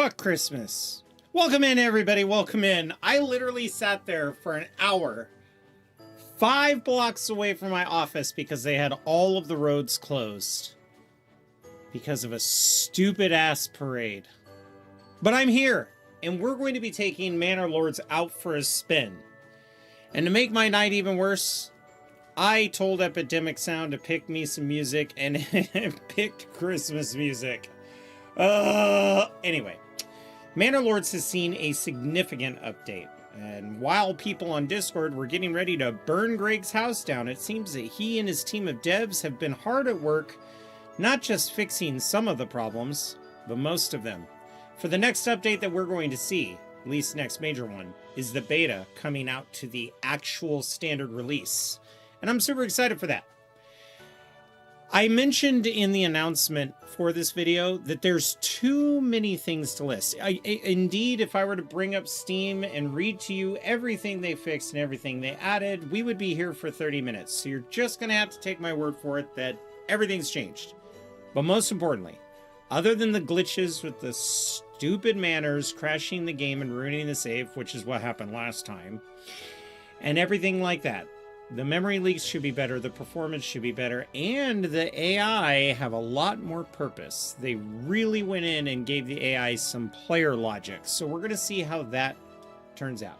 Fuck Christmas. Welcome in, everybody. Welcome in. I literally sat there for an hour, 5 blocks away from my office because they had all of the roads closed because of a stupid ass parade. But I'm here, and we're going to be taking Manor Lords out for a spin. And to make my night even worse, I told Epidemic Sound to pick me some music, and it picked Christmas music. Anyway, Manor Lords has seen a significant update. And while people on Discord were getting ready to burn Greg's house down, it seems that he and his team of devs have been hard at work, not just fixing some of the problems, but most of them. For the next update that we're going to see, at least the next major one, is the beta coming out to the actual standard release. And I'm super excited for that. I mentioned in the announcement for this video that there's too many things to list. Indeed, if I were to bring up Steam and read to you everything they fixed and everything they added, we would be here for 30 minutes. So you're just going to have to take my word for it that everything's changed. But most importantly, other than the glitches with the stupid Manors crashing the game and ruining the save, which is what happened last time, and everything like that, the memory leaks should be better, the performance should be better, and the AI have a lot more purpose. They really went in and gave the AI some player logic. So we're going to see how that turns out.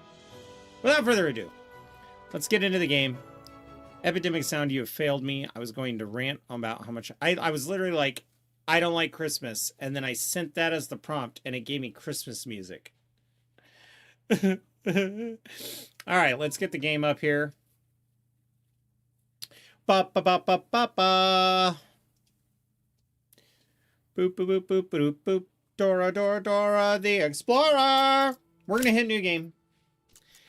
Without further ado, let's get into the game. Epidemic Sound, you have failed me. I was going to rant about how much... I was literally like, I don't like Christmas. And then I sent that as the prompt, and it gave me Christmas music. All right, let's get the game up here. Ba ba ba ba ba ba. Boop boop boop boop boop boop. Dora Dora Dora the Explorer. We're gonna hit new game.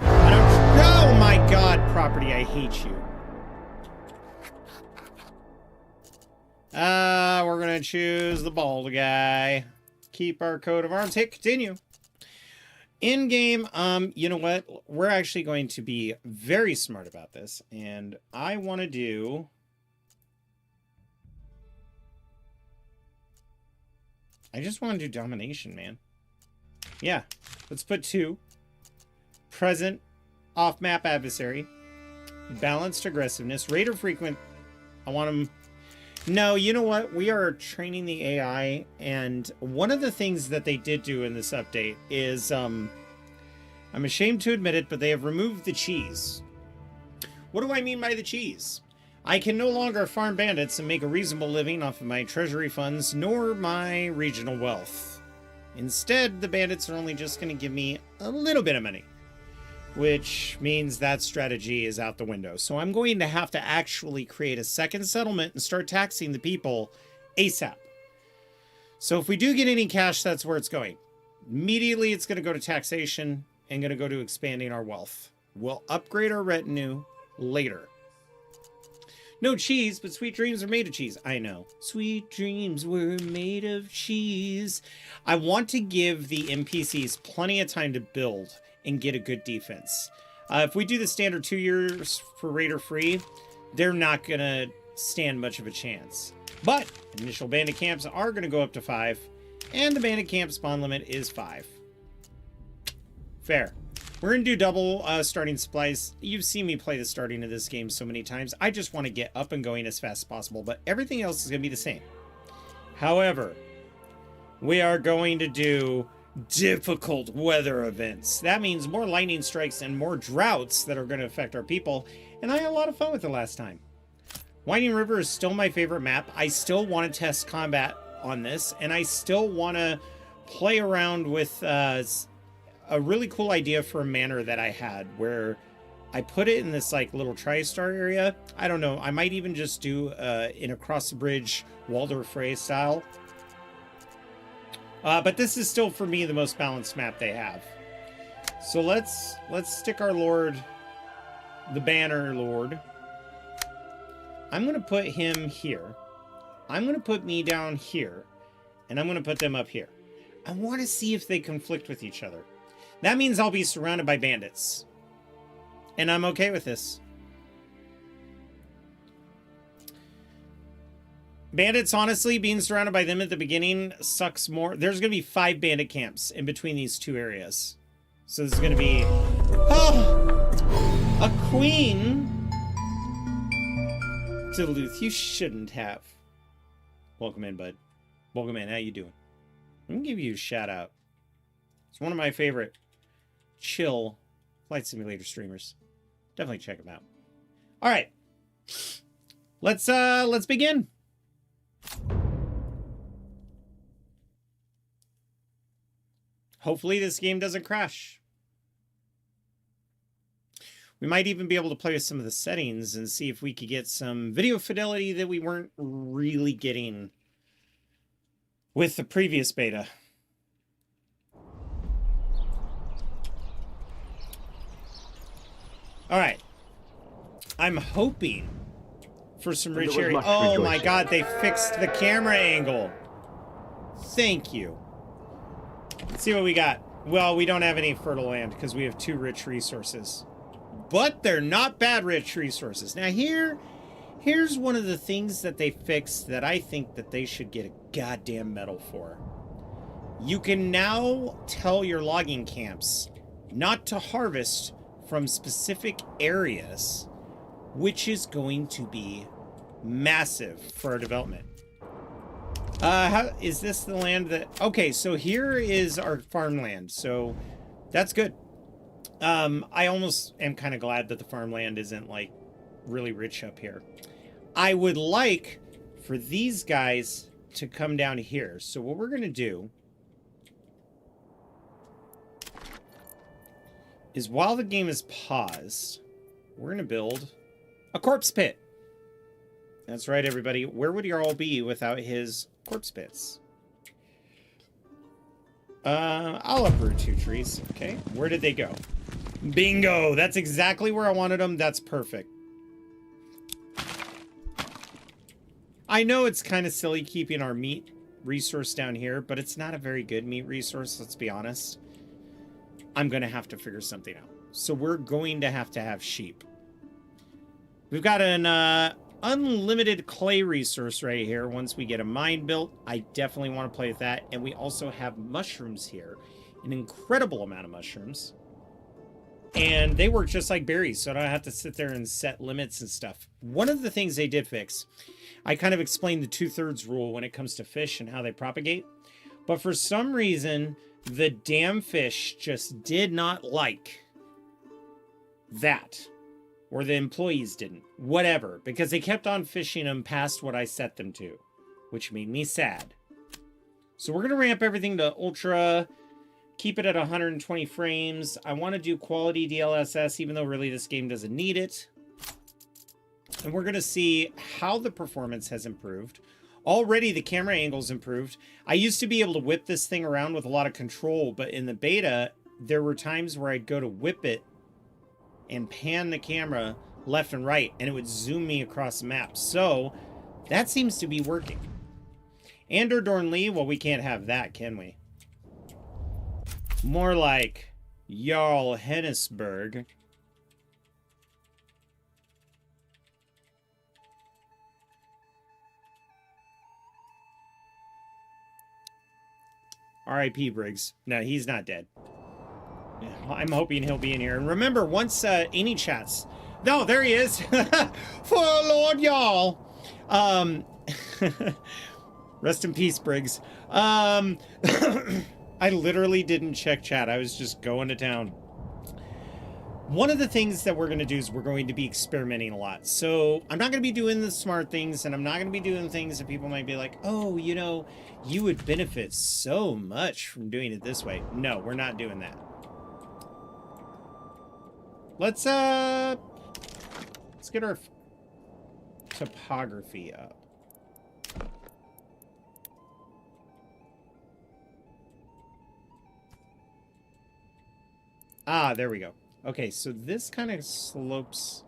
Oh my God, property! I hate you. We're gonna choose the bald guy. Keep our coat of arms. Hit continue. In game, you know what? We're actually going to be very smart about this, and I want to do... I just want to do domination, man. Yeah, let's put 2. Present, off-map adversary, balanced aggressiveness, rate or frequent. I want them... No, you know what? We are training the AI, and one of the things that they did do in this update is, I'm ashamed to admit it, but they have removed the cheese. What do I mean by the cheese? I can no longer farm bandits and make a reasonable living off of my treasury funds, nor my regional wealth. Instead, the bandits are only just going to give me a little bit of money, which means that strategy is out the window. So I'm going to have to actually create a second settlement and start taxing the people ASAP. So if we do get any cash, that's where it's going. Immediately, it's going to go to taxation and going to go to expanding our wealth. We'll upgrade our retinue later. No cheese, but sweet dreams are made of cheese. I know. Sweet dreams were made of cheese. I want to give the NPCs plenty of time to build and get a good defense. If we do the standard 2 years for Raider free, they're not going to stand much of a chance. But initial bandit camps are going to go up to 5, and the bandit camp spawn limit is 5. Fair. We're going to do double starting supplies. You've seen me play the starting of this game so many times. I just want to get up and going as fast as possible, but everything else is going to be the same. However, we are going to do difficult weather events. That means more lightning strikes and more droughts that are going to affect our people, and I had a lot of fun with it last time. Winding River is still my favorite map. I still want to test combat on this, and I still want to play around with a really cool idea for a manor that I had, where I put it in this like little tri-star area. I don't know, I might even just do in across the bridge Waldorf Frey style. But this is still, for me, the most balanced map they have. So let's stick our Lord, the Banner Lord. I'm going to put him here. I'm going to put me down here. And I'm going to put them up here. I want to see if they conflict with each other. That means I'll be surrounded by bandits. And I'm okay with this. Bandits, honestly, being surrounded by them at the beginning sucks more. There's going to be 5 bandit camps in between these 2 areas. So this is going to be... Oh! A queen? Duluth, you shouldn't have. Welcome in, bud. Welcome in. How you doing? I'm going to give you a shout out. It's one of my favorite chill Flight Simulator streamers. Definitely check him out. All right. Let's begin. Hopefully this game doesn't crash. We might even be able to play with some of the settings and see if we could get some video fidelity that we weren't really getting with the previous beta. All right. I'm hoping for some rich area. Oh my god, they fixed the camera angle. Thank you. Let's see what we got. Well, we don't have any fertile land because we have 2 rich resources. But they're not bad rich resources. Now here's one of the things that they fixed that I think that they should get a goddamn medal for. You can now tell your logging camps not to harvest from specific areas, which is going to be massive for our development. How is this the land that... Okay, so here is our farmland, so that's good. I almost am kind of glad that the farmland isn't, like, really rich up here. I would like for these guys to come down here. So what we're going to do is while the game is paused, we're going to build a corpse pit. That's right, everybody. Where would you all be without his corpse pits? I'll uproot 2 trees. Okay, where did they go? Bingo! That's exactly where I wanted them. That's perfect. I know it's kind of silly keeping our meat resource down here, but it's not a very good meat resource, let's be honest. I'm going to have to figure something out. So we're going to have sheep. We've got an unlimited clay resource right here. Once we get a mine built, I definitely want to play with that. And we also have mushrooms here. An incredible amount of mushrooms. And they work just like berries, so I don't have to sit there and set limits and stuff. One of the things they did fix, I kind of explained the 2/3 rule when it comes to fish and how they propagate. But for some reason, the damn fish just did not like that. Or the employees didn't. Whatever. Because they kept on fishing them past what I set them to. Which made me sad. So we're going to ramp everything to ultra... Keep it at 120 frames. I want to do quality DLSS, even though really this game doesn't need it. And we're going to see how the performance has improved. Already the camera angle's improved. I used to be able to whip this thing around with a lot of control, but in the beta, there were times where I'd go to whip it and pan the camera left and right, and it would zoom me across the map. So that seems to be working. Andor Dornlee, well, we can't have that, can we? More like Jarl Hennisberg. R.I.P. Briggs. No, he's not dead. I'm hoping he'll be in here. And remember, once any chats... No, there he is. For Lord Jarl. Rest in peace, Briggs. I literally didn't check chat. I was just going to town. One of the things that we're going to do is we're going to be experimenting a lot. So I'm not going to be doing the smart things, and I'm not going to be doing things that people might be like, oh, you know, you would benefit so much from doing it this way. No, we're not doing that. Let's get our topography up. Ah, there we go. Okay, so this kind of slopes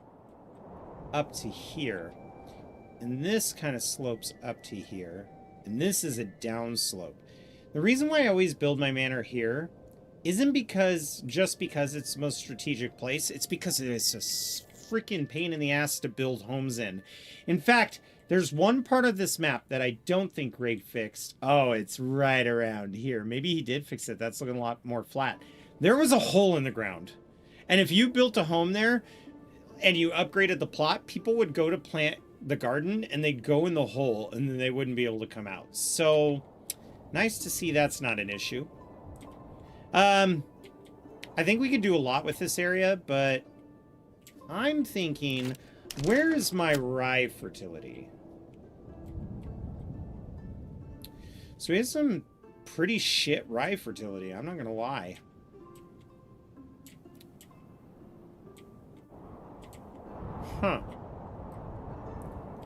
up to here. And this kind of slopes up to here. And this is a down slope. The reason why I always build my manor here isn't just because it's the most strategic place. It's because it's a freaking pain in the ass to build homes in. In fact, There's one part of this map that I don't think Ray fixed. Oh, it's right around here. Maybe he did fix it. That's looking a lot more flat. There was a hole in the ground. And if you built a home there and you upgraded the plot, people would go to plant the garden and they'd go in the hole and then they wouldn't be able to come out. So nice to see that's not an issue. I think we could do a lot with this area, but I'm thinking, where is my rye fertility? So we have some pretty shit rye fertility, I'm not gonna lie. Huh.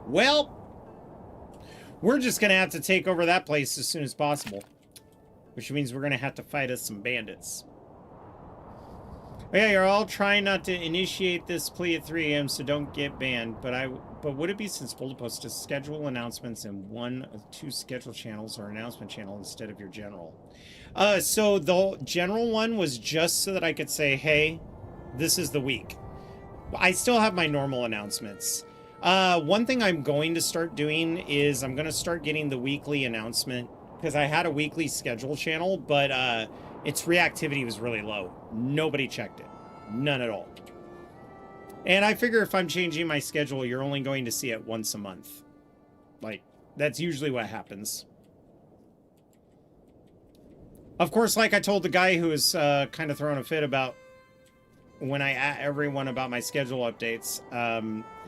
Well, we're just gonna have to take over that place as soon as possible. Which means we're gonna have to fight us some bandits. Oh yeah, you're all trying not to initiate this plea at 3 a.m. so don't get banned. But would it be sensible to post to schedule announcements in one of 2 schedule channels or announcement channel instead of your general? So the general one was just so that I could say, hey, this is the week. I still have my normal announcements. One thing I'm going to start doing is I'm going to start getting the weekly announcement, because I had a weekly schedule channel, but its reactivity was really low. Nobody checked it. None at all. And I figure if I'm changing my schedule, you're only going to see it once a month. Like, that's usually what happens. Of course, like I told the guy who was kind of throwing a fit about when I ask everyone about my schedule updates,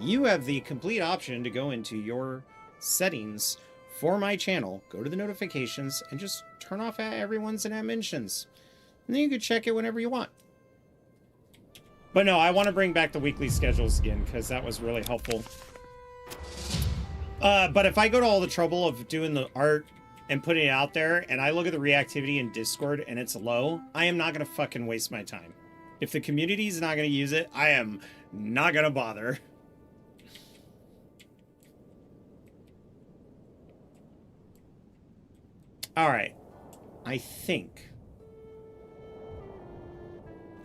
you have the complete option to go into your settings for my channel, go to the notifications, and just turn off everyone's mentions. And then you can check it whenever you want. But no, I want to bring back the weekly schedules again, because that was really helpful. But if I go to all the trouble of doing the art and putting it out there, and I look at the reactivity in Discord and it's low, I am not going to fucking waste my time. If the community is not going to use it, I am not going to bother. All right. I think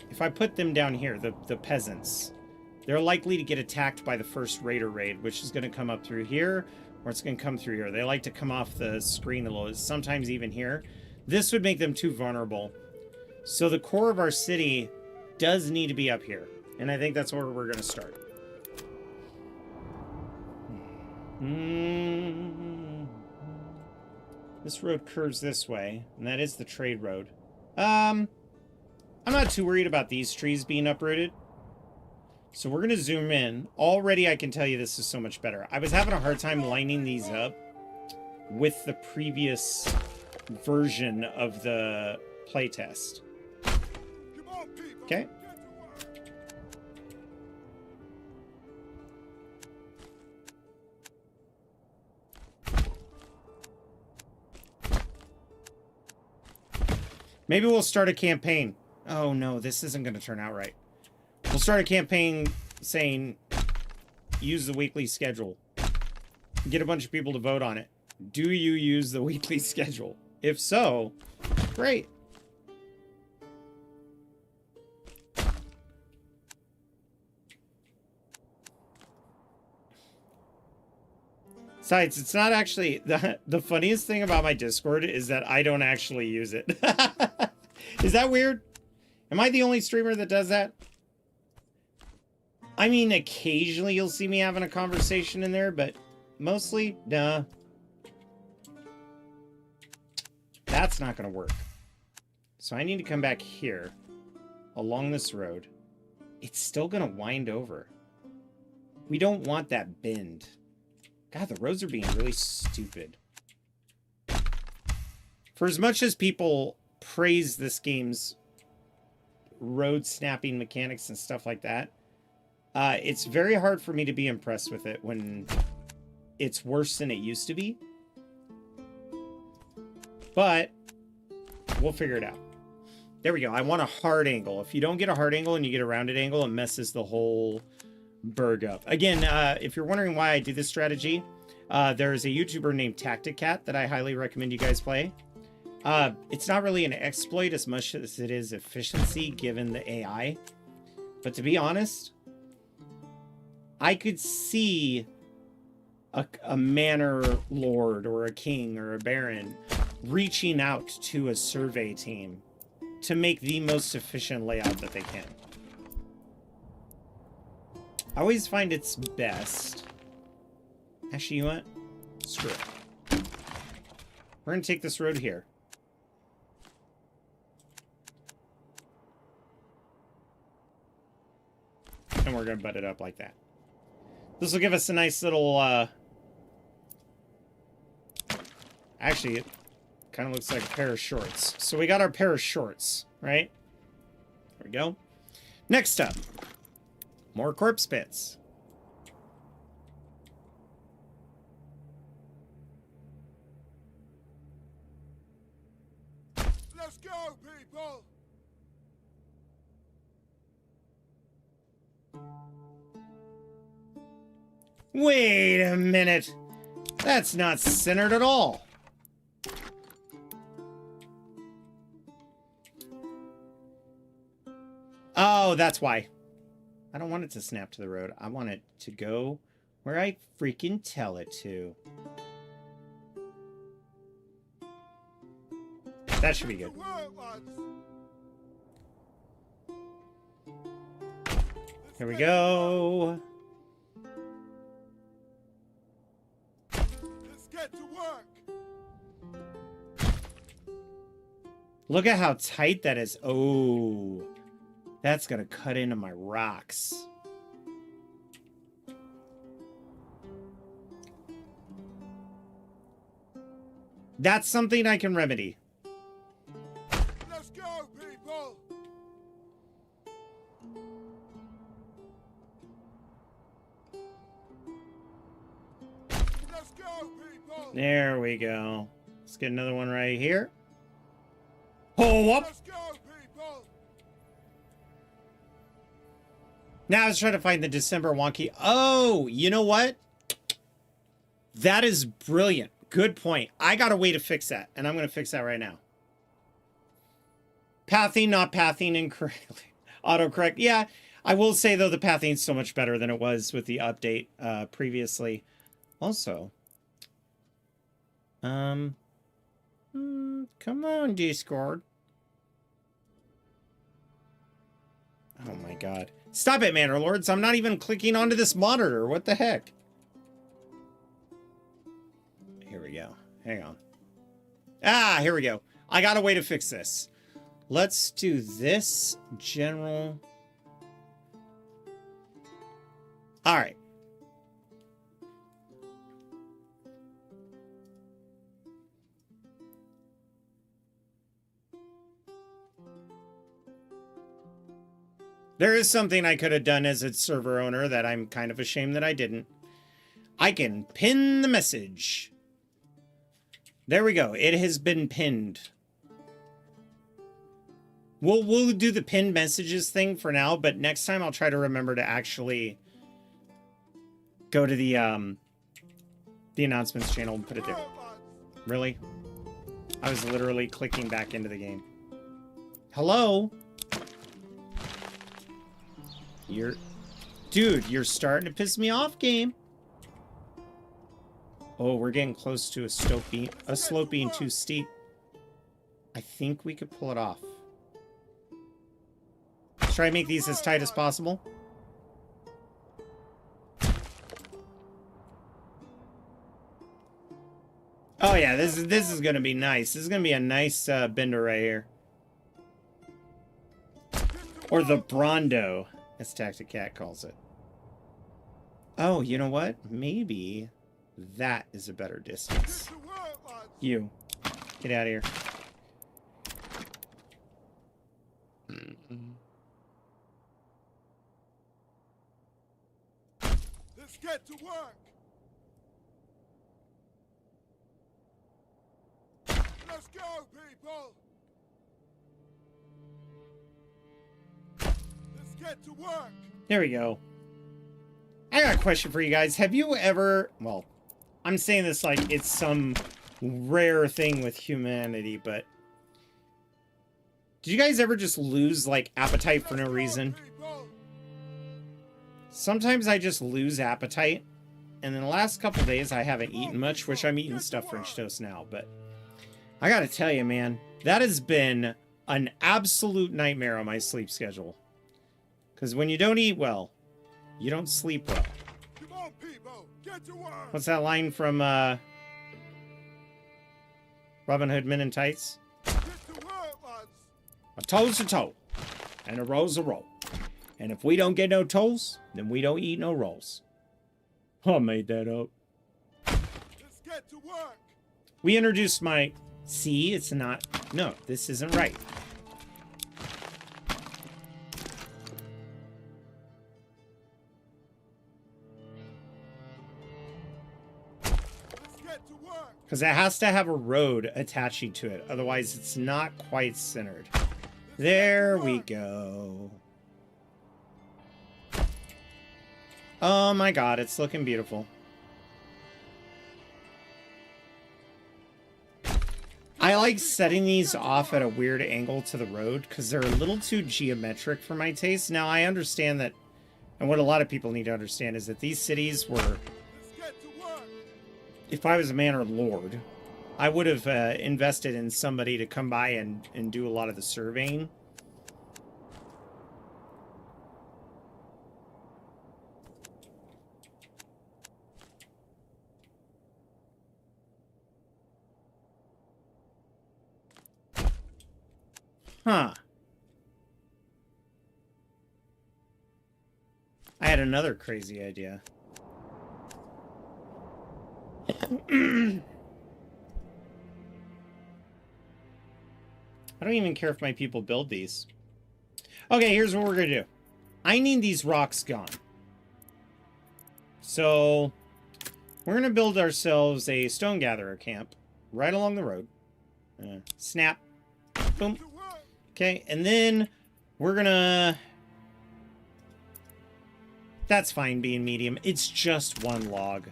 if I put them down here, the peasants, they're likely to get attacked by the first raider raid, which is going to come up through here, or it's going to come through here. They like to come off the screen a little, sometimes even here. This would make them too vulnerable. So the core of our city does need to be up here. And I think that's where we're going to start. This road curves this way, and that is the trade road. I'm not too worried about these trees being uprooted. So we're going to zoom in. Already I can tell you this is so much better. I was having a hard time lining these up with the previous version of the playtest. Okay. Maybe we'll start a campaign. Oh no, this isn't going to turn out right. We'll start a campaign saying, use the weekly schedule. Get a bunch of people to vote on it. Do you use the weekly schedule? If so, great. Besides, it's not actually... The funniest thing about my Discord is that I don't actually use it. Is that weird? Am I the only streamer that does that? I mean, occasionally you'll see me having a conversation in there, but mostly, nah. That's not going to work. So I need to come back here, along this road. It's still going to wind over. We don't want that bend. God, the roads are being really stupid. For as much as people praise this game's road snapping mechanics and stuff like that, it's very hard for me to be impressed with it when it's worse than it used to be. But we'll figure it out. There we go. I want a hard angle. If you don't get a hard angle and you get a rounded angle, it messes the whole burg up. Again, if you're wondering why I do this strategy, there's a YouTuber named Tacticat that I highly recommend you guys play. It's not really an exploit as much as it is efficiency given the AI. But to be honest, I could see a manor lord or a king or a baron reaching out to a survey team to make the most efficient layout that they can. I always find it's best. Actually, you know what? Screw it. We're going to take this road here. And we're going to butt it up like that. This will give us a nice little, Actually, it kind of looks like a pair of shorts. So we got our pair of shorts, right? There we go. Next up, more corpse pits. Let's go, people! Wait a minute. That's not centered at all. Oh, that's why. I don't want it to snap to the road. I want it to go where I freaking tell it to. That should be good. Here we go. Let's get to work. Look at how tight that is. Oh, that's gonna cut into my rocks. That's something I can remedy. Let's go, people! Let's go, people! There we go. Let's get another one right here. Pull up. Let's go, people! Now I was trying to find the December wonky. Oh, you know what? That is brilliant. Good point. I got a way to fix that, and I'm going to fix that right now. Pathing, not pathing incorrectly. Autocorrect. Yeah, I will say, though, the pathing is so much better than it was with the update previously. Also, come on, Discord. Oh, my God. Stop it, Manor Lords. I'm not even clicking onto this monitor. What the heck? Here we go. Hang on. Ah, here we go. I got a way to fix this. Let's do this general. All right. There is something I could have done as a server owner that I'm kind of ashamed that I didn't. I can pin the message. There we go. It has been pinned. We'll do the pinned messages thing for now, but next time I'll try to remember to actually go to the announcements channel and put it there. Really? I was literally clicking back into the game. Hello? Dude, you're starting to piss me off, game. Oh, we're getting close to a slope being too steep. I think we could pull it off. Let's try to make these as tight as possible. Oh yeah, this is gonna be nice. This is gonna be a nice bender right here. Or the Brondo, as Tactic Cat calls it. Oh, you know what? Maybe that is a better distance. You, get out of here. Let's get to work. Let's go, people. Let's get to work. There we go. I got a question for you guys. Have you ever, well, I'm saying this like it's some rare thing with humanity, but did you guys ever just lose like appetite for no reason? Sometimes I just lose appetite And then the last couple days, I haven't eaten much, which I'm eating stuffed French toast now. But I gotta tell you, man, that has been an absolute nightmare on my sleep schedule. Because when you don't eat well, you don't sleep well. Come on, people, get to work. What's that line from Robin Hood Men in Tights? Get to work, lads. A toe's a toe, and a roll's a roll. And if we don't get no toes, then we don't eat no rolls. I made that up. Let's get to work. We introduced my... See, it's not... No, this isn't right. Let's get to work. Because it has to have a road attaching to it. Otherwise, it's not quite centered. There we go. Oh my god, it's looking beautiful. I like setting these off at a weird angle to the road because they're a little too geometric for my taste. Now, I understand that, and what a lot of people need to understand is that these cities were, Let's get to work. if I was a Manor Lord, I would have invested in somebody to come by and do a lot of the surveying. Huh. I had another crazy idea. I don't even care if my people build these. Okay, here's what we're gonna do. I need these rocks gone. So, we're gonna build ourselves a stone gatherer camp right along the road. Snap. Boom. To work. Okay, and then we're gonna... That's fine being medium. It's just one log.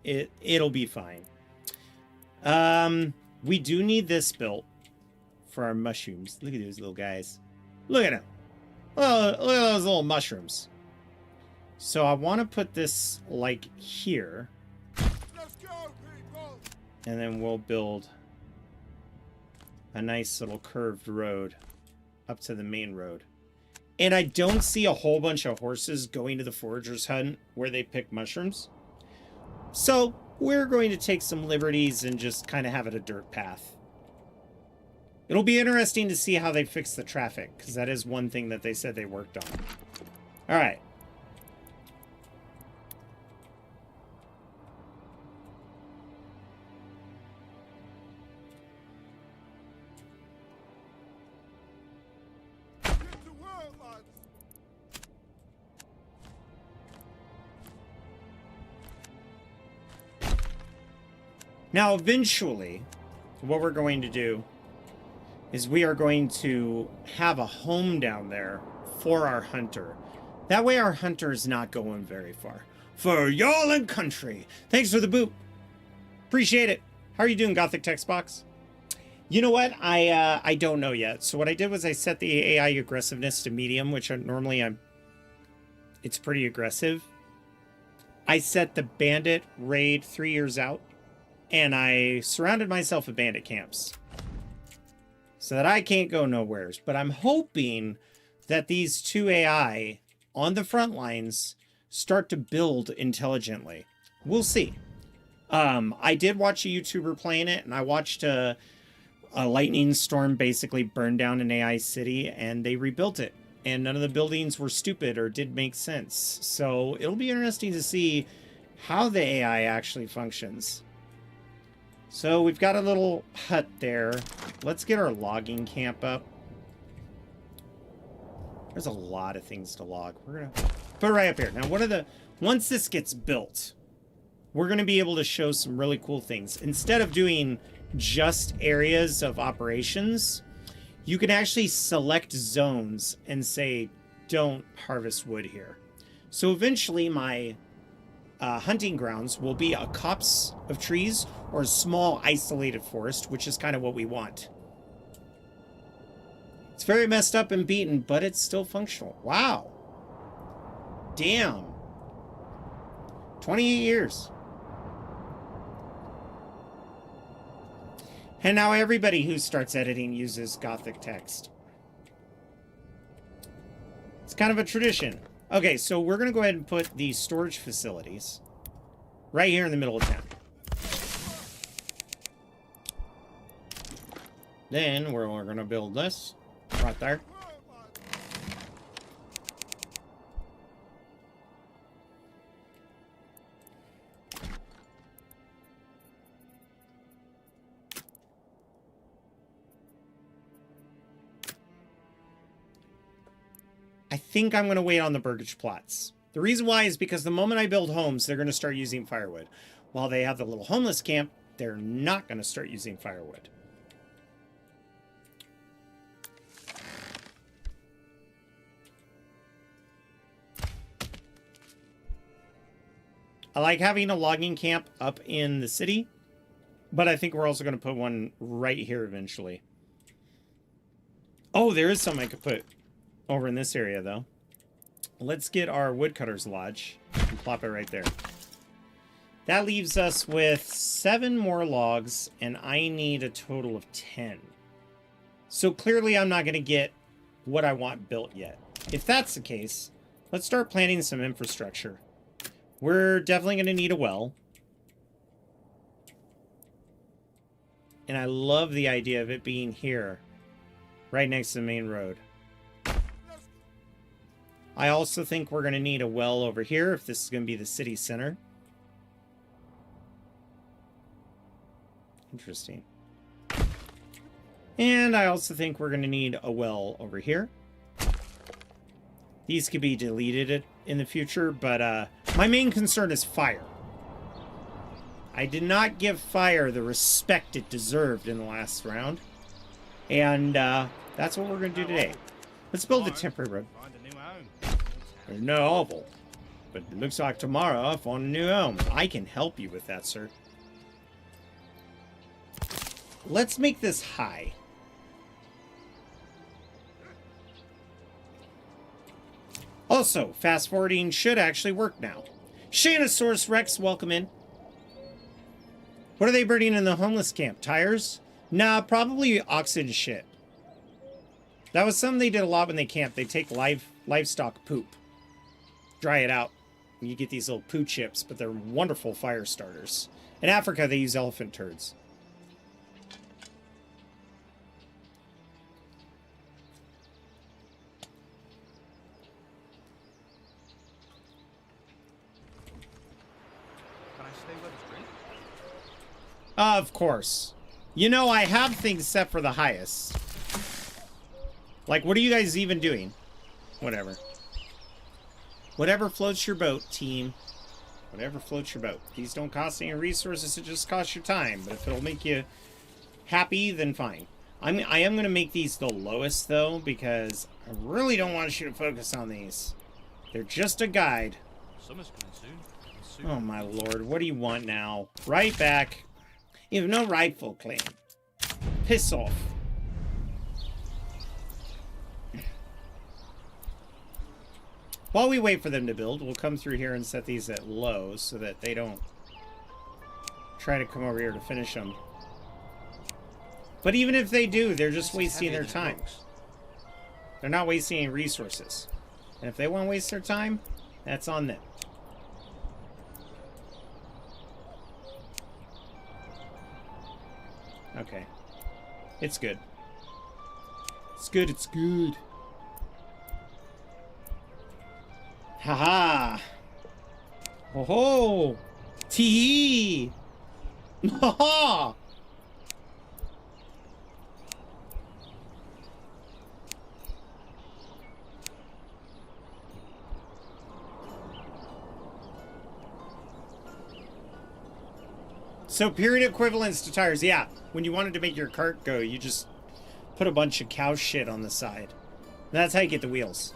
It'll be fine. We do need this built for our mushrooms. Look at those little guys. Look at them. Oh, look at those little mushrooms. So I want to put this like here, Let's go, people. and then we'll build a nice little curved road up to the main road. And I don't see a whole bunch of horses going to the forager's hut where they pick mushrooms. So we're going to take some liberties and just kind of have it a dirt path. It'll be interesting to see how they fix the traffic, because that is one thing that they said they worked on. All right. Get to work, lads. Now, eventually, what we're going to do is we are going to have a home down there for our hunter. That way our hunter is not going very far. For y'all and country. Thanks for the boot. Appreciate it. How are you doing, Gothic Text Box? You know what? I don't know yet. So what I did was I set the AI aggressiveness to medium, which it's pretty aggressive. I set the bandit raid 3 years out, and I surrounded myself with bandit camps so that I can't go nowheres. But I'm hoping that these two AI on the front lines start to build intelligently. We'll see. I did watch a YouTuber playing it, and I watched a lightning storm basically burn down an AI city, and they rebuilt it. And none of the buildings were stupid or did make sense. So it'll be interesting to see how the AI actually functions. So we've got a little hut there. Let's get our logging camp up. There's a lot of things to log. We're gonna put it right up here. Now, once this gets built, we're gonna be able to show some really cool things. Instead of doing just areas of operations, you can actually select zones and say, don't harvest wood here. So eventually my hunting grounds will be a copse of trees or a small isolated forest, which is kind of what we want. It's very messed up and beaten, but it's still functional. Wow. Damn. 28 years. And now everybody who starts editing uses Gothic text. It's kind of a tradition. Okay, so we're going to go ahead and put the storage facilities right here in the middle of town. Then we're going to build this right there. I think I'm going to wait on the burgage plots. The reason why is because the moment I build homes, they're going to start using firewood. While they have the little homeless camp, they're not going to start using firewood. I like having a logging camp up in the city, but I think we're also going to put one right here eventually. Oh, there is some I could put over in this area, though. Let's get our woodcutter's lodge and plop it right there. That leaves us with 7 more logs, and I need a total of 10. So clearly I'm not going to get what I want built yet. If that's the case, let's start planning some infrastructure. We're definitely going to need a well. And I love the idea of it being here, right next to the main road. I also think we're going to need a well over here if this is going to be the city center. Interesting. And I also think we're going to need a well over here. These could be deleted in the future, but my main concern is fire. I did not give fire the respect it deserved in the last round. And that's what we're going to do today. Let's build a temporary road. There's no oval, but it looks like tomorrow I found a new home. I can help you with that, sir. Let's make this high. Also, fast forwarding should actually work now. Shanosaurus Rex, welcome in. What are they burning in the homeless camp? Tires? Nah, probably Oxen shit. That was something they did a lot when they camped. They take livestock poop, dry it out, and you get these little poo chips, but they're wonderful fire starters. In Africa, they use elephant turds. Can I stay with us, drink? Of course. You know, I have things set for the highest. Like, what are you guys even doing? Whatever. Whatever floats your boat, team. Whatever floats your boat. These don't cost any resources, it just costs your time. But if it'll make you happy, then fine. I am going to make these the lowest, though, because I really don't want you to focus on these. They're just a guide. Summer's coming soon. Oh, my lord. What do you want now? Right back. You have no rightful claim. Piss off. While we wait for them to build, we'll come through here and set these at low so that they don't try to come over here to finish them. But even if they do, they're just wasting their time. They're not wasting any resources. And if they want to waste their time, that's on them. Okay. It's good. It's good, it's good. Haha! Ho ho! Tee! Ha ha! So period equivalents to tires. Yeah, when you wanted to make your cart go, you just put a bunch of cow shit on the side. That's how you get the wheels.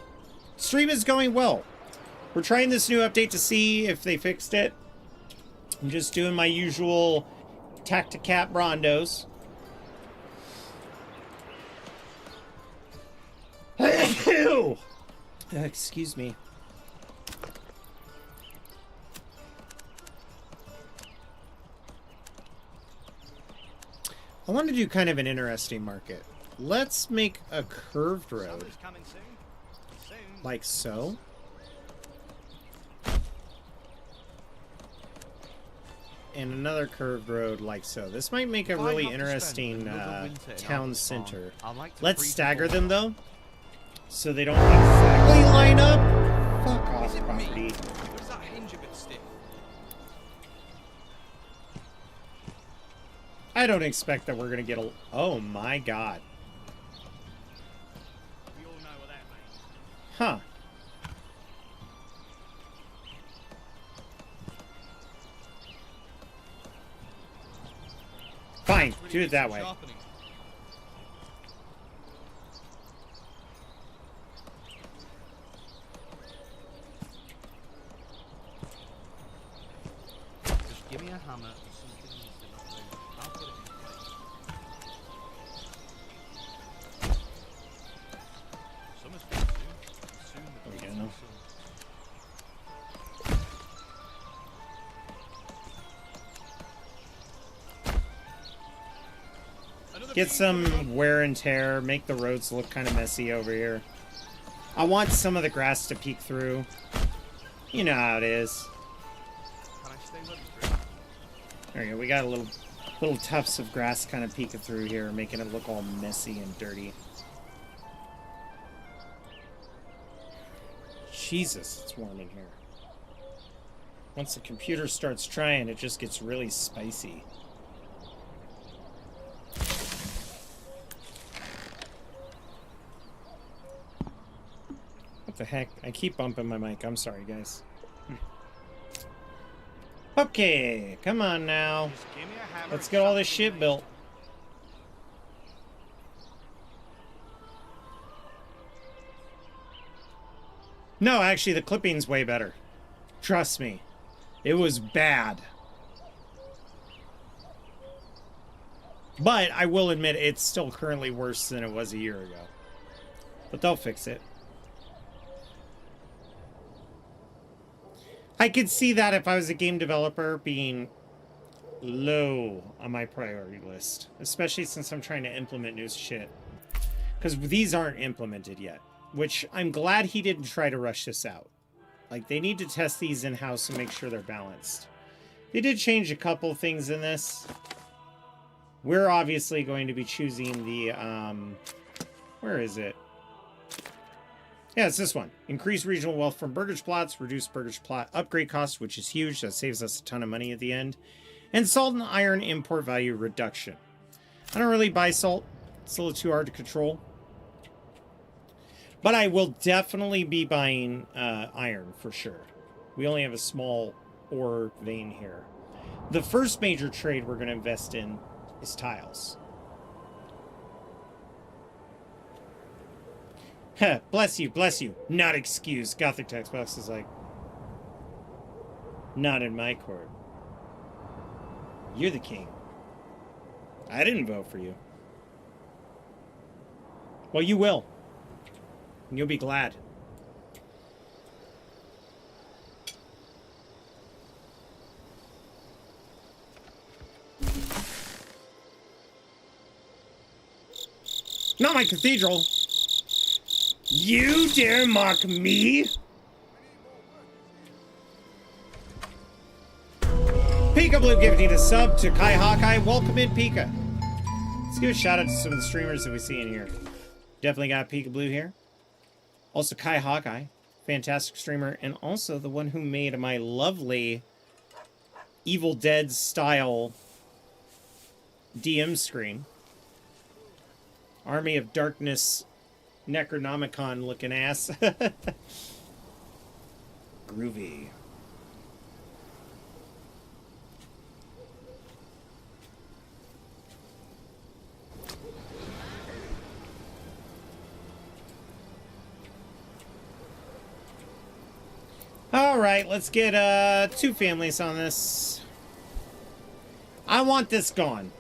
Stream is going well. We're trying this new update to see if they fixed it. I'm just doing my usual Tacticat Brondos. Excuse me. I want to do kind of an interesting market. Let's make a curved road. Summer's coming soon. Soon. Like so. And another curved road like so. This might make a If I really have to spend interesting another winter in town Alpha's farm, center. I'd like to Let's freeze stagger the them ball. though, so they don't exactly line up. Fuck off, Is it me? property. Or is that hinge a bit stiff? I don't expect that we're gonna get a. Oh my god. We all know what that means. Huh. Fine, Really do it needs that some way. sharpening. Just give me a hammer and something needs to knock over. I'll put it in place. Summer's coming soon. Soon the There we blazing go. sun. Another Get beam coming some wear and tear, make the roads look kind of messy over here. I want some of the grass to peek through. You know how it is. on. Can I stay level 3? There you go. We got a little tufts of grass kind of peeking through here, making it look all messy and dirty. Jesus, it's warm in here. Once the computer starts trying, it just gets really spicy. What the heck? I keep bumping my mic. I'm sorry, guys. Okay, come on now. Just give me a hammer Let's and get all this something shit needs built. No, actually, the clipping's way better. Trust me. It was bad. But I will admit it's still currently worse than it was a year ago. But they'll fix it. I could see that if I was a game developer being low on my priority list. Especially since I'm trying to implement new shit. Because these aren't implemented yet. Which I'm glad he didn't try to rush this out. Like, they need to test these in-house and make sure they're balanced. They did change a couple things in this. We're obviously going to be choosing the, where is it? Yeah, it's this one. Increase regional wealth from burgage plots, reduce burgage plot upgrade costs, which is huge. That saves us a ton of money at the end. And salt and iron import value reduction. I don't really buy salt. It's a little too hard to control. But I will definitely be buying iron for sure. We only have a small ore vein here. The first major trade we're going to invest in is tiles. Heh, bless you, bless you. Not excused. Gothic text box is like, not in my court. You're the king. I didn't vote for you. Well, you will. And you'll be glad. Not my cathedral. You dare mock me? Pika Blue gifting a sub to Kai Hawkeye. Welcome in, Pika. Let's give a shout out to some of the streamers that we see in here. Definitely got Pika Blue here. Also Kai Hawkeye, fantastic streamer, and also the one who made my lovely Evil Dead style DM screen. Army of Darkness Necronomicon looking ass. Groovy. All right, let's get 2 families on this. I want this gone.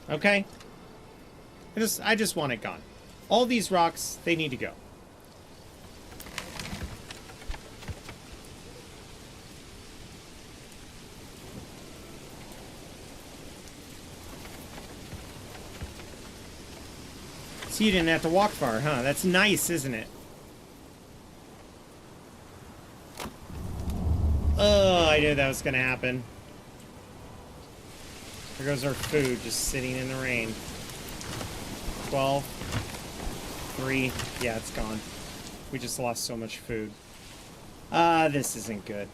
Okay? I just want it gone. All these rocks, they need to go. So you didn't have to walk far, huh? That's nice, isn't it? Oh, I knew that was gonna happen. There goes our food just sitting in the rain. 12. 3. Yeah, it's gone. We just lost so much food. This isn't good.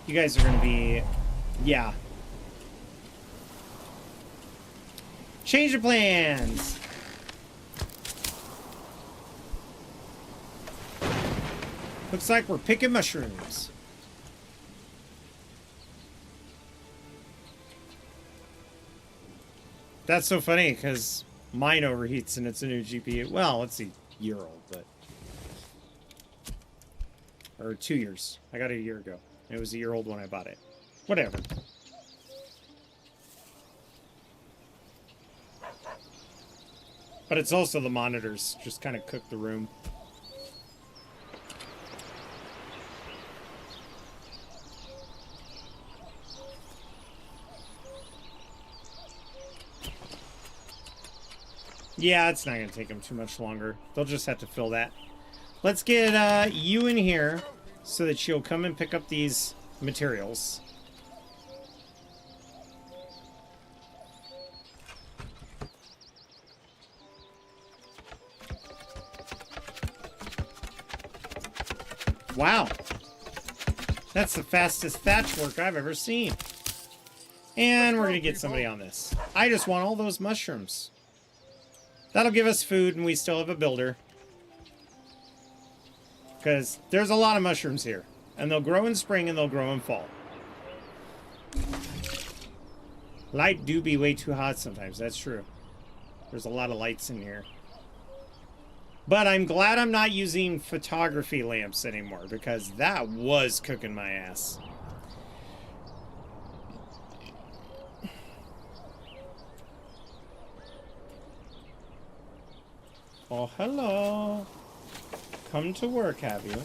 You guys are gonna be... Yeah. Change of plans! Looks like we're picking mushrooms. That's so funny, because mine overheats and it's a new GPU. Well, it's a year old, but... Or 2 years. I got it a year ago. It was a year old when I bought it. Whatever. But it's also the monitors. Just kind of cook the room. Yeah, it's not going to take them too much longer. They'll just have to fill that. Let's get you in here so that she'll come and pick up these materials. Wow. That's the fastest thatch work I've ever seen. And we're going to get somebody on this. I just want all those mushrooms. That'll give us food, and we still have a builder. Because there's a lot of mushrooms here. And they'll grow in spring, and they'll grow in fall. Light do be way too hot sometimes. That's true. There's a lot of lights in here. But I'm glad I'm not using photography lamps anymore, because that was cooking my ass. Oh, hello. Come to work, have you?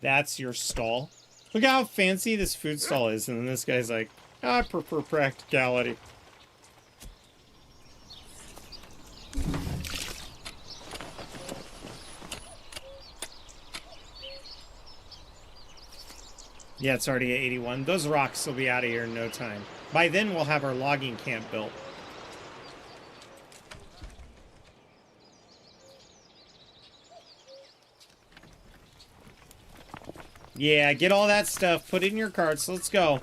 That's your stall? Look how fancy this food stall is, and then this guy's like, I prefer practicality. Yeah, it's already at 81. Those rocks will be out of here in no time. By then, we'll have our logging camp built. Yeah, get all that stuff. Put it in your carts. Let's go.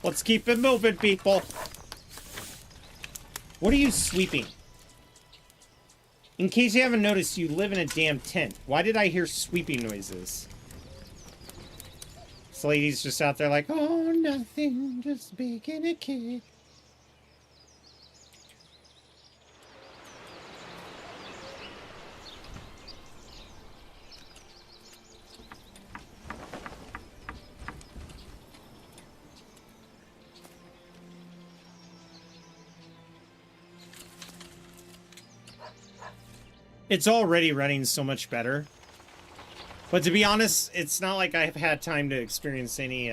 Let's keep it moving, people. What are you sweeping? In case you haven't noticed, you live in a damn tent. Why did I hear sweeping noises? This lady's just out there like, oh, nothing, just baking a cake. It's already running so much better. But to be honest, it's not like I've had time to experience any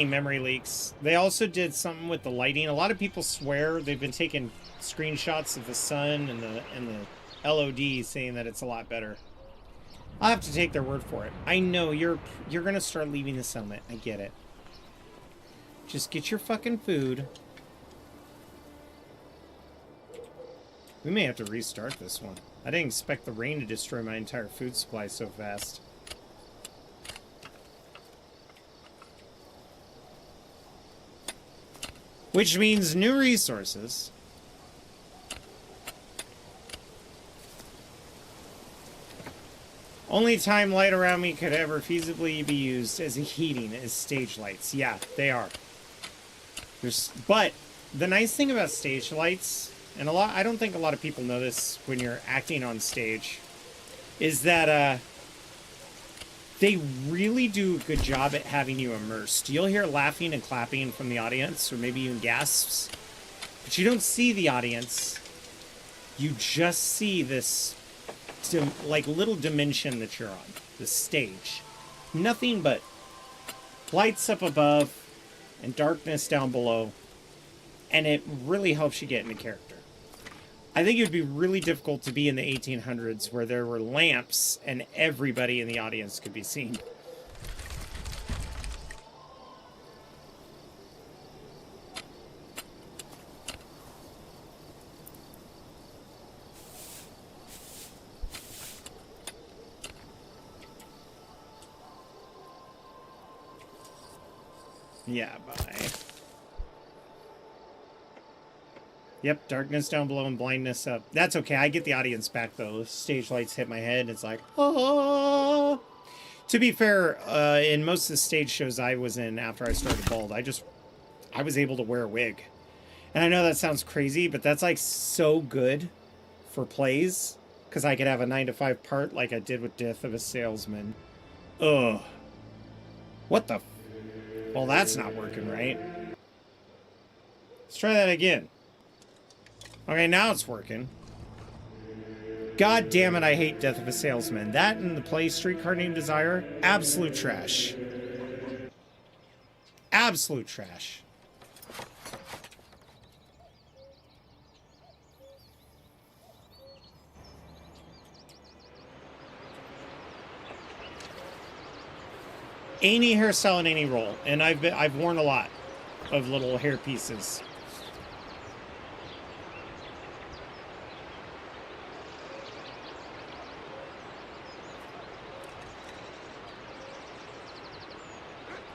memory leaks. They also did something with the lighting. A lot of people swear they've been taking screenshots of the sun and the LOD saying that it's a lot better. I'll have to take their word for it. I know you're gonna start leaving the settlement. I get it. Just get your fucking food. We may have to restart this one. I didn't expect the rain to destroy my entire food supply so fast. Which means new resources. Only time light around me could ever feasibly be used as a heating is stage lights. Yeah, they are. But the nice thing about stage lights, and I don't think a lot of people know this when you're acting on stage, is that they really do a good job at having you immersed. You'll hear laughing and clapping from the audience, or maybe even gasps, but you don't see the audience. You just see this like little dimension that you're on. the stage. Nothing but lights up above and darkness down below, and it really helps you get into character. I think it would be really difficult to be in the 1800s where there were lamps and everybody in the audience could be seen. Yeah, bye. Yep, darkness down below and blindness up. That's okay. I get the audience back, though. Stage lights hit my head. It's like, oh. To be fair, in most of the stage shows I was in after I started Bald, I was able to wear a wig. And I know that sounds crazy, but that's like so good for plays. Because I could have a 9-to-5 part like I did with Death of a Salesman. Ugh. What the... Well, that's not working right. Let's try that again. Okay, now it's working. God damn it, I hate Death of a Salesman. That and the play Streetcar Named Desire, absolute trash. Absolute trash. Any hairstyle in any role, and I've worn a lot of little hair pieces.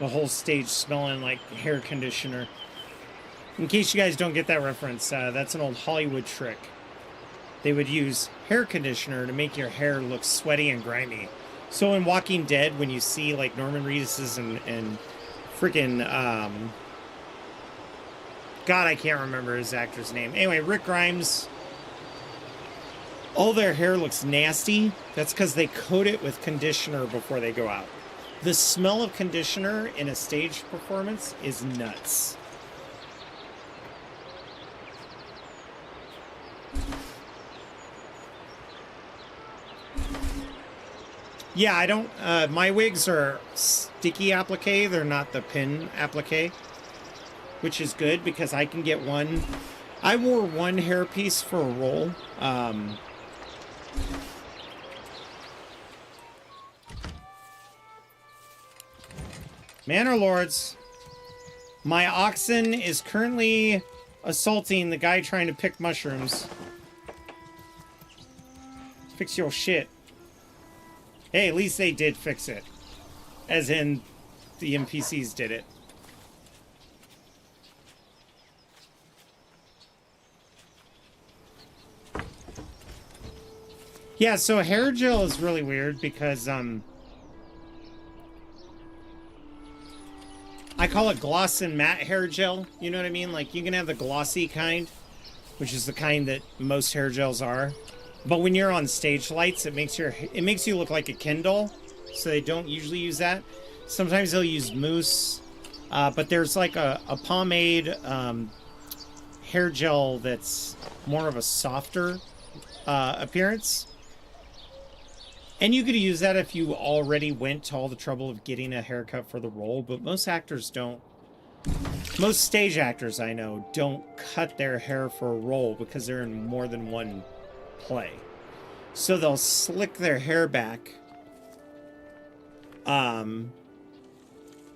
The whole stage smelling like hair conditioner. In case you guys don't get that reference, that's an old Hollywood trick. They would use hair conditioner to make your hair look sweaty and grimy. So in Walking Dead, when you see like Norman Reedus's and freaking God, I can't remember his actor's name. Anyway, Rick Grimes, all their hair looks nasty. That's because they coat it with conditioner before they go out. The smell of conditioner in a stage performance is nuts. Yeah, I don't... my wigs are sticky applique. They're not the pin applique. Which is good because I can get one... I wore one hairpiece for a roll. Manor Lords. My Oxen is currently assaulting the guy trying to pick mushrooms. Fix your shit. Hey, at least they did fix it. As in, the NPCs did it. Yeah, so hair gel is really weird because, I call it gloss and matte hair gel. You know what I mean? Like, you can have the glossy kind, which is the kind that most hair gels are. But when you're on stage lights, it makes you look like a Kindle. So they don't usually use that. Sometimes they'll use mousse. But there's like a pomade hair gel that's more of a softer appearance. And you could use that if you already went to all the trouble of getting a haircut for the role, but most actors don't. Most stage actors I know don't cut their hair for a role because they're in more than one play. So they'll slick their hair back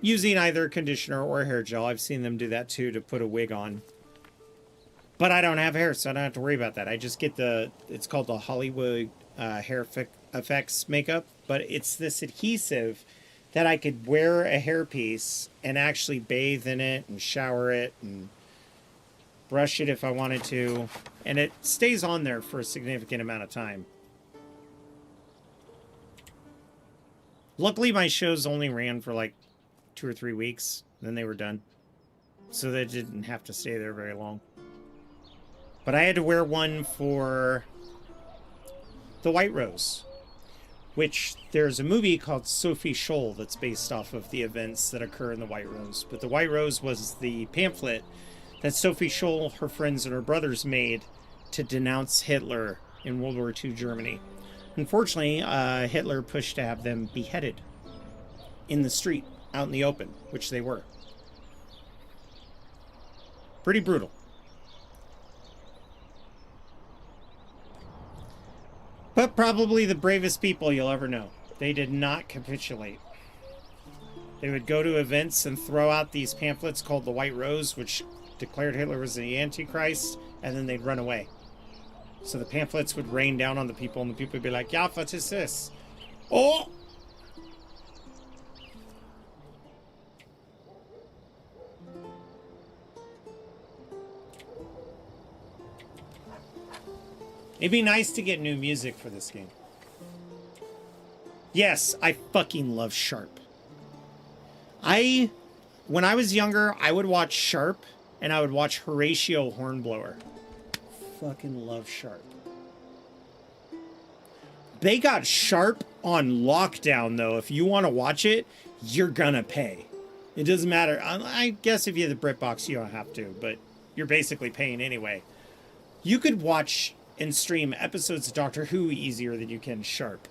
using either conditioner or hair gel. I've seen them do that too to put a wig on. But I don't have hair, so I don't have to worry about that. I just get it's called the Hollywood hair effects makeup, but it's this adhesive that I could wear a hairpiece and actually bathe in it and shower it and brush it if I wanted to, and it stays on there for a significant amount of time. Luckily, my shows only ran for like 2 or 3 weeks, then they were done, so they didn't have to stay there very long. But I had to wear one for The White Rose, which there's a movie called Sophie Scholl that's based off of the events that occur in The White Rose. But The White Rose was the pamphlet that Sophie Scholl, her friends, and her brothers made to denounce Hitler in World War II Germany. Unfortunately, Hitler pushed to have them beheaded in the street, out in the open, which they were. Pretty brutal. But probably the bravest people you'll ever know. They did not capitulate. They would go to events and throw out these pamphlets called the White Rose, which declared Hitler was the Antichrist, and then they'd run away. So the pamphlets would rain down on the people, and the people would be like, yeah, what is this? Oh! It'd be nice to get new music for this game. Yes, I fucking love Sharp. When I was younger, I would watch Sharp, and I would watch Horatio Hornblower. Fucking love Sharp. They got Sharp on lockdown, though. If you want to watch it, you're gonna pay. It doesn't matter. I guess if you have the BritBox, you don't have to, but you're basically paying anyway. You could watch and stream episodes of Doctor Who easier than you can Sharp.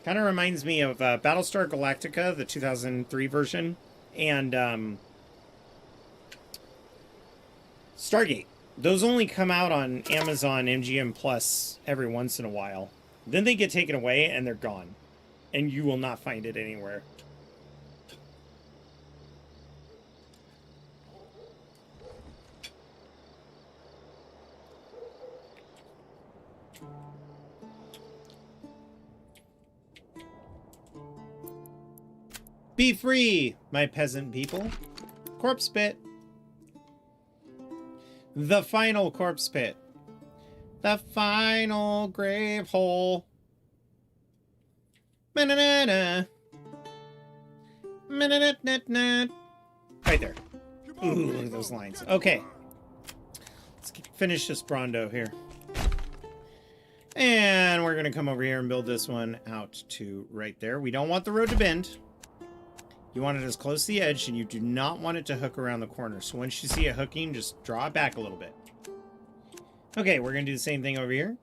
Kind of reminds me of Battlestar Galactica, the 2003 version, and Stargate. Those only come out on Amazon MGM Plus every once in a while. Then they get taken away and they're gone. And you will not find it anywhere. Be free, my peasant people. Corpse pit. The final corpse pit. The final grave hole. Ma-na-na-na. Ma-na-na-na-na. Right there. Ooh, look at those lines. Okay. Let's finish this Brondo here. And we're going to come over here and build this one out to right there. We don't want the road to bend. You want it as close to the edge, and you do not want it to hook around the corner. So once you see it hooking, just draw it back a little bit. Okay, we're going to do the same thing over here.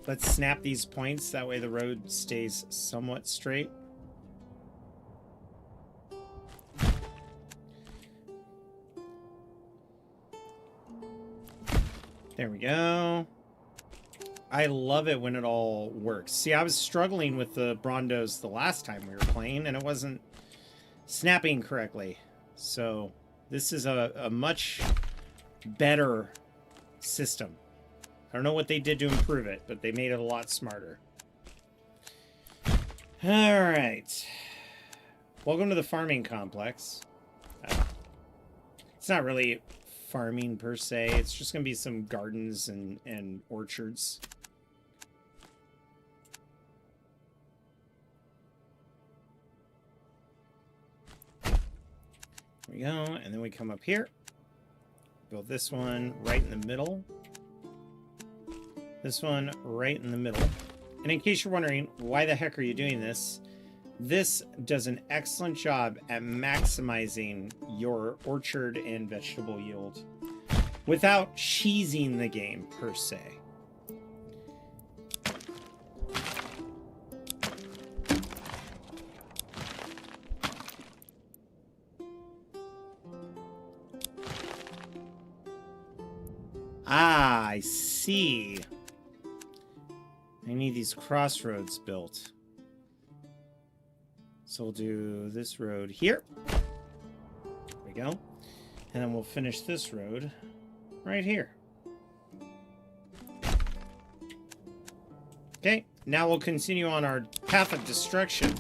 Let's snap these points. That way the road stays somewhat straight. There we go. I love it when it all works. See, I was struggling with the Brondos the last time we were playing, and it wasn't snapping correctly. So this is a much better system. I don't know what they did to improve it, but they made it a lot smarter. All right. Welcome to the farming complex. It's not really farming per se. It's just going to be some gardens and orchards. There we go, and then we come up here. Build this one right in the middle. This one right in the middle. And in case you're wondering, why the heck are you doing this? This does an excellent job at maximizing your orchard and vegetable yield without cheesing the game per se. Ah, I see. I need these crossroads built. So we'll do this road here. There we go. And then we'll finish this road right here. Okay, now we'll continue on our path of destruction.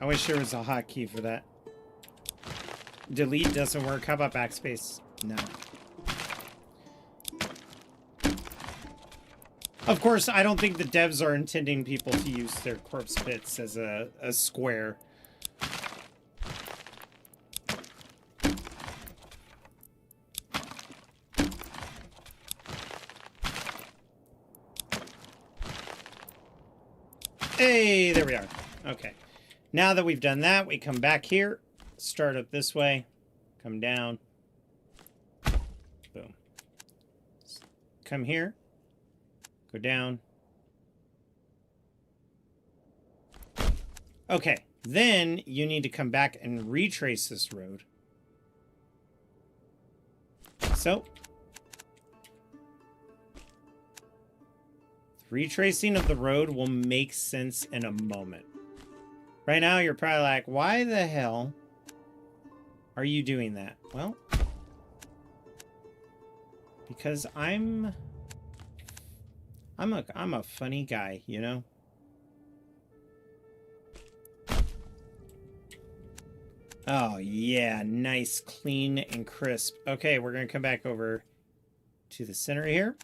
I wish there was a hotkey for that. Delete doesn't work. How about backspace? No. Of course, I don't think the devs are intending people to use their corpse pits as a square. Hey, there we are. Okay. Now that we've done that, we come back here, start up this way, come down. Boom. Come here, go down. Okay, then you need to come back and retrace this road. So, retracing of the road will make sense in a moment. Right now, you're probably like, why the hell are you doing that? Well, because I'm a funny guy, you know? Oh, yeah, nice, clean, and crisp. Okay, we're going to come back over to the center here.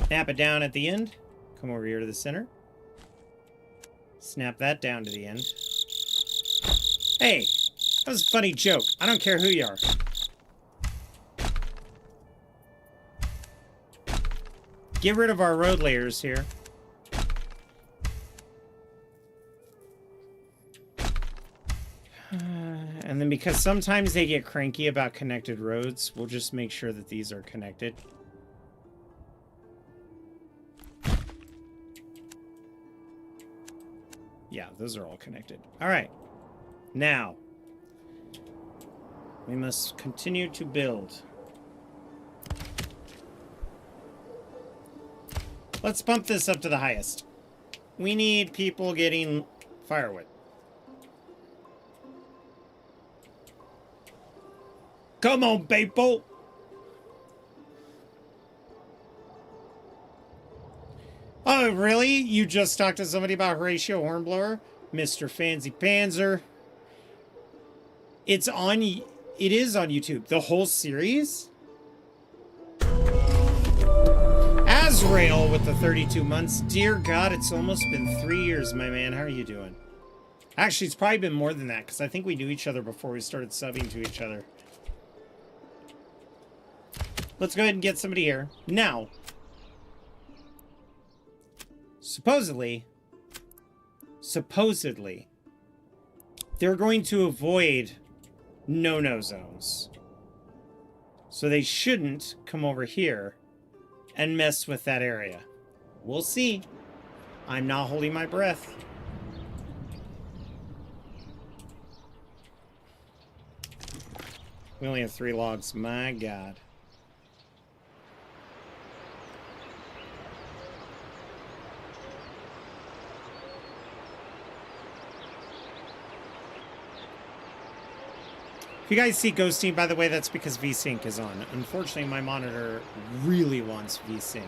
Snap it down at the end. Come over here to the center. Snap that down to the end. Hey, that was a funny joke. I don't care who you are. Get rid of our road layers here. And then because sometimes they get cranky about connected roads, we'll just make sure that these are connected. Yeah, those are all connected. All right. Now, we must continue to build. Let's bump this up to the highest. We need people getting firewood. Come on, people! Oh, really? You just talked to somebody about Horatio Hornblower? Mr. Fancy Panzer. It is on YouTube. The whole series? Azrael with the 32 months. Dear God, it's almost been 3 years, my man. How are you doing? Actually, it's probably been more than that, because I think we knew each other before we started subbing to each other. Let's go ahead and get somebody here. Now, supposedly, they're going to avoid no-no zones. So they shouldn't come over here and mess with that area. We'll see. I'm not holding my breath. We only have 3 logs. My God. If you guys see ghosting, by the way, that's because VSync is on. Unfortunately, my monitor really wants VSync.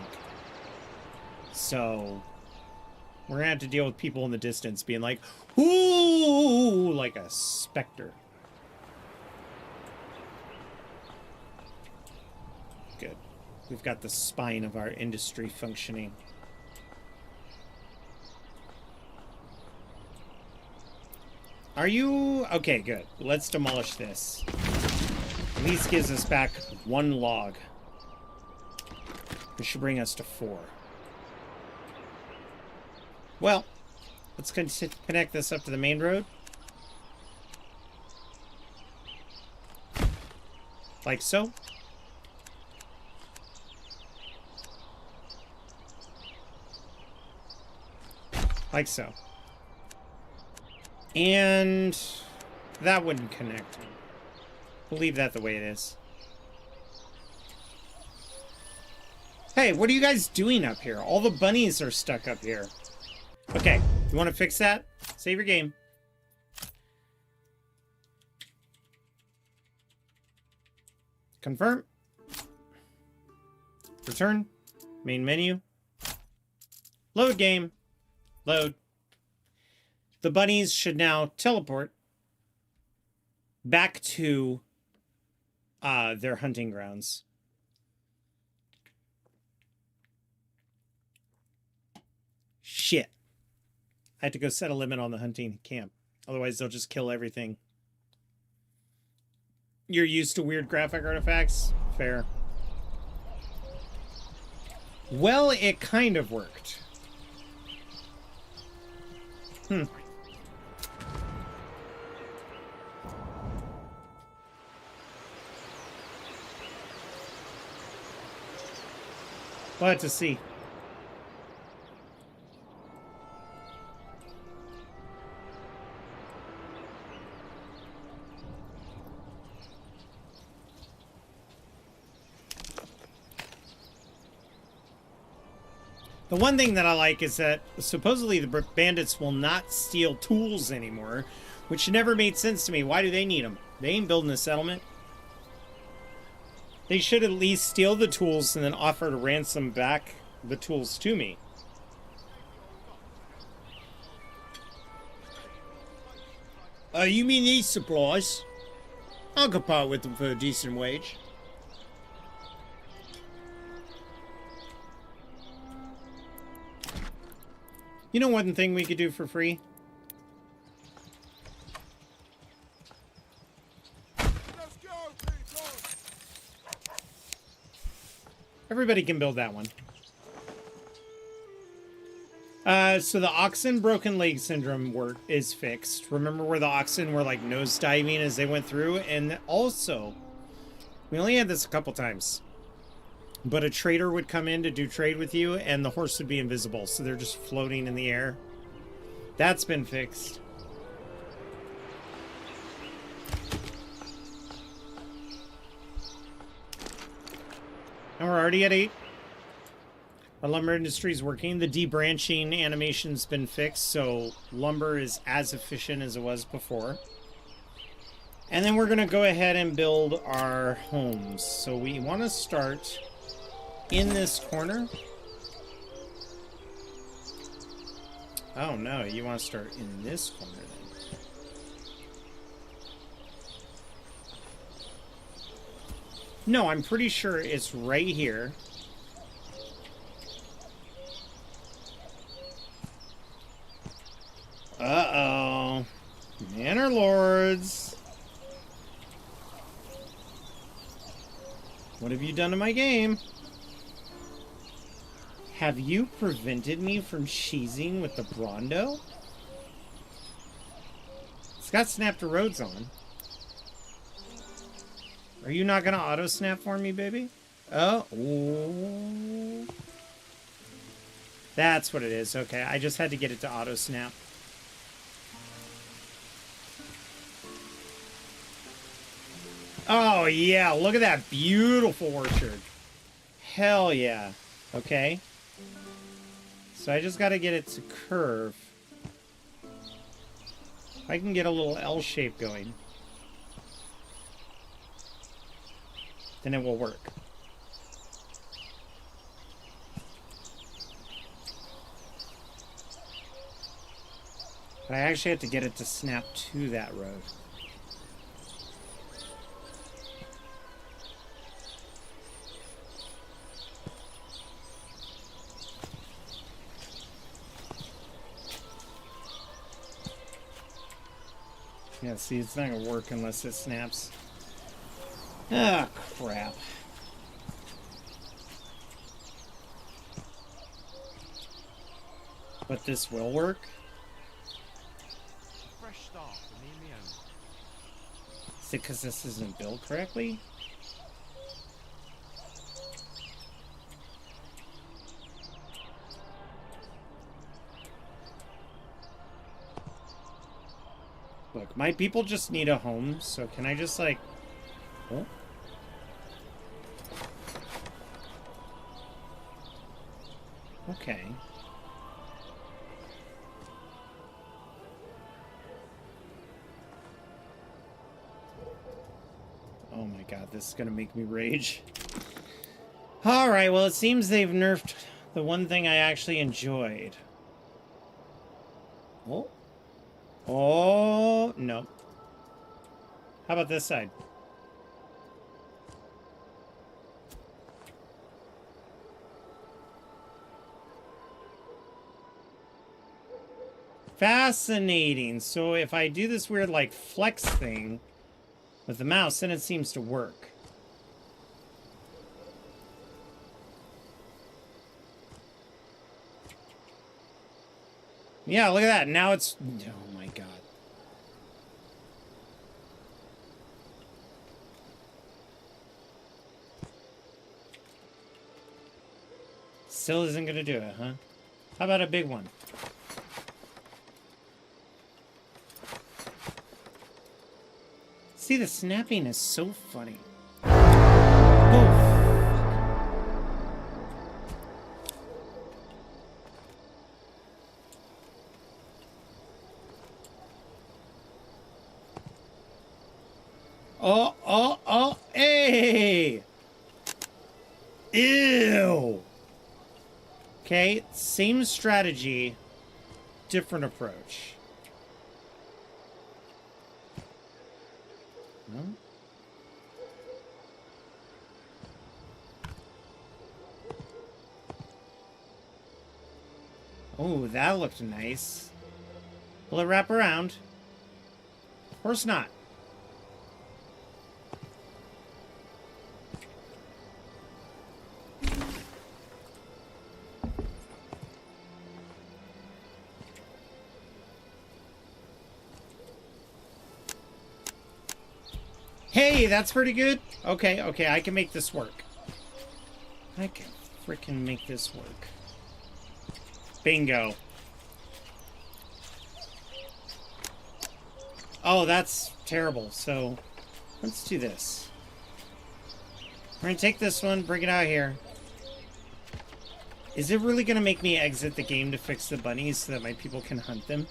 So, we're gonna have to deal with people in the distance being like, ooh, like a specter. Good. We've got the spine of our industry functioning. Are you... Okay, good. Let's demolish this. At least gives us back 1 log. This should bring us to 4. Well, let's connect this up to the main road. Like so. Like so. And that wouldn't connect. We'll leave that the way it is. Hey, what are you guys doing up here? All the bunnies are stuck up here. Okay, you want to fix that? Save your game. Confirm. Return. Main menu. Load game. Load. The bunnies should now teleport back to their hunting grounds. Shit. I had to go set a limit on the hunting camp. Otherwise, they'll just kill everything. You're used to weird graphic artifacts? Fair. Well, it kind of worked. We'll have to see. The one thing that I like is that supposedly the bandits will not steal tools anymore, which never made sense to me. Why do they need them? They ain't building a settlement. They should at least steal the tools and then offer to ransom back the tools to me. You mean these supplies? I could part with them for a decent wage. You know one thing we could do for free? Let's go, people! Everybody can build that one. So the Oxen broken leg syndrome is fixed. Remember where the Oxen were like nose diving as they went through? And also, we only had this a couple times, but a trader would come in to do trade with you and the horse would be invisible. So they're just floating in the air. That's been fixed. And we're already at 8. Our lumber industry is working. The debranching animation's been fixed, so lumber is as efficient as it was before. And then we're going to go ahead and build our homes. So we want to start in this corner. Oh no, you want to start in this corner then. No, I'm pretty sure it's right here. Uh-oh. Manor lords. What have you done to my game? Have you prevented me from cheesing with the Brondo? It's got snap to roads on. Are you not gonna auto snap for me, baby? Oh. Ooh. That's what it is. Okay, I just had to get it to auto snap. Oh, yeah. Look at that beautiful orchard. Hell yeah. Okay. So I just got to get it to curve. I can get a little L shape going, then it will work. But I actually have to get it to snap to that road. Yeah, see, it's not gonna work unless it snaps. Ah, crap. But this will work? Fresh start for me and me own. Is it because this isn't built correctly? Look, my people just need a home, so can I just, like... Oh. Okay. Oh my god, this is gonna make me rage. Alright, well, it seems they've nerfed the one thing I actually enjoyed. Oh. Oh, no. How about this side? Fascinating. So if I do this weird, like, flex thing with the mouse, then it seems to work. Yeah, look at that. Now it's... Oh, my God. Still isn't going to do it, huh? How about a big one? See, the snapping is so funny. Oh, oh, hey! Ew! Okay, same strategy, different approach. No? Oh, that looked nice. Will it wrap around? Of course not. Hey, that's pretty good. Okay, okay, I can make this work. I can freaking make this work. Bingo. Oh, that's terrible. So, let's do this. We're gonna take this one, bring it out here. Is it really gonna make me exit the game to fix the bunnies so that my people can hunt them?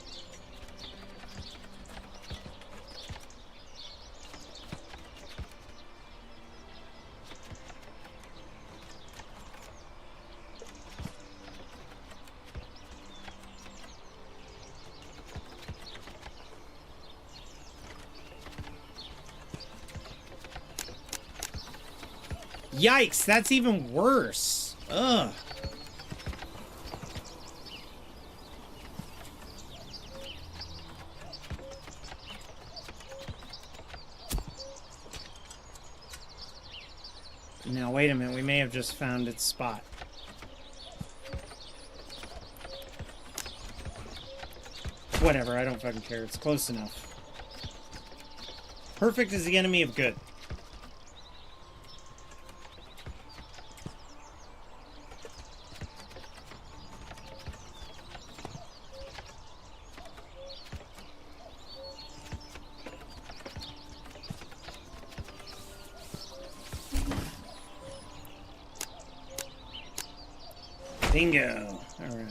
Yikes, that's even worse. Ugh. Now, wait a minute. We may have just found its spot. Whatever, I don't fucking care. It's close enough. Perfect is the enemy of good. Bingo. All right.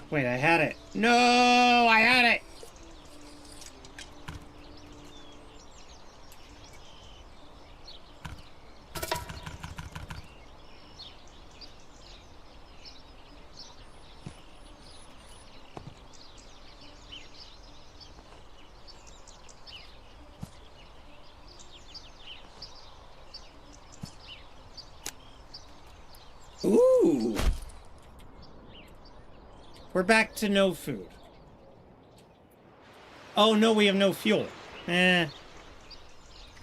Wait, I had it. No, I had it. Ooh. We're back to no food. Oh, no, we have no fuel. Eh.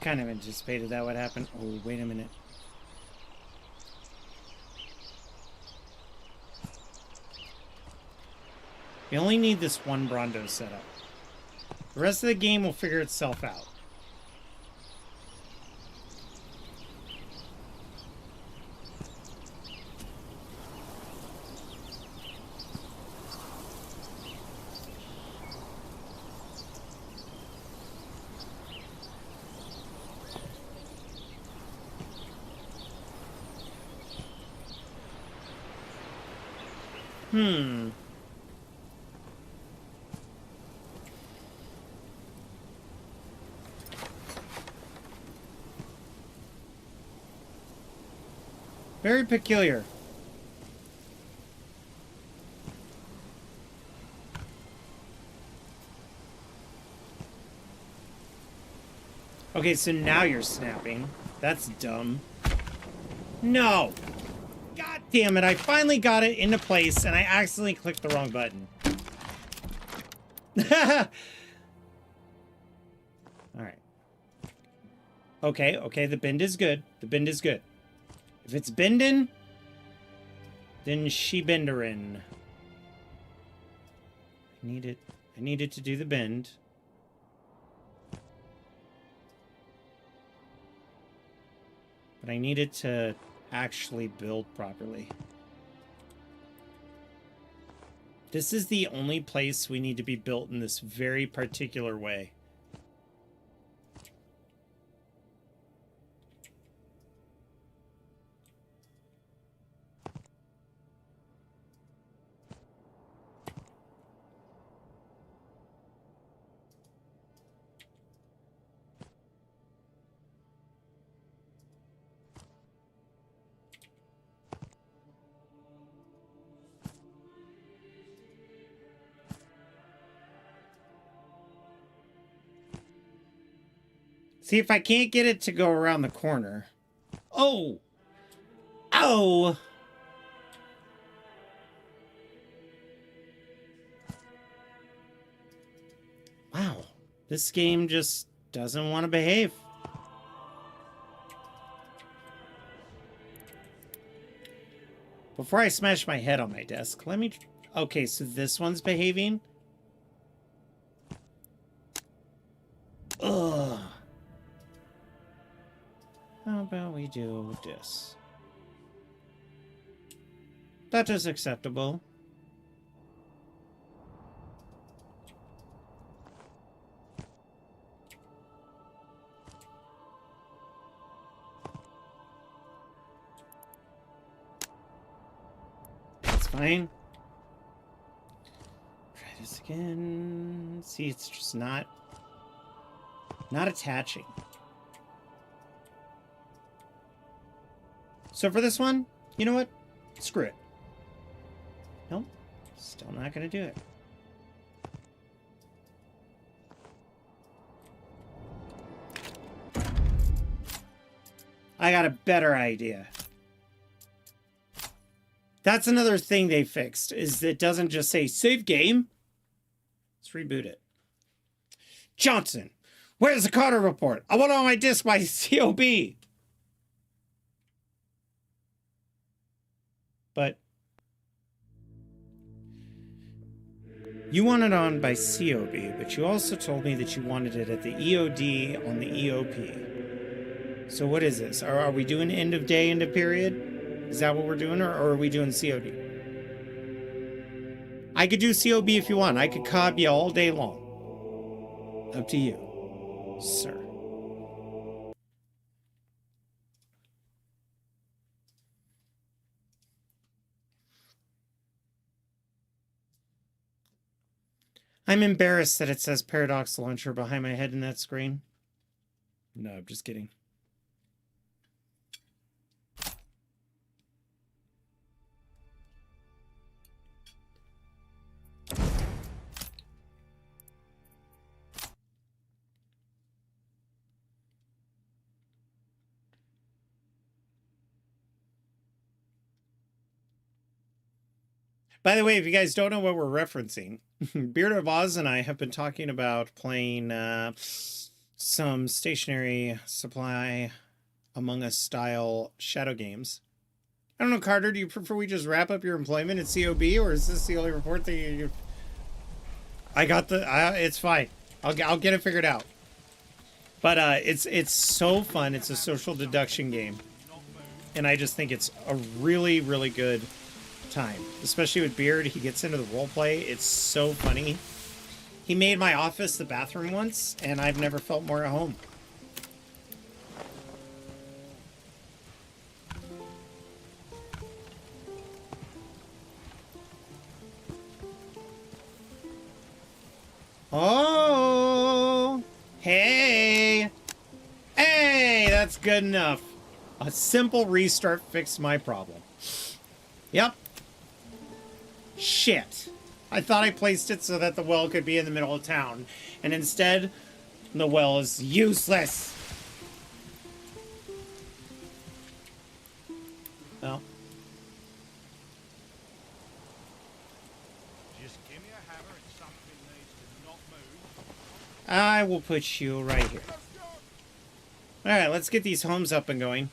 Kind of anticipated that would happen. Oh, wait a minute. We only need this one Brondo setup. The rest of the game will figure itself out. Very peculiar. Okay, so now you're snapping. That's dumb. No! God damn it, I finally got it into place and I accidentally clicked the wrong button. Alright. Okay, the bend is good. The bend is good. If it's bending, then she benderin'. I needed to do the bend. But I needed to actually build properly. This is the only place we need to be built in this very particular way. See, if I can't get it to go around the corner. Oh! Oh! Wow. This game just doesn't want to behave. Before I smash my head on my desk, let me... Okay, so this one's behaving? Ugh. How about we do this? That is acceptable. That's fine. Try this again. See, it's just not attaching. So for this one, you know what? Screw it. Nope. Still not gonna do it. I got a better idea. That's another thing they fixed, is that it doesn't just say save game. Let's reboot it. Johnson, where's the Carter report? I want it on my disk by COB. But you want it on by COB, but you also told me that you wanted it at the EOD on the EOP. So what is this? Are we doing end of day, end of period? Is that what we're doing, or are we doing COD? I could do COB if you want. I could cob you all day long. Up to you, sir. I'm embarrassed that it says Paradox Launcher behind my head in that screen. No, I'm just kidding. By the way, if you guys don't know what we're referencing, Beard of Oz and I have been talking about playing some stationary supply Among Us style shadow games. I don't know, Carter, do you prefer we just wrap up your employment at COB, or is this the only report that you... I got the... it's fine. I'll get it figured out. But it's so fun. It's a social deduction game. And I just think it's a really, really good time. Especially with Beard, he gets into the roleplay. It's so funny. He made my office the bathroom once, and I've never felt more at home. Oh! Hey! Hey! That's good enough. A simple restart fixed my problem. Yep. Shit. I thought I placed it so that the well could be in the middle of town. And instead, the well is useless. Well. Just give me a hammer and something needs to not move. I will put you right here. Let's go! Alright, let's get these homes up and going.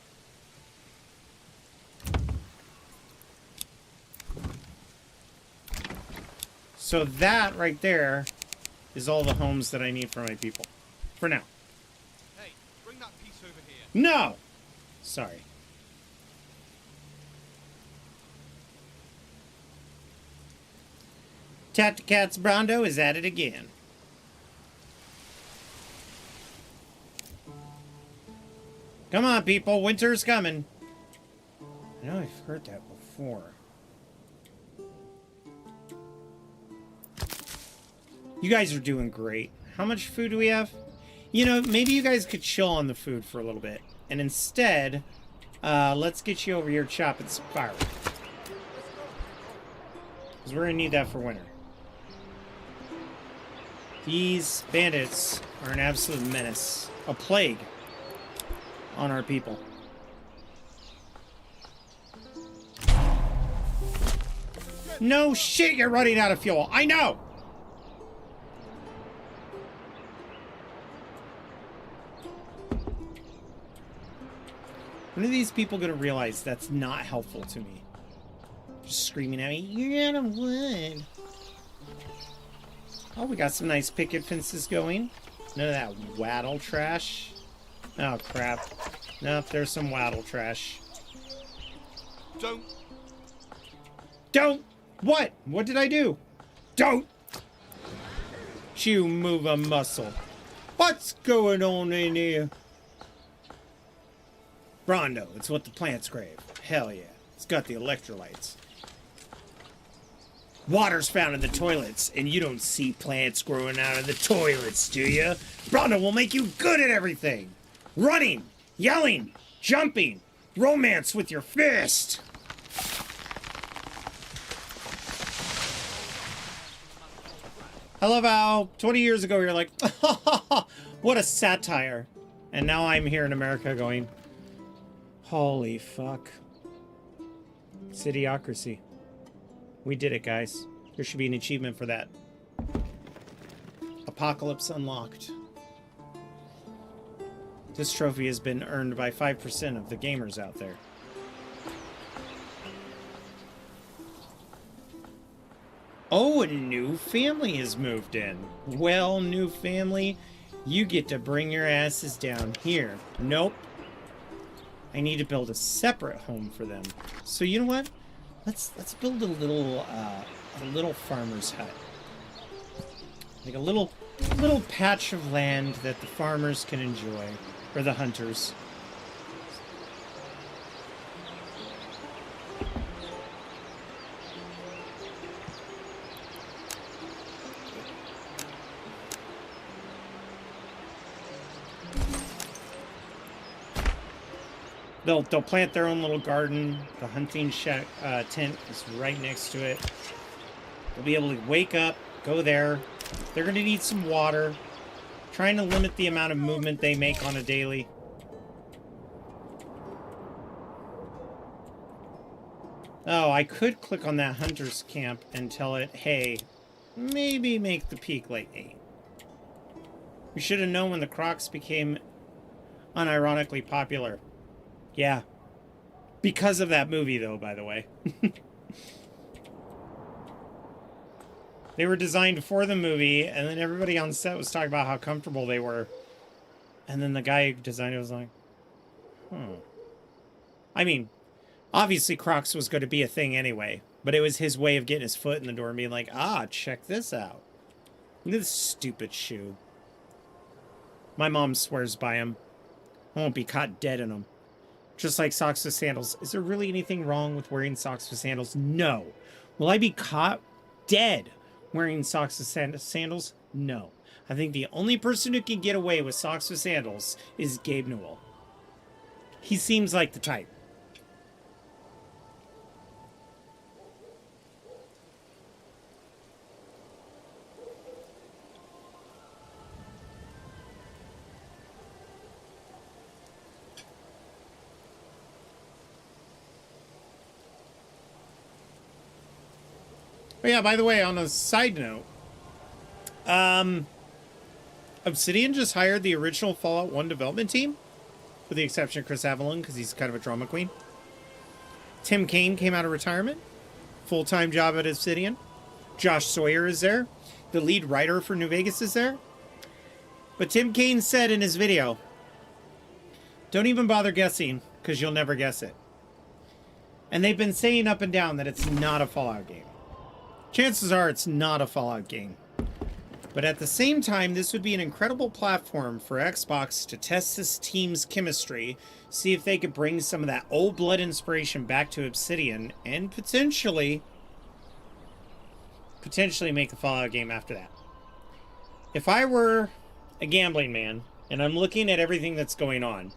So that right there is all the homes that I need for my people. For now. Hey, bring that piece over here. No! Sorry. Cat's Brondo is at it again. Come on, people. Winter's coming. I know I've heard that before. You guys are doing great. How much food do we have? You know, maybe you guys could chill on the food for a little bit. And instead, let's get you over here chopping some firewood. Because we're going to need that for winter. These bandits are an absolute menace. A plague on our people. No shit, you're running out of fuel. I know! When are these people going to realize that's not helpful to me? Just screaming at me, you're out of wood. Oh, we got some nice picket fences going. None of that wattle trash. Oh, crap. Nope, there's some wattle trash. Don't! What? What did I do? Don't! You move a muscle. What's going on in here? Brondo, it's what the plants crave. Hell yeah. It's got the electrolytes. Water's found in the toilets, and you don't see plants growing out of the toilets, do you? Brondo will make you good at everything. Running, yelling, jumping, romance with your fist. I love how 20 years ago you're like, what a satire. And now I'm here in America going, holy fuck. Cityocracy. We did it, guys. There should be an achievement for that. Apocalypse unlocked. This trophy has been earned by 5% of the gamers out there. Oh, a new family has moved in. Well, new family, you get to bring your asses down here. Nope. I need to build a separate home for them. So you know what? Let's build a little farmer's hut. Like a little patch of land that the farmers can enjoy, or the hunters. They'll plant their own little garden. The hunting shack tent is right next to it. They'll be able to wake up, go there. They're going to need some water. Trying to limit the amount of movement they make on a daily. Oh, I could click on that hunter's camp and tell it, hey, maybe make the peak like 8. We should have known when the Crocs became unironically popular. Yeah. Because of that movie, though, by the way. They were designed for the movie, and then everybody on set was talking about how comfortable they were. And then the guy who designed it was like, I mean, obviously Crocs was going to be a thing anyway, but it was his way of getting his foot in the door and being like, check this out. Look at this stupid shoe. My mom swears by him. I won't be caught dead in them. Just like socks with sandals. Is there really anything wrong with wearing socks with sandals? No. Will I be caught dead wearing socks with sandals? No. I think the only person who can get away with socks with sandals is Gabe Newell. He seems like the type. Oh yeah, by the way, on a side note, Obsidian just hired the original Fallout 1 development team, with the exception of Chris Avellone, because he's kind of a drama queen. Tim Kaine came out of retirement. Full-time job at Obsidian. Josh Sawyer is there. The lead writer for New Vegas is there. But Tim Kaine said in his video, don't even bother guessing, because you'll never guess it. And they've been saying up and down that it's not a Fallout game. Chances are it's not a Fallout game. But at the same time, this would be an incredible platform for Xbox to test this team's chemistry, see if they could bring some of that old blood inspiration back to Obsidian, and potentially make a Fallout game after that. If I were a gambling man, and I'm looking at everything that's going on,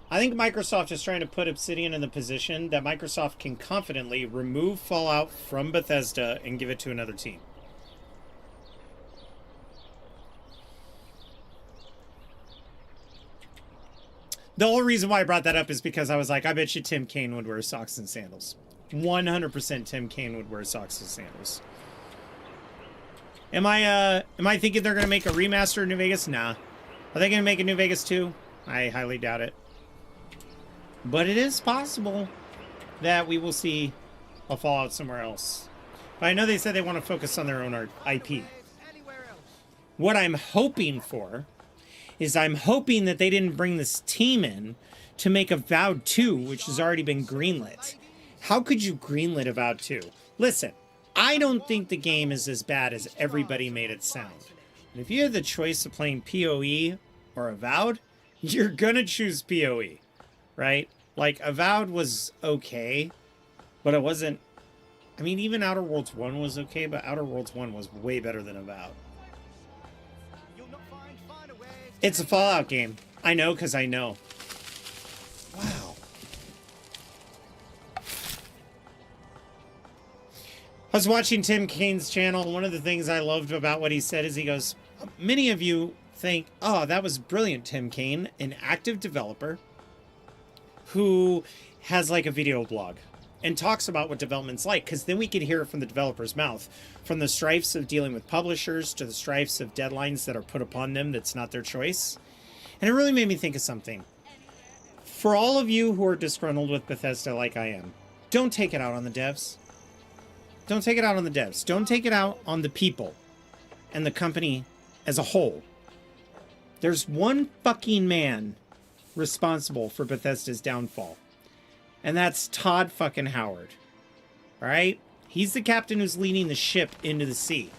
I think Microsoft is trying to put Obsidian in the position that Microsoft can confidently remove Fallout from Bethesda and give it to another team. The whole reason why I brought that up is because I was like, I bet you Tim Kaine would wear socks and sandals. 100% Tim Kaine would wear socks and sandals. Am I thinking they're going to make a remaster of New Vegas? Nah. Are they going to make a New Vegas 2? I highly doubt it. But it is possible that we will see a Fallout somewhere else. But I know they said they want to focus on their own IP. What I'm hoping for is I'm hoping that they didn't bring this team in to make Avowed 2, which has already been greenlit. How could you greenlit Avowed 2? Listen, I don't think the game is as bad as everybody made it sound. And if you had the choice of playing PoE or Avowed, you're gonna choose PoE, right? Like, Avowed was okay, but it wasn't... I mean, even Outer Worlds 1 was okay, but Outer Worlds 1 was way better than Avowed. It's a Fallout game. I know, because I know. Wow. I was watching Tim Kaine's channel. One of the things I loved about what he said is he goes, many of you think, oh, that was brilliant, Tim Kaine, an active developer who has like a video blog and talks about what development's like, because then we can hear it from the developer's mouth, from the strifes of dealing with publishers to the strifes of deadlines that are put upon them that's not their choice. And it really made me think of something. For all of you who are disgruntled with Bethesda like I am, don't take it out on the devs. Don't take it out on the devs. Don't take it out on the people and the company as a whole. There's one fucking man responsible for Bethesda's downfall. And that's Todd fucking Howard. Alright? He's the captain who's leading the ship into the sea.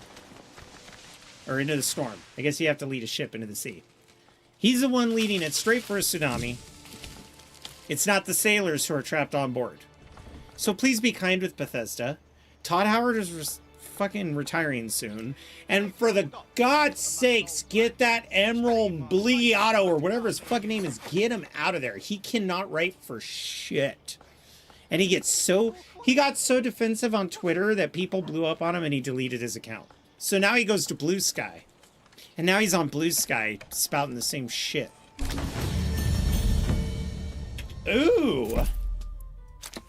Or into the storm. I guess you have to lead a ship into the sea. He's the one leading it straight for a tsunami. It's not the sailors who are trapped on board. So please be kind with Bethesda. Todd Howard is fucking retiring soon. And for the God's sakes, get that Emerald Bliato or whatever his fucking name is. Get him out of there. He cannot write for shit. And he got so defensive on Twitter that people blew up on him and he deleted his account. So now he goes to Blue Sky. And now he's on Blue Sky spouting the same shit. Ooh.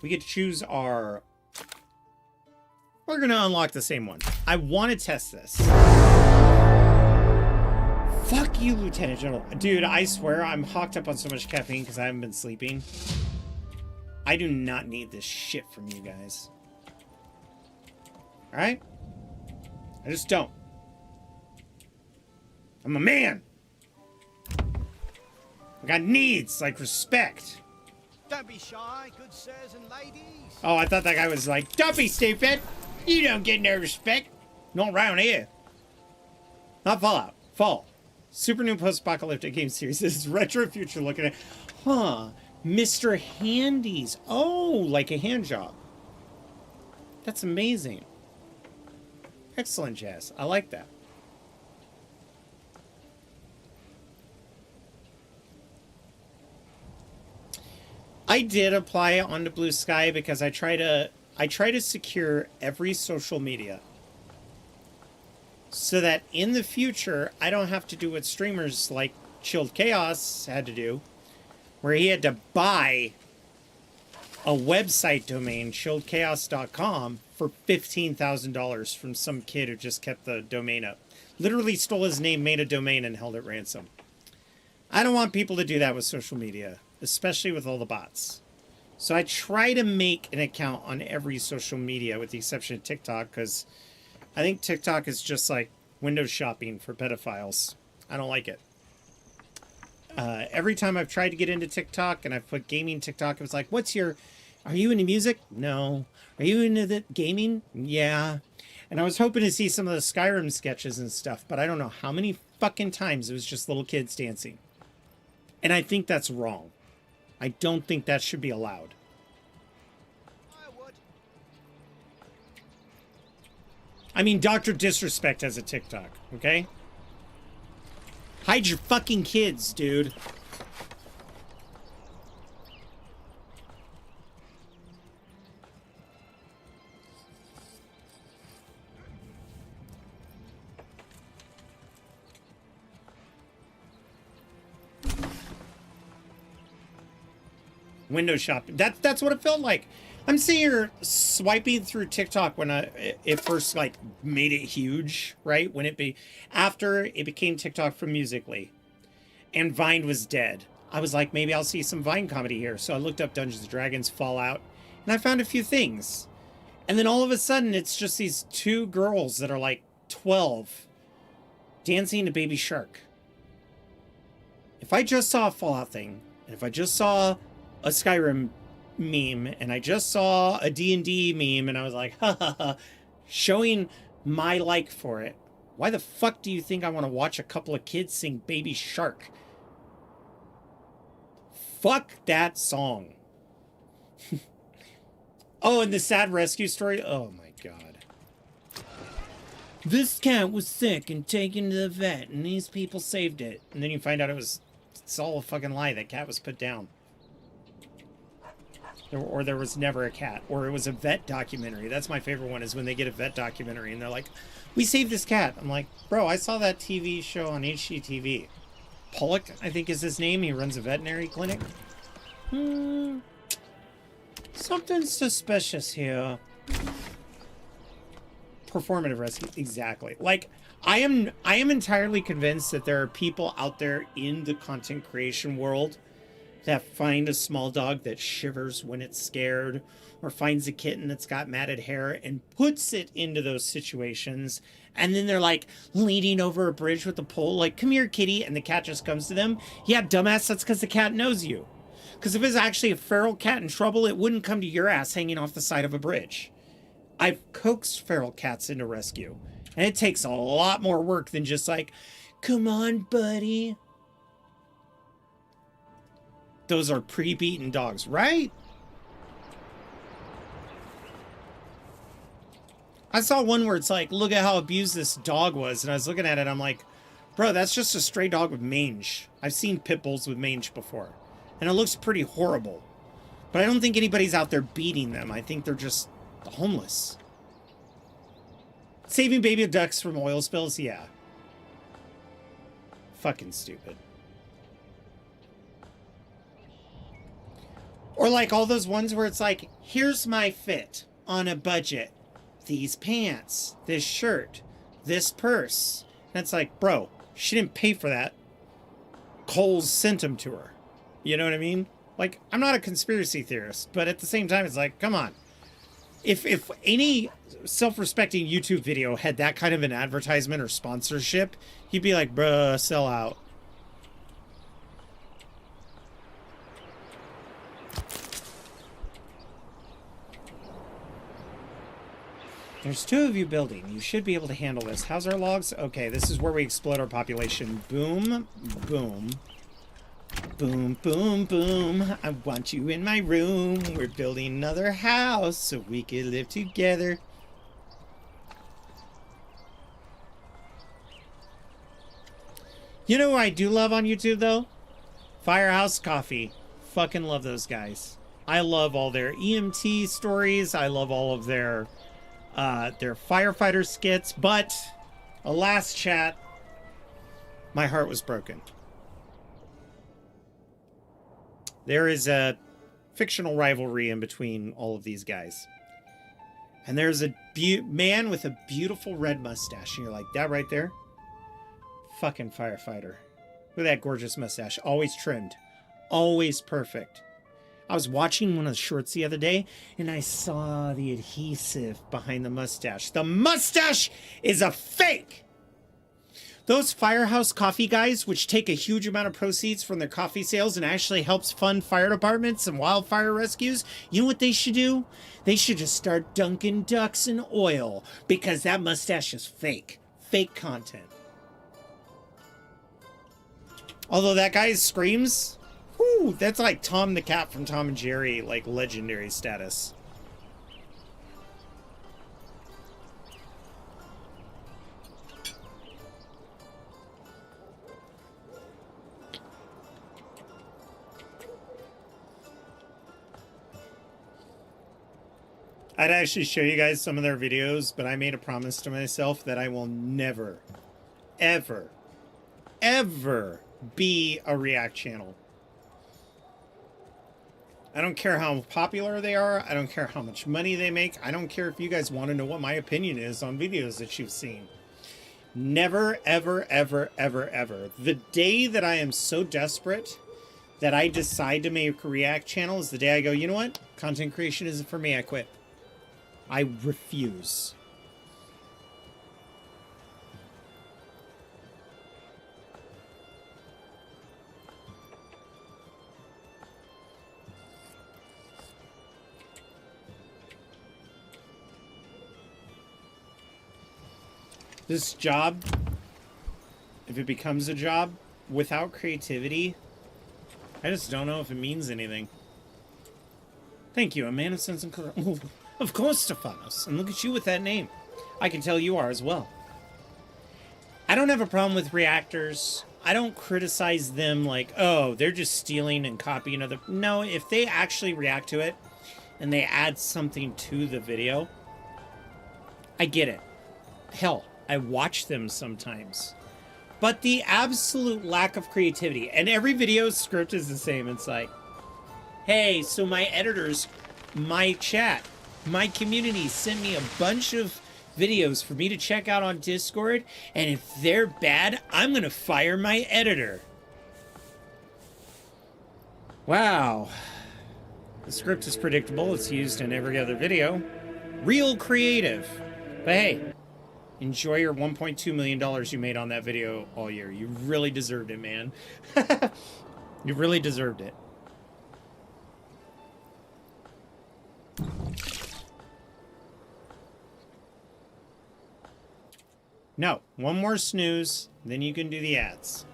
We get to choose our... We're going to unlock the same one. I want to test this. Fuck you, Lieutenant General. Dude, I swear I'm hocked up on so much caffeine because I haven't been sleeping. I do not need this shit from you guys. Alright? I just don't. I'm a man. I got needs, like respect. Don't be shy, good sirs and ladies. Oh, I thought that guy was like, don't be stupid. You don't get no respect. Not around here. Not Fallout. Fall. Super new post-apocalyptic game series. This is retro future looking at... Huh. Mr. Handy's. Oh, like a hand job. That's amazing. Excellent, Jazz. I like that. I did apply onto Blue Sky because I try to secure every social media so that in the future I don't have to do what streamers like Chilled Chaos had to do, where he had to buy a website domain, chilledchaos.com, for $15,000 from some kid who just kept the domain up. Literally stole his name, made a domain, and held it ransom. I don't want people to do that with social media, especially with all the bots. So I try to make an account on every social media with the exception of TikTok, because I think TikTok is just like window shopping for pedophiles. I don't like it. Every time I've tried to get into TikTok and I've put gaming TikTok, it was like, are you into music? No. Are you into the gaming? Yeah. And I was hoping to see some of the Skyrim sketches and stuff, but I don't know how many fucking times it was just little kids dancing. And I think that's wrong. I don't think that should be allowed. I mean, Dr. Disrespect has a TikTok, okay? Hide your fucking kids, dude. Window shopping. That's what it felt like. I'm sitting here swiping through TikTok when it first like made it huge, right? When after it became TikTok from Musical.ly, and Vine was dead. I was like, maybe I'll see some Vine comedy here. So I looked up Dungeons and Dragons, Fallout, and I found a few things. And then all of a sudden, it's just these two girls that are like 12 dancing to Baby Shark. If I just saw a Fallout thing, and if I just saw a Skyrim meme, and I just saw a D&D meme, and I was like, ha ha ha, showing my like for it, why the fuck do you think I want to watch a couple of kids sing Baby Shark? Fuck that song. Oh, and the sad rescue story. Oh my god. This cat was sick and taken to the vet, and these people saved it. And then you find out it's all a fucking lie. That cat was put down. Or there was never a cat. Or it was a vet documentary. That's my favorite one, is when they get a vet documentary and they're like, we saved this cat. I'm like, bro, I saw that TV show on HGTV. Pollock, I think is his name. He runs a veterinary clinic. Something suspicious here. Performative rescue. Exactly. Like, I am entirely convinced that there are people out there in the content creation world that find a small dog that shivers when it's scared, or finds a kitten that's got matted hair and puts it into those situations. And then they're like leaning over a bridge with a pole, like, come here, kitty. And the cat just comes to them. Yeah, dumbass, that's because the cat knows you. Because if it's actually a feral cat in trouble, it wouldn't come to your ass hanging off the side of a bridge. I've coaxed feral cats into rescue. And it takes a lot more work than just like, come on, buddy. Those are pre-beaten dogs, right? I saw one where it's like, look at how abused this dog was. And I was looking at it, I'm like, bro, that's just a stray dog with mange. I've seen pit bulls with mange before. And it looks pretty horrible. But I don't think anybody's out there beating them. I think they're just homeless. Saving baby ducks from oil spills? Yeah. Fucking stupid. Or like all those ones where it's like, here's my fit on a budget. These pants, this shirt, this purse. And it's like, bro, she didn't pay for that. Kohl's sent them to her. You know what I mean? Like, I'm not a conspiracy theorist, but at the same time, it's like, come on. If any self-respecting YouTube video had that kind of an advertisement or sponsorship, you'd be like, bruh, sell out. There's two of you building. You should be able to handle this. How's our logs? Okay, this is where we explode our population. Boom, boom. Boom, boom, boom. I want you in my room. We're building another house so we can live together. You know what I do love on YouTube, though? Firehouse Coffee. Fucking love those guys. I love all their EMT stories. I love all of their firefighter skits. But, alas, chat, my heart was broken. There is a fictional rivalry in between all of these guys. And there's a man with a beautiful red mustache. And you're like, that right there? Fucking firefighter. Look at that gorgeous mustache. Always trimmed. Always perfect. I was watching one of the shorts the other day, and I saw the adhesive behind the mustache. The mustache is a fake! Those Firehouse Coffee guys, which take a huge amount of proceeds from their coffee sales and actually helps fund fire departments and wildfire rescues, you know what they should do? They should just start dunking ducks in oil, because that mustache is fake. Fake content. Although that guy screams, whoo, that's like Tom the Cat from Tom and Jerry, like legendary status. I'd actually show you guys some of their videos, but I made a promise to myself that I will never, ever, ever be a React channel. I don't care how popular they are. I don't care how much money they make. I don't care if you guys want to know what my opinion is on videos that you've seen. Never, ever, ever, ever, ever. The day that I am so desperate that I decide to make a React channel is the day I go, you know what? Content creation isn't for me. I quit. I refuse. This job, if it becomes a job, without creativity, I just don't know if it means anything. Thank you, a man of sense and color. Oh, of course, Stephanos. And look at you with that name. I can tell you are as well. I don't have a problem with reactors. I don't criticize them like, oh, they're just stealing and copying other... No, if they actually react to it and they add something to the video, I get it. Hell, I watch them sometimes. But the absolute lack of creativity, and every video script is the same. It's like, hey, so my editors, my chat, my community sent me a bunch of videos for me to check out on Discord, and if they're bad, I'm gonna fire my editor. Wow. The script is predictable. It's used in every other video. Real creative. But hey, enjoy your $1.2 million you made on that video all year. You really deserved it, man. You really deserved it. No, one more snooze, then you can do the ads.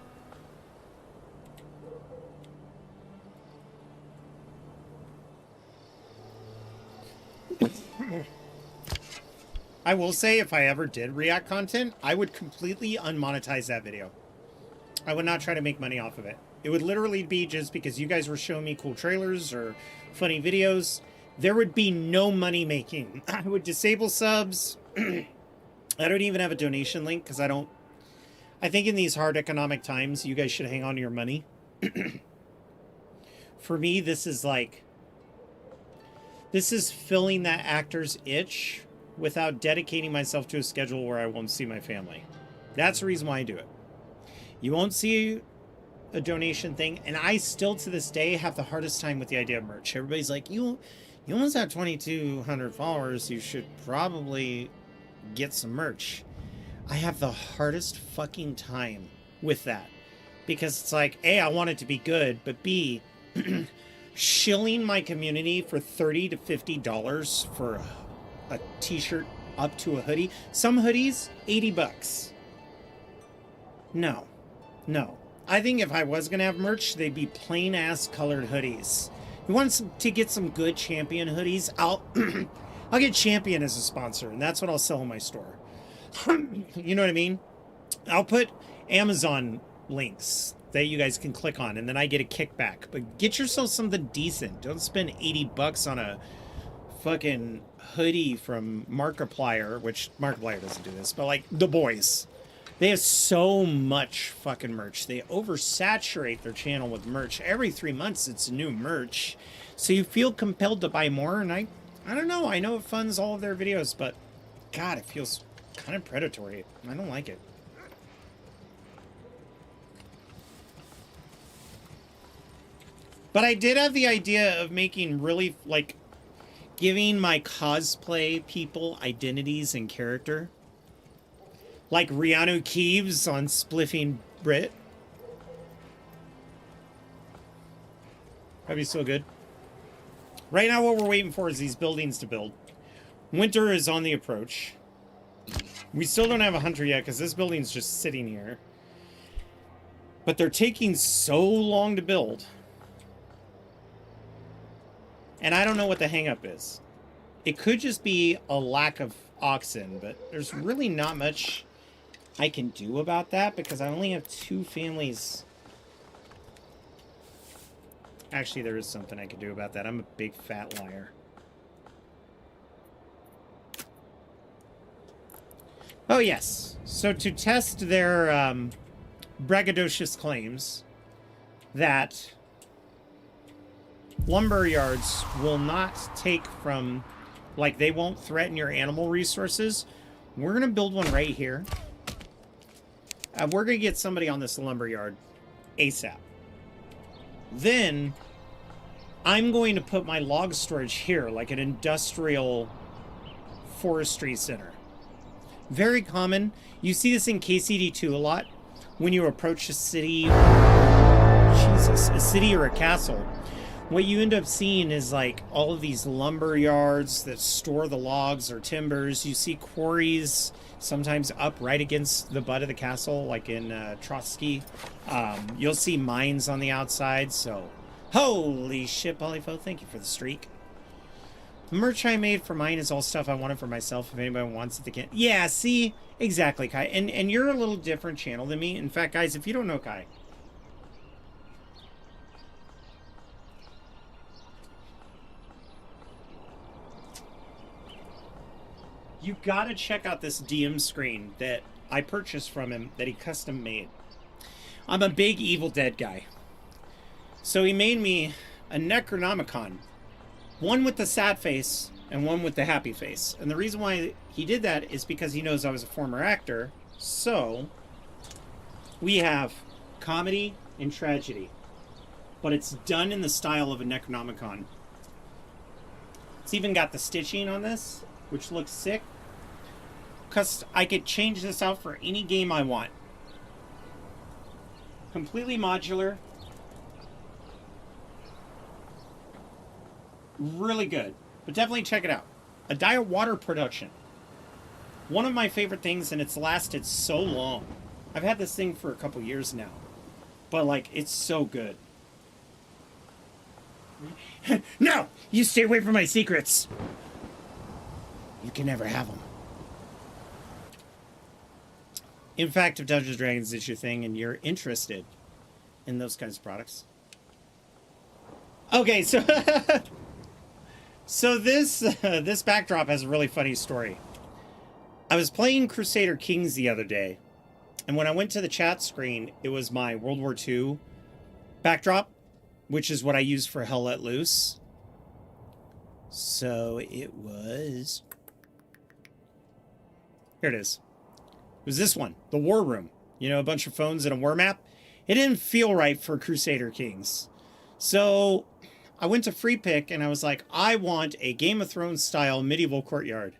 I will say, if I ever did React content, I would completely unmonetize that video. I would not try to make money off of it. It would literally be just because you guys were showing me cool trailers or funny videos. There would be no money making. I would disable subs. I don't even have a donation link because I think in these hard economic times, you guys should hang on to your money. For me, this is filling that actor's itch without dedicating myself to a schedule where I won't see my family. That's the reason why I do it. You won't see a donation thing, and I still to this day have the hardest time with the idea of merch. Everybody's like, you almost have 2,200 followers, you should probably get some merch. I have the hardest fucking time with that, because it's like, A, I want it to be good, but B, shilling my community for $30 to $50 for a t-shirt up to a hoodie. Some hoodies, $80. No. I think if I was gonna have merch, they'd be plain ass colored hoodies. You want to get some good Champion hoodies? I'll get Champion as a sponsor, and that's what I'll sell in my store. You know what I mean? I'll put Amazon links that you guys can click on, and then I get a kickback. But get yourself something decent. Don't spend $80 on a fucking hoodie from Markiplier, which Markiplier doesn't do this, but like the boys. They have so much fucking merch. They oversaturate their channel with merch. Every 3 months it's new merch. So you feel compelled to buy more, and I don't know. I know it funds all of their videos, but God, it feels kind of predatory. I don't like it. But I did have the idea of making really, like, giving my cosplay people identities and character. Like Rihanna Keeves on Spliffing Brit. That'd be so good. Right now what we're waiting for is these buildings to build. Winter is on the approach. We still don't have a hunter yet because this building's just sitting here. But they're taking so long to build. And I don't know what the hang up is. It could just be a lack of oxen, but there's really not much I can do about that because I only have 2 families. Actually, there is something I can do about that. I'm a big fat liar. Oh, yes. So to test their braggadocious claims that lumber yards will not take from, like, they won't threaten your animal resources, we're going to build one right here. We're going to get somebody on this lumber yard ASAP. Then I'm going to put my log storage here, like an industrial forestry center. Very common. You see this in KCD2 a lot. When you approach a city, a city or a castle, what you end up seeing is like all of these lumber yards that store the logs or timbers. You see quarries sometimes up right against the butt of the castle, like in Trotsky. You'll see mines on the outside. So, holy shit, Polyfo, thank you for the streak. The merch I made for mine is all stuff I wanted for myself. If anybody wants it, they can. Yeah, see? Exactly, Kai. And you're a little different channel than me. In fact, guys, if you don't know Kai, you gotta check out this DM screen that I purchased from him that he custom made. I'm a big Evil Dead guy. So he made me a Necronomicon. One with the sad face and one with the happy face. And the reason why he did that is because he knows I was a former actor. So we have comedy and tragedy. But it's done in the style of a Necronomicon. It's even got the stitching on this, which looks sick. Because I could change this out for any game I want. Completely modular. Really good. But definitely check it out. A Dire Water production. One of my favorite things, and it's lasted so long. I've had this thing for a couple years now. But, like, it's so good. No! You stay away from my secrets! You can never have them. In fact, if Dungeons & Dragons is your thing and you're interested in those kinds of products. Okay, so... So this backdrop has a really funny story. I was playing Crusader Kings the other day, and when I went to the chat screen, it was my World War II backdrop, which is what I use for Hell Let Loose. So it was... Here it is. It was this one, the War Room. You know, a bunch of phones and a war map. It didn't feel right for Crusader Kings. So I went to Free Pick and I was like, I want a Game of Thrones style medieval courtyard.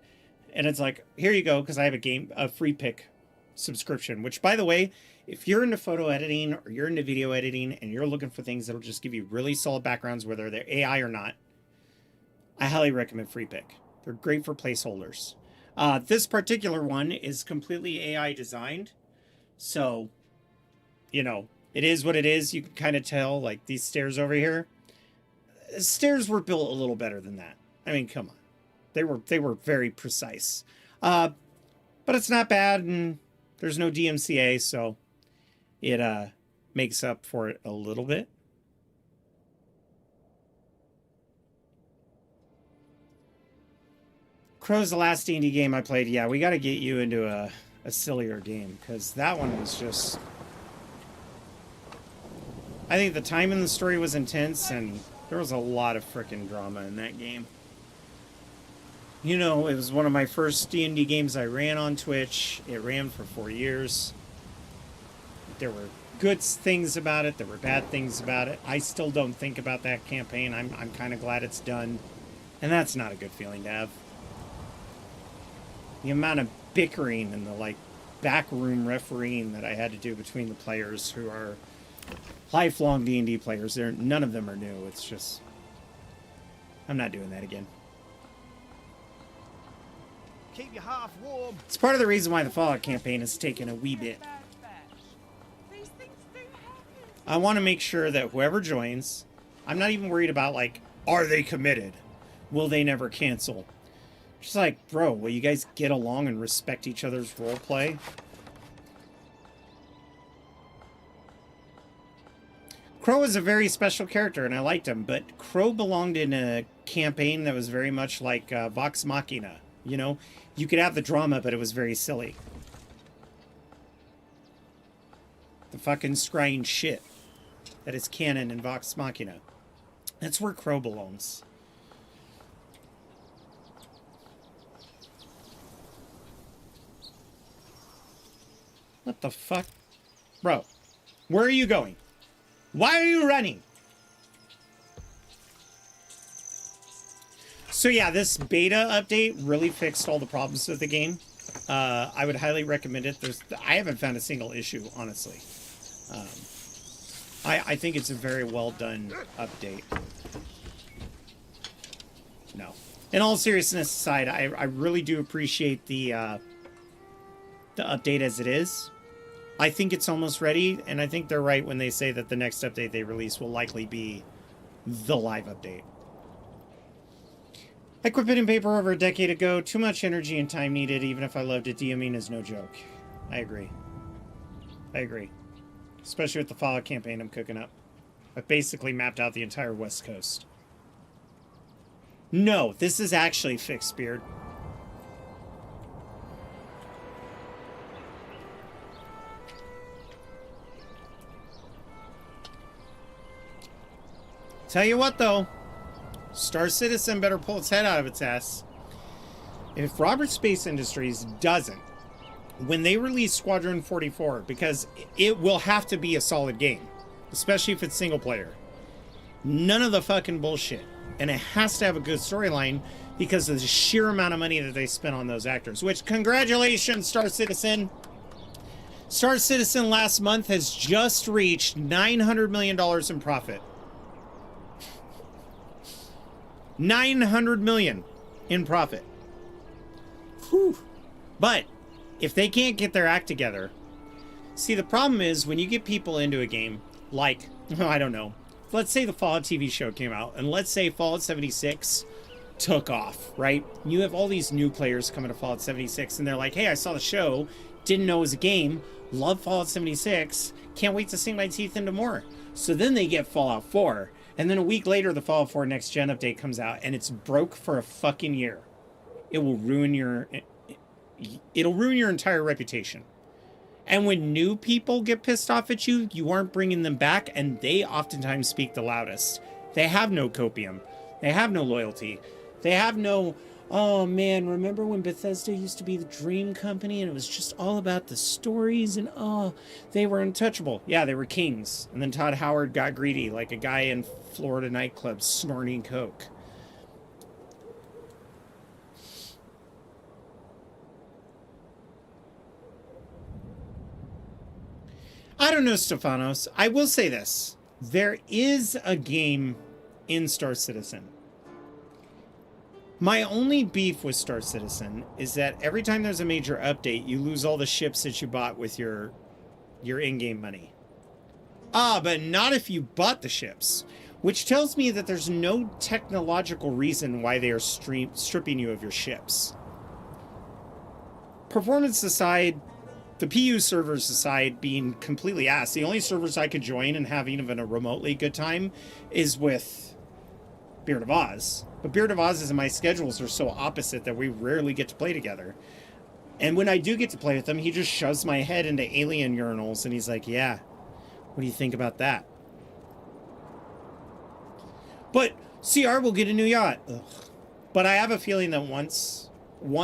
And it's like, here you go, because I have a Free Pick subscription, which, by the way, if you're into photo editing or you're into video editing and you're looking for things that'll just give you really solid backgrounds, whether they're AI or not, I highly recommend Free Pick. They're great for placeholders. This particular one is completely AI designed. So, you know, it is what it is. You can kind of tell, like, these stairs over here. Stairs were built a little better than that. I mean, come on. They were very precise. But it's not bad, and there's no DMCA, so it makes up for it a little bit. Crow's the last D&D game I played. Yeah, we got to get you into a sillier game, because that one was just... I think the time in the story was intense, and there was a lot of frickin' drama in that game. You know, it was one of my first D&D games I ran on Twitch. It ran for 4 years. There were good things about it. There were bad things about it. I still don't think about that campaign. I'm kind of glad it's done. And that's not a good feeling to have. The amount of bickering and the, like, backroom refereeing that I had to do between the players who are lifelong D&D players. None of them are new. It's just... I'm not doing that again. Keep your half warm. It's part of the reason why the Fallout campaign has taken a wee bit. I want to make sure that whoever joins, I'm not even worried about, like, are they committed? Will they never cancel? Just like, bro, will you guys get along and respect each other's role play? Crow was a very special character, and I liked him, but Crow belonged in a campaign that was very much like Vox Machina. You know, you could have the drama, but it was very silly. The fucking scrying shit that is canon in Vox Machina. That's where Crow belongs. What the fuck? Bro, where are you going? Why are you running? So yeah, this beta update really fixed all the problems with the game. I would highly recommend it. I haven't found a single issue, honestly. I think it's a very well done update. No. In all seriousness aside, I really do appreciate the update as it is. I think it's almost ready, and I think they're right when they say that the next update they release will likely be the live update. I quit pen and paper over a decade ago. Too much energy and time needed, even if I loved it. DMing is no joke. I agree. I agree. Especially with the Fallout campaign I'm cooking up. I've basically mapped out the entire West Coast. No, this is actually fixed, Beard. Tell you what, though. Star Citizen better pull its head out of its ass. If Roberts Space Industries doesn't, when they release Squadron 44, because it will have to be a solid game, especially if it's single player. None of the fucking bullshit. And it has to have a good storyline because of the sheer amount of money that they spent on those actors. Which, congratulations, Star Citizen. Star Citizen last month has just reached $900 million in profit. 900 million in profit. Whew. But if they can't get their act together, see, the problem is when you get people into a game like, I don't know, let's say the Fallout TV show came out, and let's say Fallout 76 took off, right? You have all these new players coming to Fallout 76, and they're like, hey, I saw the show, didn't know it was a game, love Fallout 76, can't wait to sink my teeth into more. So then they get Fallout 4, and then a week later, the Fallout 4 Next Gen update comes out, and it's broke for a fucking year. It will ruin it'll ruin your entire reputation. And when new people get pissed off at you, you aren't bringing them back, and they oftentimes speak the loudest. They have no copium. They have no loyalty. They have no, oh man, remember when Bethesda used to be the dream company and it was just all about the stories and oh, they were untouchable. Yeah, they were kings. And then Todd Howard got greedy like a guy in Florida nightclubs snorting coke. I don't know, Stefanos. I will say this. There is a game in Star Citizen. My only beef with Star Citizen is that every time there's a major update, you lose all the ships that you bought with your in-game money. But not if you bought the ships. Which tells me that there's no technological reason why they are stripping you of your ships. Performance aside, the PU servers aside being completely ass, the only servers I could join and have even a remotely good time is with Beard of Oz. But Beard of Oz and my schedules are so opposite that we rarely get to play together. And when I do get to play with him, he just shoves my head into alien urinals and he's like, yeah, what do you think about that? But CR will get a new yacht. Ugh. But I have a feeling that once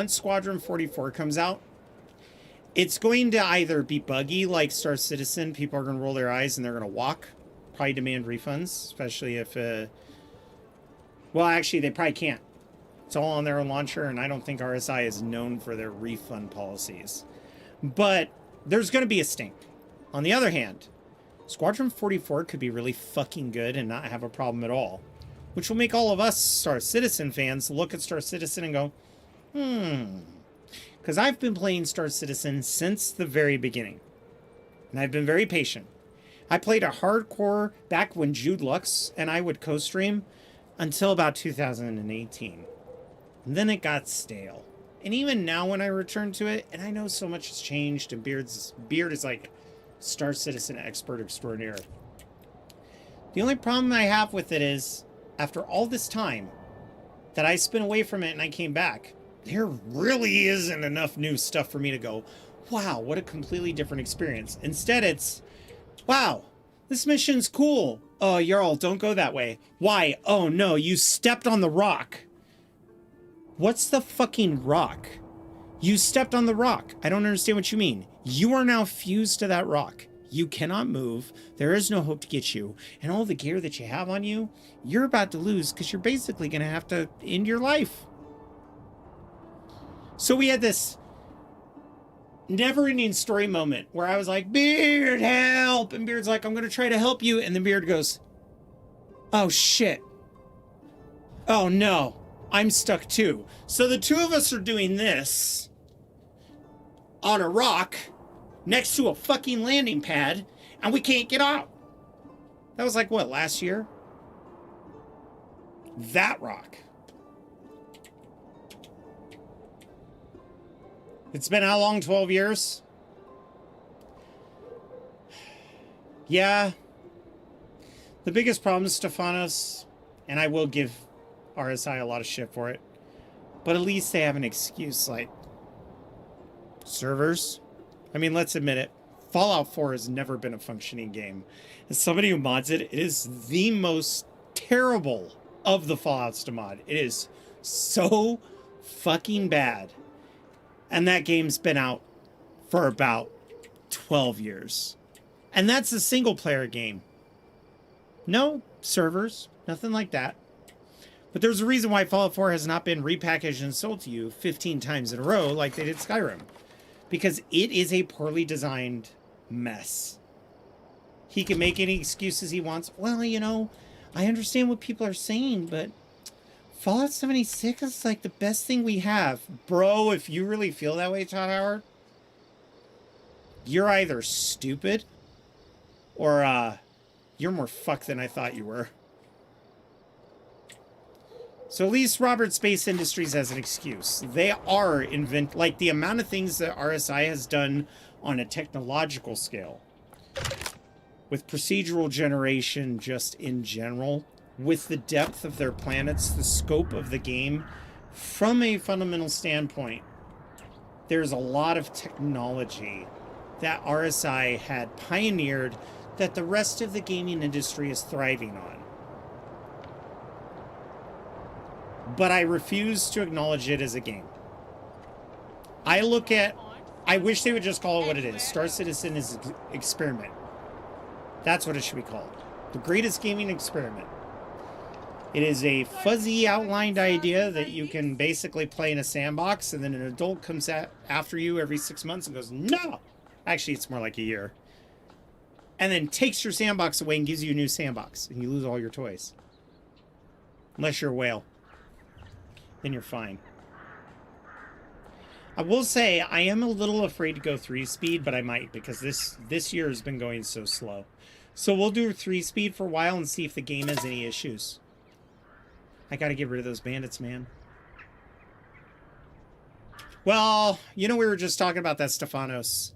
Squadron 44 comes out, it's going to either be buggy like Star Citizen. People are going to roll their eyes and they're going to walk. Probably demand refunds, especially if... well, actually, they probably can't. It's all on their own launcher, and I don't think RSI is known for their refund policies. But there's going to be a stink. On the other hand, Squadron 44 could be really fucking good and not have a problem at all. Which will make all of us Star Citizen fans look at Star Citizen and go, because I've been playing Star Citizen since the very beginning. And I've been very patient. I played a hardcore back when Jude Lux and I would co-stream until about 2018. And then it got stale. And even now when I return to it, and I know so much has changed, and Beard is like Star Citizen expert extraordinaire. The only problem I have with it is, after all this time that I spent away from it and I came back, there really isn't enough new stuff for me to go, wow, what a completely different experience. Instead, it's, wow, this mission's cool. Oh, Jarl, don't go that way. Why? Oh, no, you stepped on the rock. What's the fucking rock? You stepped on the rock. I don't understand what you mean. You are now fused to that rock. You cannot move. There is no hope to get you. And all the gear that you have on you, you're about to lose because you're basically going to have to end your life. So we had this never-ending story moment where I was like, Beard, help! And Beard's like, I'm going to try to help you. And then Beard goes, oh, shit. Oh, no. I'm stuck too. So the two of us are doing this on a rock next to a fucking landing pad, and we can't get out. That was like, what, last year? That rock. It's been how long? 12 years? Yeah. The biggest problem, Stefanos, and I will give RSI a lot of shit for it, but at least they have an excuse, like servers. I mean, let's admit it, Fallout 4 has never been a functioning game. As somebody who mods it, it is the most terrible of the Fallouts to mod. It is so fucking bad. And that game's been out for about 12 years. And that's a single player game. No servers, nothing like that. But there's a reason why Fallout 4 has not been repackaged and sold to you 15 times in a row like they did Skyrim. Because it is a poorly designed mess. He can make any excuses he wants. Well, you know, I understand what people are saying, but Fallout 76 is like the best thing we have. Bro, if you really feel that way, Todd Howard, you're either stupid or you're more fucked than I thought you were. So at least Robert Space Industries has an excuse. They are like the amount of things that RSI has done on a technological scale, with procedural generation just in general, with the depth of their planets, the scope of the game, from a fundamental standpoint, there's a lot of technology that RSI had pioneered that the rest of the gaming industry is thriving on. But I refuse to acknowledge it as a game. I wish they would just call it what it is. Star Citizen is an experiment. That's what it should be called. The greatest gaming experiment. It is a fuzzy outlined idea that you can basically play in a sandbox, and then an adult comes after you every 6 months and goes, no! Actually, it's more like a year. And then takes your sandbox away and gives you a new sandbox, and you lose all your toys. Unless you're a whale. Then you're fine. I will say, I am a little afraid to go 3-speed, but I might, because this year has been going so slow. So we'll do 3-speed for a while and see if the game has any issues. I gotta get rid of those bandits, man. Well, you know, we were just talking about that, Stefanos.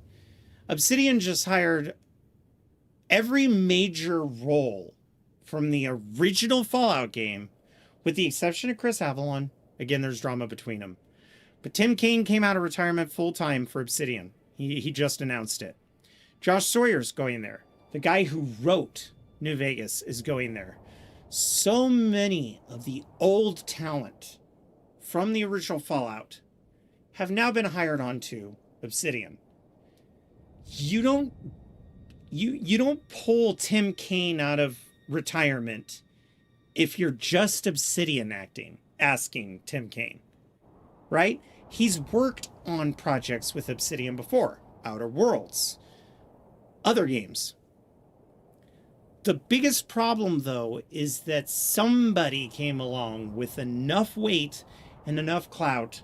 Obsidian just hired every major role from the original Fallout game, with the exception of Chris Avalon. Again, there's drama between them. But Tim Kaine came out of retirement full-time for Obsidian. He just announced it. Josh Sawyer's going there. The guy who wrote New Vegas is going there. So many of the old talent from the original Fallout have now been hired onto Obsidian. You don't pull Tim Kaine out of retirement if you're just Obsidian asking Tim Kaine, right? He's worked on projects with Obsidian before, Outer Worlds, other games. The biggest problem, though, is that somebody came along with enough weight and enough clout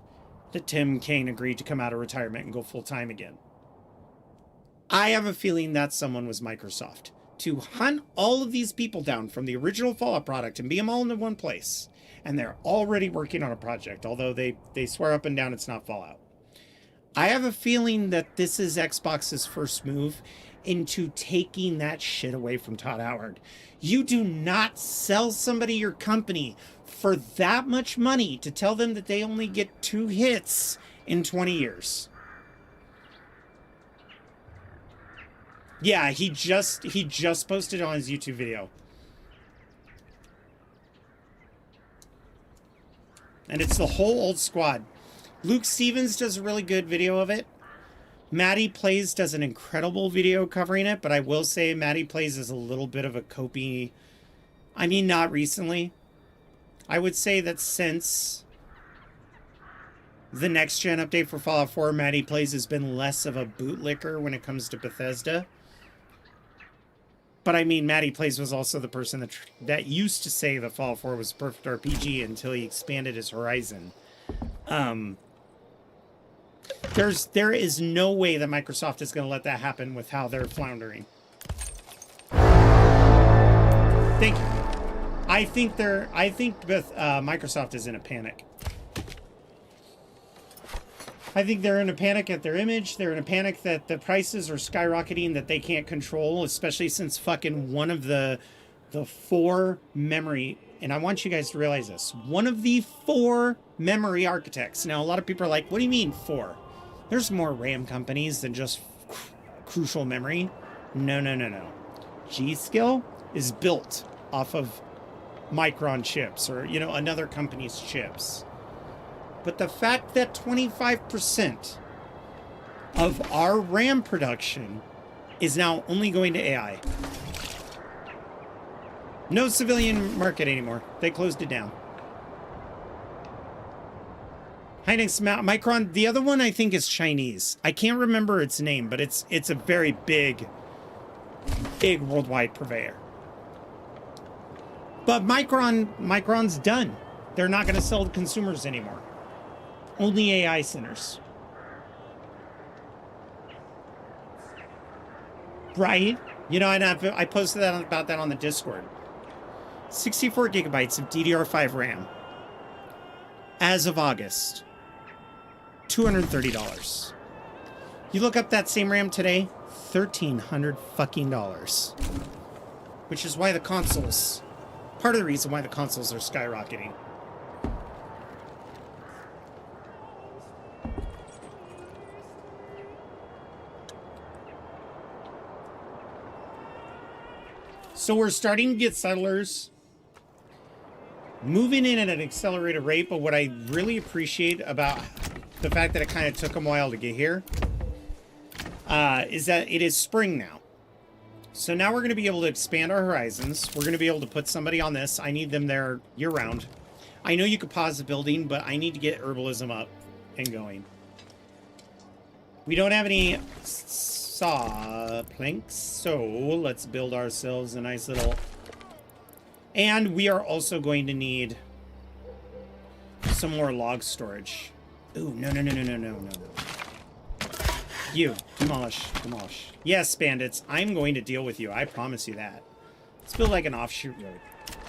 that Tim Kaine agreed to come out of retirement and go full-time again. I have a feeling that someone was Microsoft, to hunt all of these people down from the original Fallout product and be them all in one place. And they're already working on a project, although they swear up and down it's not Fallout. I have a feeling that this is Xbox's first move into taking that shit away from Todd Howard. You do not sell somebody your company for that much money to tell them that they only get 2 hits in 20 years. Yeah, he just posted on his YouTube video. And it's the whole old squad. Luke Stevens does a really good video of it. Maddie Plays does an incredible video covering it, but I will say Maddie Plays is a little bit of a copy. I mean, not recently. I would say that since the next gen update for Fallout 4, Maddie Plays has been less of a bootlicker when it comes to Bethesda. But I mean, Maddie Plays was also the person that used to say that Fallout 4 was a perfect RPG until he expanded his horizon. There is no way that Microsoft is going to let that happen with how they're floundering. Thank you. I think Microsoft is in a panic. I think they're in a panic at their image. They're in a panic that the prices are skyrocketing that they can't control, especially since fucking one of the 4 memory, and I want you guys to realize this, one of the 4 memory architects. Now, a lot of people are like, what do you mean 4? There's more RAM companies than just Crucial Memory. No. G-Skill is built off of Micron chips or, another company's chips. But the fact that 25% of our RAM production is now only going to AI. No civilian market anymore. They closed it down. Hynix Micron. The other one I think is Chinese. I can't remember its name, but it's a very big worldwide purveyor. But Micron's done. They're not going to sell to consumers anymore. Only AI centers. Right? And I posted about that on the Discord. 64 gigabytes of DDR5 RAM. As of August. $230. You look up that same RAM today, $1,300 fucking dollars. Which is why the consoles, part of the reason why the consoles are skyrocketing. So we're starting to get settlers moving in at an accelerated rate, but what I really appreciate about the fact that it kind of took them a while to get here is that it is spring now. So now we're going to be able to expand our horizons. We're going to be able to put somebody on this. I need them there year-round. I know you could pause the building, but I need to get herbalism up and going. We don't have any saw planks, so let's build ourselves a nice little... And we are also going to need some more log storage. Ooh, no. You, demolish. Yes, bandits, I'm going to deal with you. I promise you that. Let's build like an offshoot road.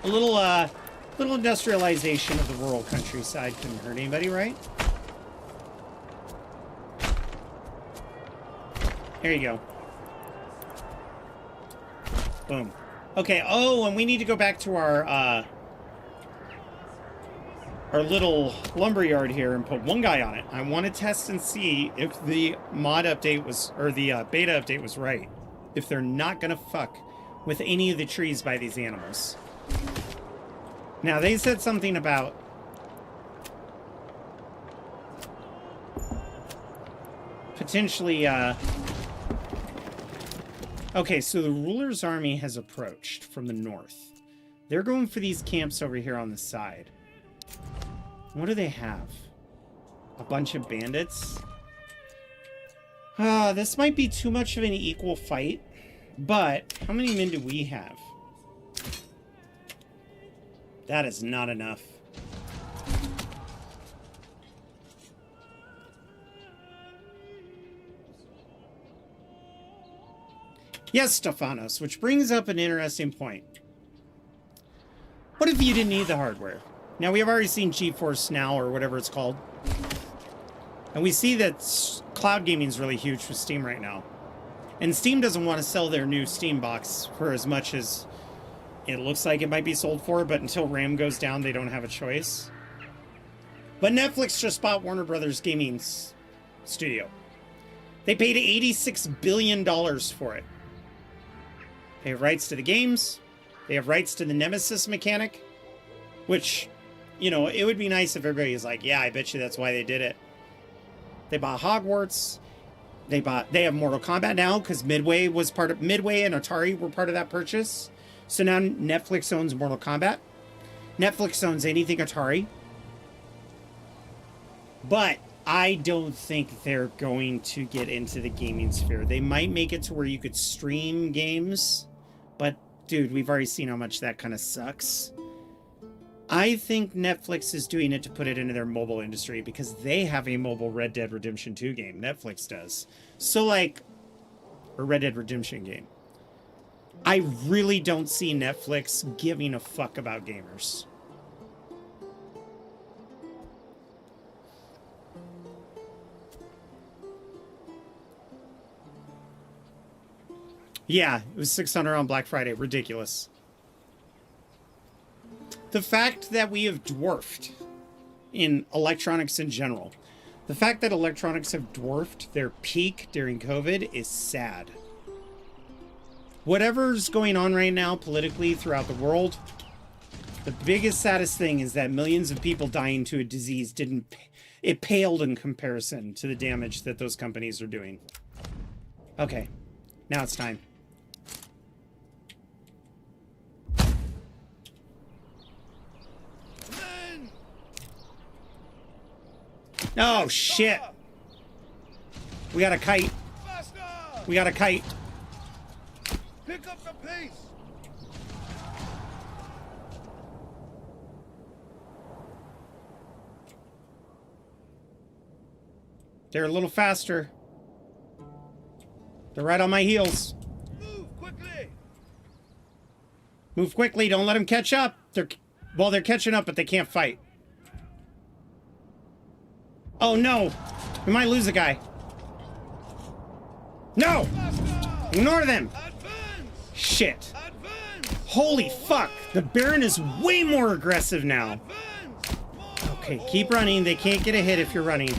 A little industrialization of the rural countryside couldn't hurt anybody, right? There you go. Boom. Okay, oh, and we need to go back to our little lumberyard here and put one guy on it. I want to test and see if the mod update was, or the beta update was right. If they're not gonna fuck with any of the trees by these animals. Now, they said something about potentially, okay, so the ruler's army has approached from the north. They're going for these camps over here on the side. What do they have? A bunch of bandits? This might be too much of an equal fight, but how many men do we have? That is not enough. Yes, Stephanos, which brings up an interesting point. What if you didn't need the hardware? Now, we have already seen GeForce Now, or whatever it's called. And we see that cloud gaming is really huge for Steam right now. And Steam doesn't want to sell their new Steam box for as much as it looks like it might be sold for, but until RAM goes down, they don't have a choice. But Netflix just bought Warner Brothers Gaming Studio. They paid $86 billion for it. They have rights to the games. They have rights to the Nemesis mechanic, which, you know, it would be nice if everybody was like, yeah, I bet you that's why they did it. They bought Hogwarts. They have Mortal Kombat now because Midway and Atari were part of that purchase. So now Netflix owns Mortal Kombat. Netflix owns anything Atari. But I don't think they're going to get into the gaming sphere. They might make it to where you could stream games, but dude, we've already seen how much that kind of sucks. I think Netflix is doing it to put it into their mobile industry because they have a mobile Red Dead Redemption 2 game. Netflix does. So like, a Red Dead Redemption game. I really don't see Netflix giving a fuck about gamers. Yeah, it was $600 on Black Friday. Ridiculous. The fact that we have dwarfed in electronics in general, the fact that electronics have dwarfed their peak during COVID is sad. Whatever's going on right now politically throughout the world, the biggest, saddest thing is that millions of people dying to a disease it paled in comparison to the damage that those companies are doing. Okay, now it's time. Oh, shit. We got a kite. We got a kite. Pick up the pace. They're a little faster. They're right on my heels. Move quickly. Move quickly. Don't let them catch up. They're catching up, but they can't fight. Oh, no. We might lose a guy. No! Ignore them! Shit. Holy fuck. The Baron is way more aggressive now. Okay, keep running. They can't get a hit if you're running.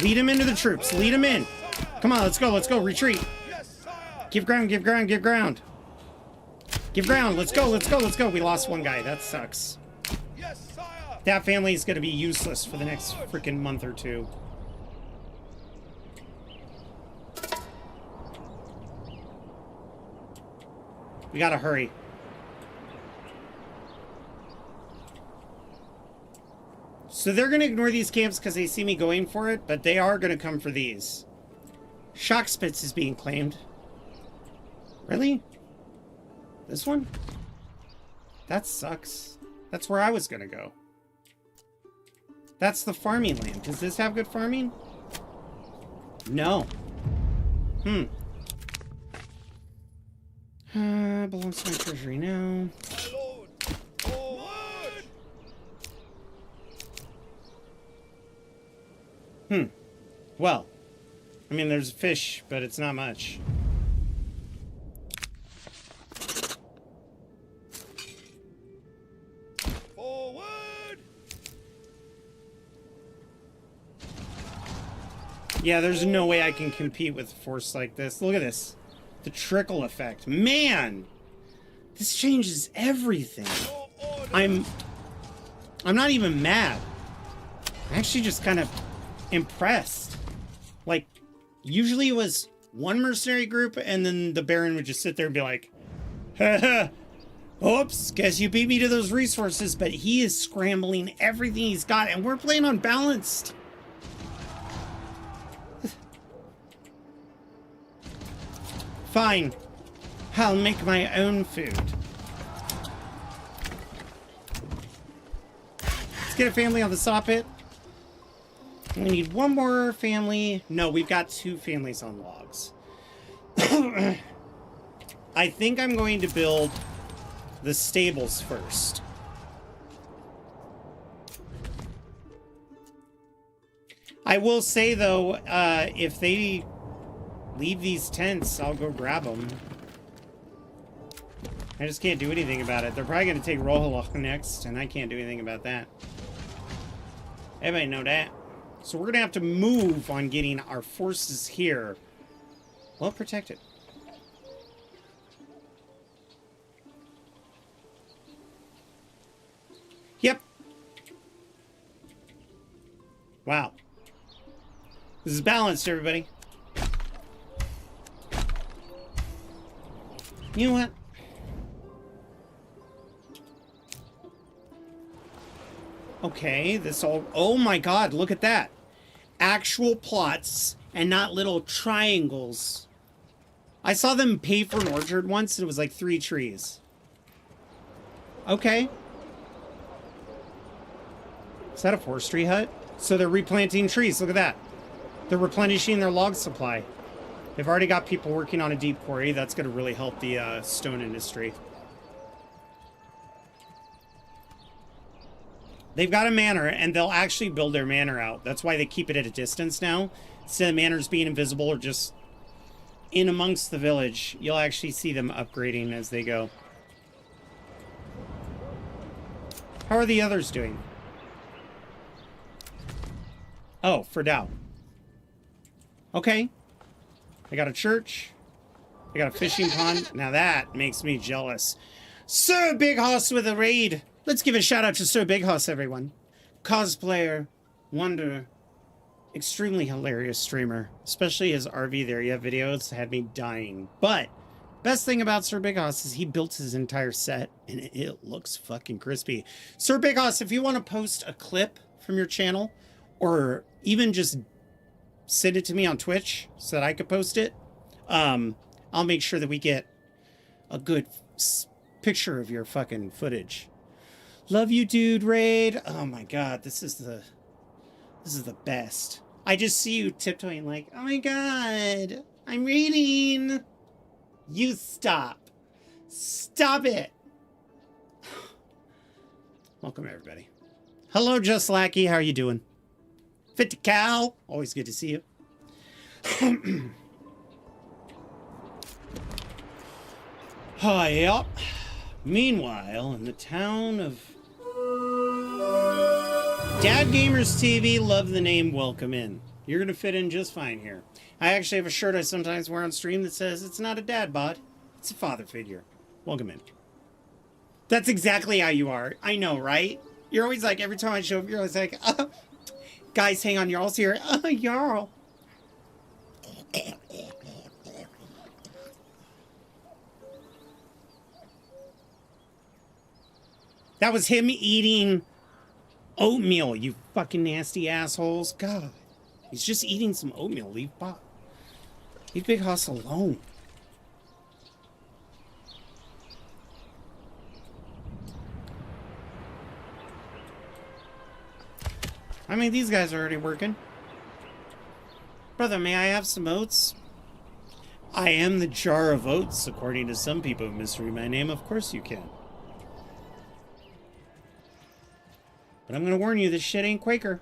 Lead him into the troops. Lead him in. Come on, let's go. Let's go. Retreat. Give ground. Give ground. Give ground. Give ground. Let's go. Let's go. Let's go. We lost one guy. That sucks. That family is going to be useless for the next freaking month or two. We gotta hurry. So they're going to ignore these camps because they see me going for it, but they are going to come for these. Shockspitz is being claimed. Really? This one? That sucks. That's where I was going to go. That's the farming land. Does this have good farming? No. Belongs to my treasury now. Well. I mean, there's fish, but it's not much. Forward! Yeah, there's no way I can compete with force like this. Look at this. The trickle effect. Man! This changes everything. I'm not even mad. I'm actually just kind of impressed. Like, usually it was one mercenary group, and then the Baron would just sit there and be like, haha, oops, guess you beat me to those resources, but he is scrambling everything he's got, and we're playing unbalanced. Fine. I'll make my own food. Let's get a family on the saw pit. We need one more family. No, we've got 2 families on logs. I think I'm going to build the stables first. I will say, though, if they leave these tents, I'll go grab them. I just can't do anything about it. They're probably going to take Rohaloch next, and I can't do anything about that. Everybody know that. So we're going to have to move on getting our forces here well protected. Yep. Wow. This is balanced, everybody. You know what? Okay, this all... Oh my god, look at that. Actual plots and not little triangles. I saw them pay for an orchard once and it was like 3 trees. Okay. Is that a forestry hut? So they're replanting trees, look at that. They're replenishing their log supply. They've already got people working on a deep quarry. That's going to really help the stone industry. They've got a manor, and they'll actually build their manor out. That's why they keep it at a distance now. Instead of manors being invisible or just in amongst the village, you'll actually see them upgrading as they go. How are the others doing? Oh, for Dow. Okay. I got a church. I got a fishing pond. Now that makes me jealous. Sir Big Hoss with a raid. Let's give a shout out to Sir Big Hoss, everyone. Cosplayer, wonder, extremely hilarious streamer. Especially his RV there. You have videos had me dying. But best thing about Sir Big Hoss is he built his entire set and it looks fucking crispy. Sir Big Hoss, if you want to post a clip from your channel or even just send it to me on Twitch so that I could post it, I'll make sure that we get a good picture of your fucking footage. Love you, dude, raid. Oh my god, this is the best. I just see you tiptoeing like, oh my god, I'm reading. You stop. Stop it. Welcome, everybody. Hello, Just Lackey. How are you doing? Fit to cow. Always good to see you. Hi, up. Meanwhile, in the town of Dad Gamers TV, love the name, welcome in. You're gonna fit in just fine here. I actually have a shirt I sometimes wear on stream that says it's not a dad bod, it's a father figure. Welcome in. That's exactly how you are. I know, right? You're always like, every time I show up, you're always like, guys, hang on, Jarl's here. Jarl. That was him eating oatmeal, you fucking nasty assholes. God, he's just eating some oatmeal. Leave Big Hoss alone. I mean, these guys are already working. Brother, may I have some oats? I am the jar of oats, according to some people who misread my name. Of course you can. But I'm gonna warn you, this shit ain't Quaker.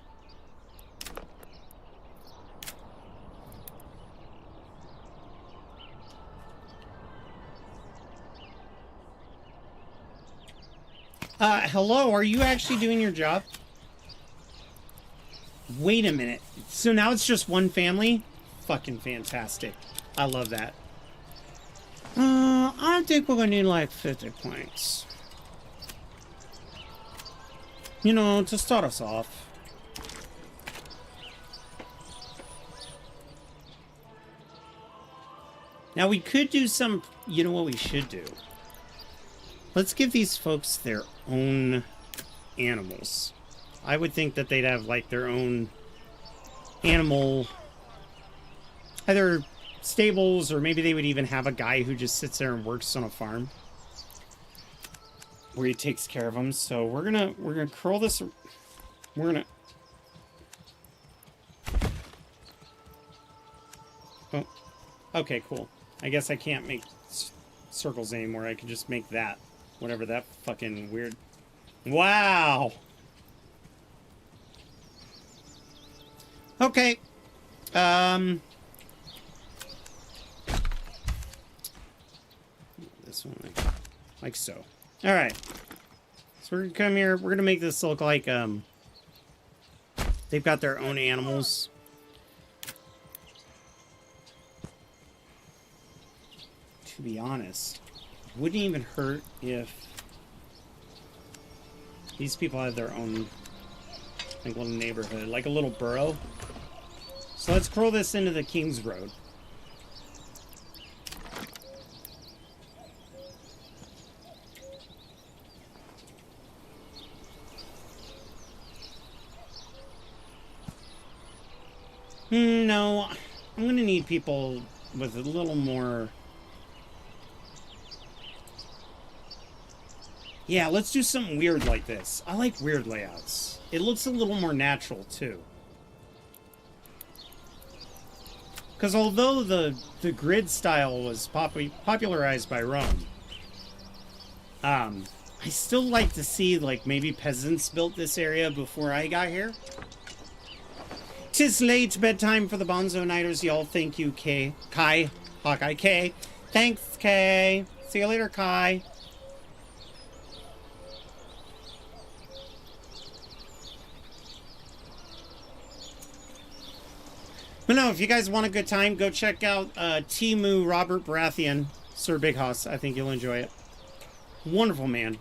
Hello, are you actually doing your job? Wait a minute. So now it's just one family? Fucking fantastic. I love that. I think we're gonna need like 50 planks. You know, to start us off. Now we could do some, you know what we should do? Let's give these folks their own animals. I would think that they'd have like their own animal, either stables, or maybe they would even have a guy who just sits there and works on a farm where he takes care of them. So we're gonna curl this. We're gonna. Oh, okay, cool. I guess I can't make circles anymore. I can just make that, whatever that fucking weird. Wow. Okay. This one, like so. All right. So we're gonna come here. We're gonna make this look like they've got their own animals. To be honest, wouldn't even hurt if these people had their own like little neighborhood, like a little borough. So let's curl this into the King's Road. No, I'm gonna need people with a little more. Yeah, let's do something weird like this. I like weird layouts. It looks a little more natural, too. Because although the grid style was popularized by Rome, I still like to see, like, maybe peasants built this area before I got here. 'Tis late bedtime for the Bonzo Nighters, y'all. Thank you, Kai. Hawkeye K. Thanks, K. See you later, Kai. But no, if you guys want a good time, go check out Timu Robert Baratheon, Sir Big Hoss. I think you'll enjoy it. Wonderful man.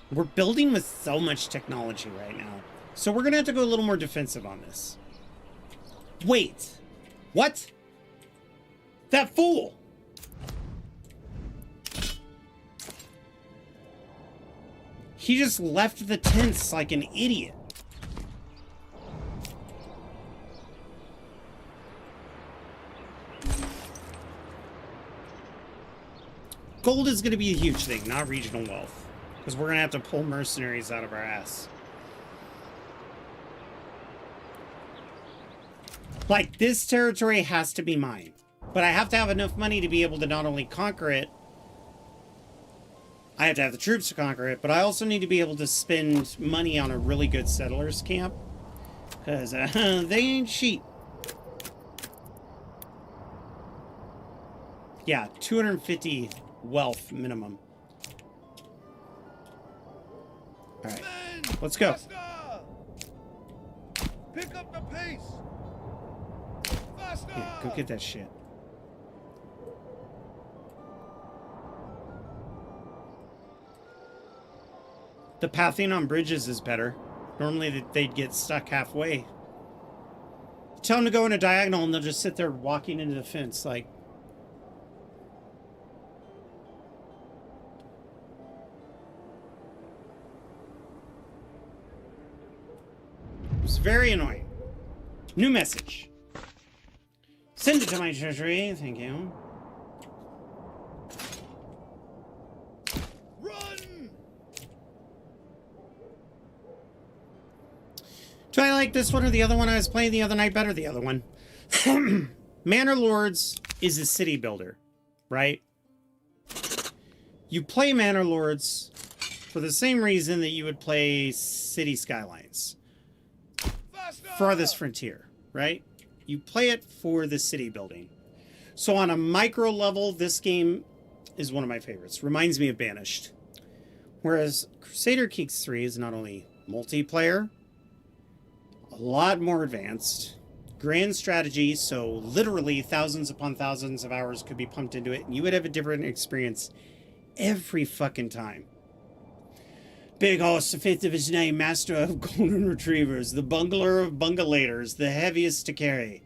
We're building with so much technology right now. So we're going to have to go a little more defensive on this. Wait. What? That fool! He just left the tents like an idiot. Gold is going to be a huge thing, not regional wealth. Because we're going to have to pull mercenaries out of our ass. Like, this territory has to be mine. But I have to have enough money to be able to not only conquer it, I have to have the troops to conquer it, but I also need to be able to spend money on a really good settlers camp. Because they ain't cheap. Yeah, 250 wealth minimum. Alright, let's go. Pick up the pace. Faster. Yeah, go get that shit. The pathing on bridges is better. Normally they'd get stuck halfway. Tell them to go in a diagonal and they'll just sit there walking into the fence like... It's very annoying. New message. Send it to my treasury. Thank you. Run! Do I like this one or the other one? I was playing the other night better, the other one. Manor Lords is a city builder, right? You play Manor Lords for the same reason that you would play City Skylines. Farthest Frontier, right? You play it for the city building. So on a micro level, this game is one of my favorites. Reminds me of Banished. Whereas Crusader Kings 3 is not only multiplayer, a lot more advanced, grand strategy, so literally thousands upon thousands of hours could be pumped into it, and you would have a different experience every fucking time. Big Hoss, the fifth of his name, master of golden retrievers, the bungler of bungalators, the heaviest to carry.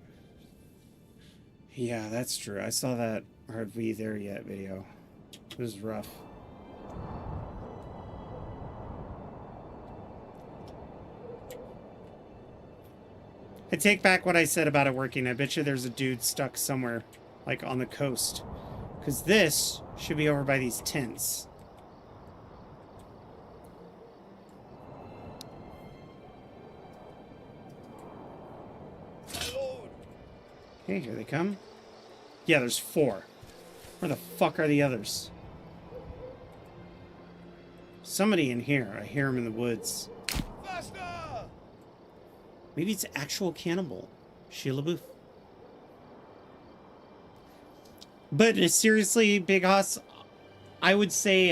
Yeah, that's true. I saw that Are We There Yet video. It was rough. I take back what I said about it working. I bet you there's a dude stuck somewhere, like on the coast. Because this should be over by these tents. Okay, here they come. Yeah, there's 4. Where the fuck are the others? Somebody in here. I hear him in the woods. Faster! Maybe it's actual cannibal. Sheila Booth. But seriously, Big Hoss, I would say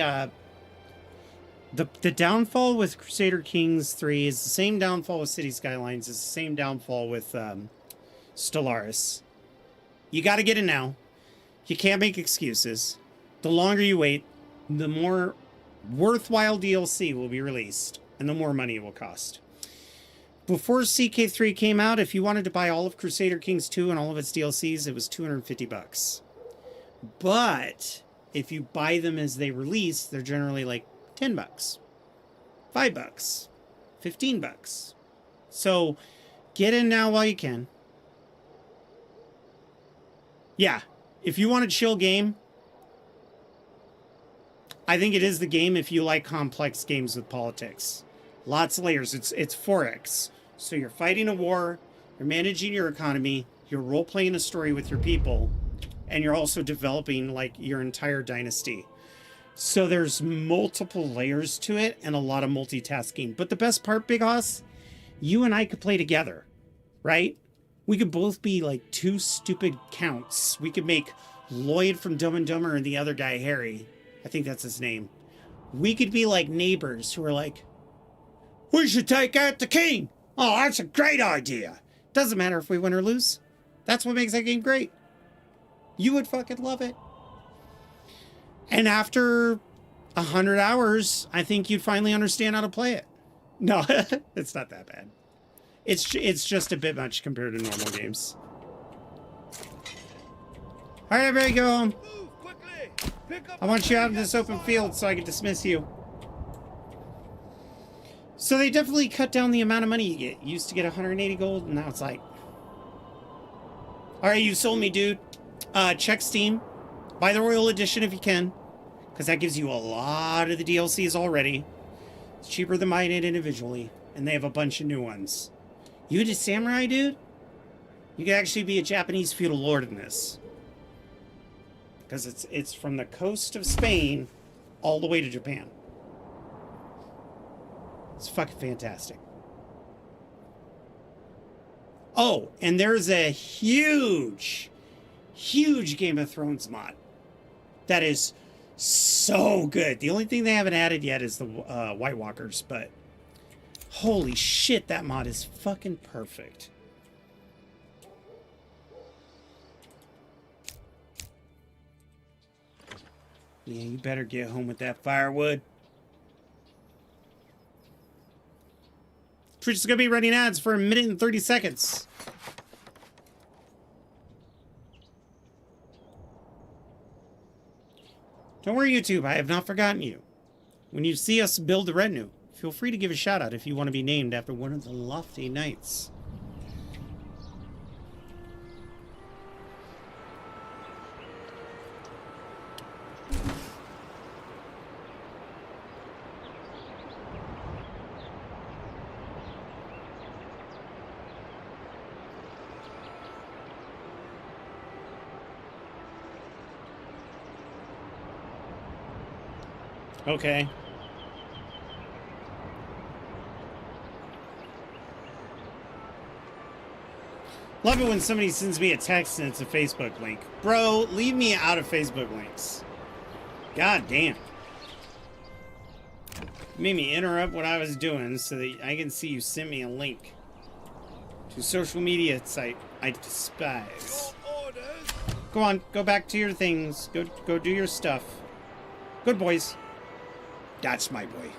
the downfall with Crusader Kings 3 is the same downfall with City Skylines. It's the same downfall with Stellaris. You got to get it now. You can't make excuses. The longer you wait, the more worthwhile DLC will be released, and the more money it will cost. Before CK3 came out, if you wanted to buy all of Crusader Kings 2 and all of its DLCs, it was $250. But if you buy them as they release, they're generally like $10, $5, $15. So get in now while you can. Yeah, if you want a chill game, I think it is the game if you like complex games with politics. Lots of layers. It's 4X. So you're fighting a war, you're managing your economy, you're role-playing a story with your people, and you're also developing like your entire dynasty. So there's multiple layers to it and a lot of multitasking. But the best part, Big Hoss, you and I could play together, right? We could both be like 2 stupid counts. We could make Lloyd from Dumb and Dumber and the other guy, Harry. I think that's his name. We could be like neighbors who are like, we should take out the king. Oh, that's a great idea. Doesn't matter if we win or lose. That's what makes that game great. You would fucking love it. And after 100 hours, I think you'd finally understand how to play it. No, it's not that bad. It's just a bit much compared to normal games. All right, everybody go home. Move quickly! Pick up I want you out in this open field so I can dismiss you. So they definitely cut down the amount of money you get. You used to get 180 gold, and now it's like... Alright, you sold me, dude. Check Steam. Buy the Royal Edition if you can. Because that gives you a lot of the DLCs already. It's cheaper than buying it individually. And they have a bunch of new ones. You into samurai, dude? You could actually be a Japanese feudal lord in this. Because it's from the coast of Spain all the way to Japan. It's fucking fantastic. Oh, and there's a huge Game of Thrones mod that is so good. The only thing they haven't added yet is the White Walkers, but holy shit, that mod is fucking perfect. Yeah, you better get home with that firewood. Twitch is going to be running ads for 1 minute and 30 seconds. Don't worry, YouTube. I have not forgotten you. When you see us build the retinue, feel free to give a shout out if you want to be named after one of the lofty knights. Okay. Love it when somebody sends me a text and it's a Facebook link. Bro, leave me out of Facebook links. God damn. You made me interrupt what I was doing so that I can see you sent me a link to a social media site I despise. Go on, go back to your things. Go do your stuff. Good boys. That's my boy.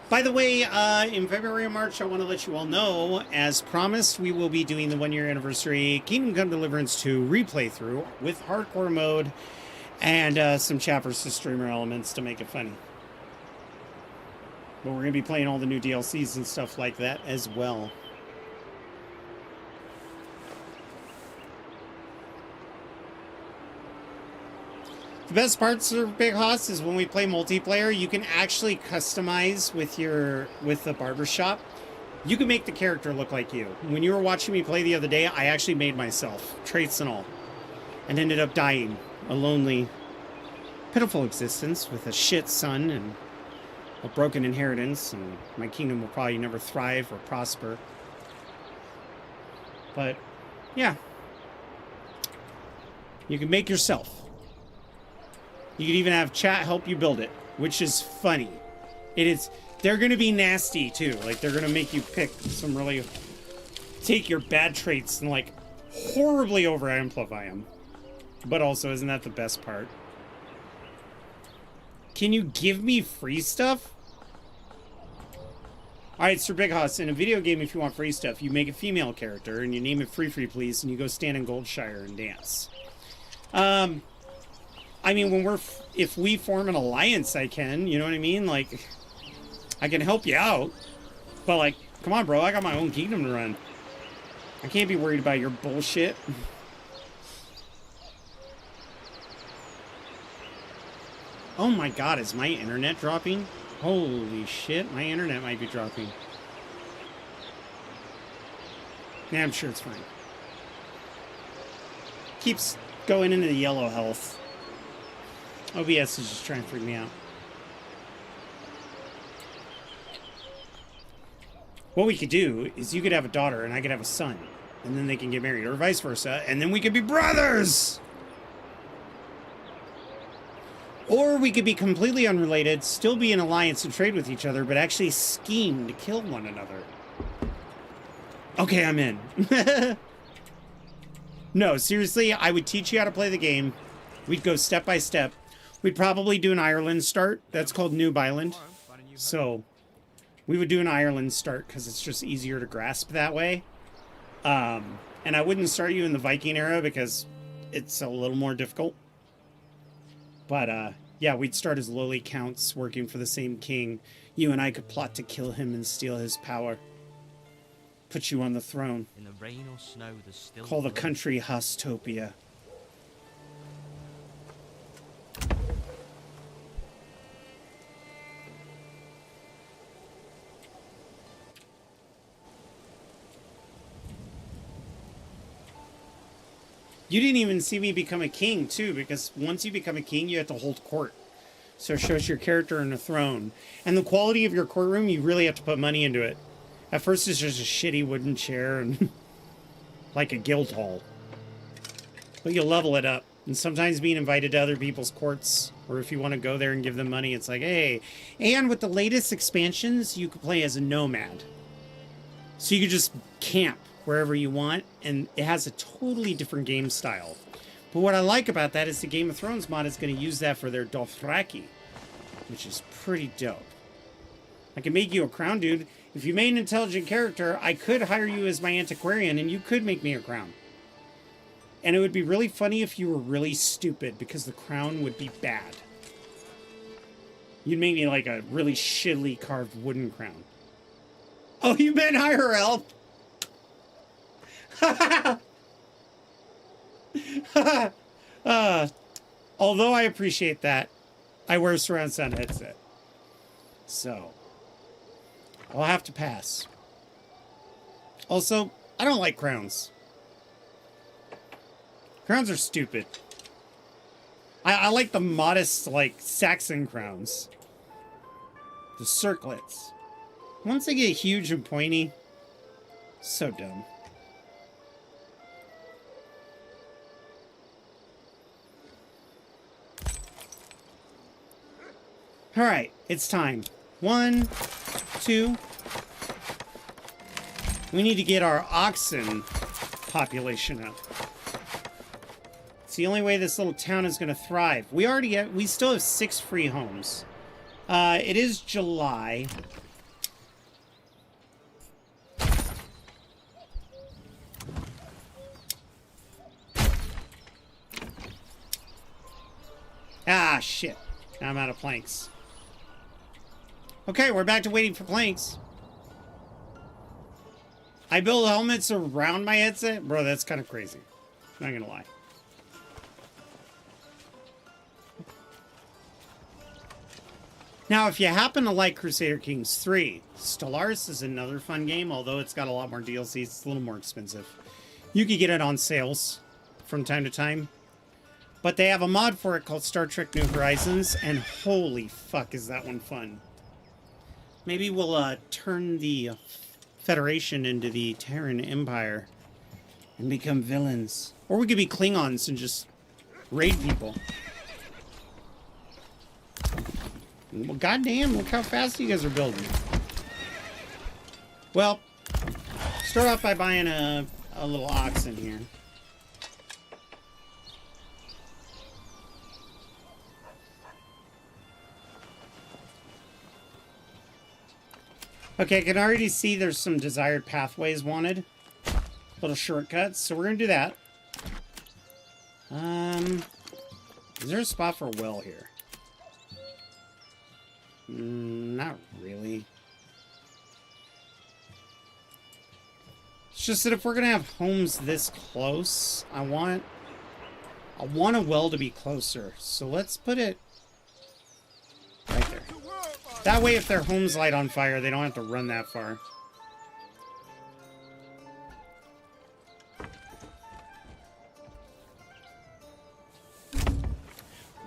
By the way, in February and March, I want to let you all know, as promised, we will be doing the 1-year anniversary Kingdom Come Deliverance 2 replay through with hardcore mode and some chat versus streamer elements to make it funny. But we're going to be playing all the new DLCs and stuff like that as well. The best parts of Big Hoss is when we play multiplayer, you can actually customize with the barbershop. You can make the character look like you. When you were watching me play the other day, I actually made myself, traits and all, and ended up dying a lonely, pitiful existence with a shit son and a broken inheritance, and my kingdom will probably never thrive or prosper. But yeah, you can make yourself. You could even have chat help you build it, which is funny. It is. They're going to be nasty too. Like, they're going to make you pick some really, take your bad traits and like horribly over amplify them. But also, isn't that the best part? Can you give me free stuff? Alright, Sir Big Hoss, in a video game, if you want free stuff, you make a female character and you name it Free Please, and you go stand in Goldshire and dance. I mean, if we form an alliance, I can, you know what I mean? Like, I can help you out. But, like, come on, bro, I got my own kingdom to run. I can't be worried about your bullshit. Oh my god, is my internet dropping? Holy shit, my internet might be dropping. Yeah, I'm sure it's fine. Keeps going into the yellow health. OBS is just trying to freak me out. What we could do is you could have a daughter and I could have a son. And then they can get married, or vice versa. And then we could be brothers! Or we could be completely unrelated, still be in alliance and trade with each other, but actually scheme to kill one another. Okay, I'm in. No, seriously, I would teach you how to play the game. We'd go step by step. We'd probably do an Ireland start. That's called Noob Island. So, we would do an Ireland start because it's just easier to grasp that way. And I wouldn't start you in the Viking era because it's a little more difficult. But, yeah, we'd start as lowly counts working for the same king. You and I could plot to kill him and steal his power. Put you on the throne. In the rain or snow, there's still Call the country Hostopia. You didn't even see me become a king, too, because once you become a king, you have to hold court. So it shows your character on a throne. And the quality of your courtroom, you really have to put money into it. At first, it's just a shitty wooden chair and like a guild hall. But you'll level it up. And sometimes being invited to other people's courts, or if you want to go there and give them money, it's like, hey. And with the latest expansions, you can play as a nomad. So you can just camp wherever you want, and it has a totally different game style. But what I like about that is the Game of Thrones mod is going to use that for their Dothraki, which is pretty dope. I can make you a crown dude. If you made an intelligent character, I could hire you as my antiquarian, and you could make me a crown. And it would be really funny if you were really stupid, because the crown would be bad. You'd make me like a really shittily carved wooden crown. Oh, you meant hire elf? Although I appreciate that, I wear a surround sound headset. So, I'll have to pass. Also, I don't like crowns. Crowns are stupid. I like the modest, like, Saxon crowns. The circlets. Once they get huge and pointy, so dumb. Alright, it's time. 1, 2. We need to get our oxen population up. It's the only way this little town is going to thrive. We still have 6 free homes. It is July. Ah, shit. Now I'm out of planks. Okay, we're back to waiting for planks. I build helmets around my headset? Bro, that's kind of crazy. Not gonna lie. Now, if you happen to like Crusader Kings 3, Stellaris is another fun game, although it's got a lot more DLC. It's a little more expensive. You can get it on sales from time to time. But they have a mod for it called Star Trek New Horizons, and holy fuck is that one fun. Maybe we'll turn the Federation into the Terran Empire and become villains. Or we could be Klingons and just raid people. Well, goddamn, look how fast you guys are building. Well, start off by buying a little oxen here. Okay, I can already see there's some desired pathways wanted. Little shortcuts, so we're gonna do that. Is there a spot for a well here? Not really. It's just that if we're gonna have homes this close, I want a well to be closer. So let's put it right there. That way, if their homes light on fire, they don't have to run that far.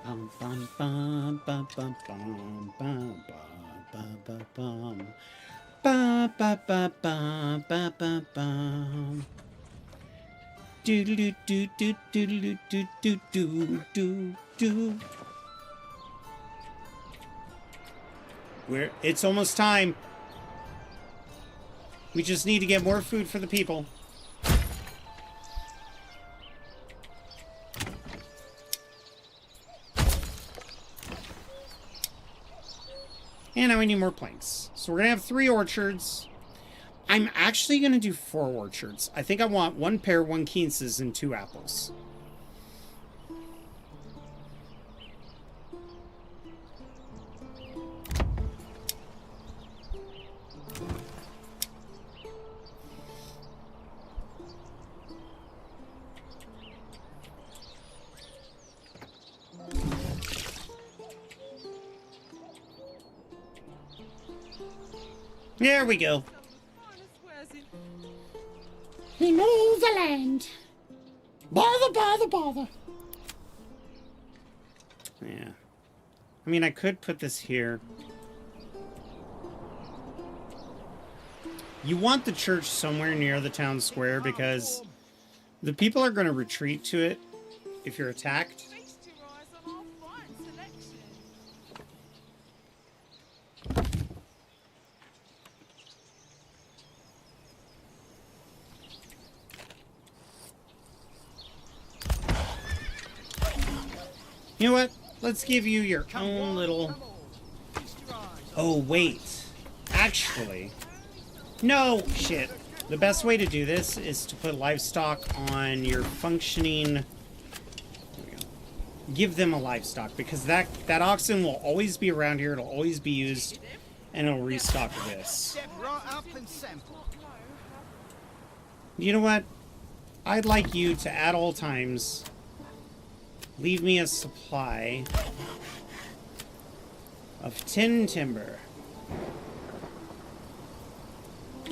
Bum bum bum bum bum bum bum bum bum bum bum bum bum bum bum bum bum. Do do do do do do do do do do do. It's almost time. We just need to get more food for the people. And now we need more planks. So we're going to have 3 orchards. I'm actually going to do 4 orchards. I think I want 1 pear, 1 quinces, and 2 apples. There we go. He knows the land. Bother, bother, bother. Yeah. I mean, I could put this here. You want the church somewhere near the town square because the people are going to retreat to it if you're attacked. You know what? Let's give you your own little... Oh, wait. Actually... No! Shit. The best way to do this is to put livestock on your functioning... There we go. Give them a livestock, because that oxen will always be around here, it'll always be used, and it'll restock this. You know what? I'd like you to, at all times... leave me a supply of 10 timber.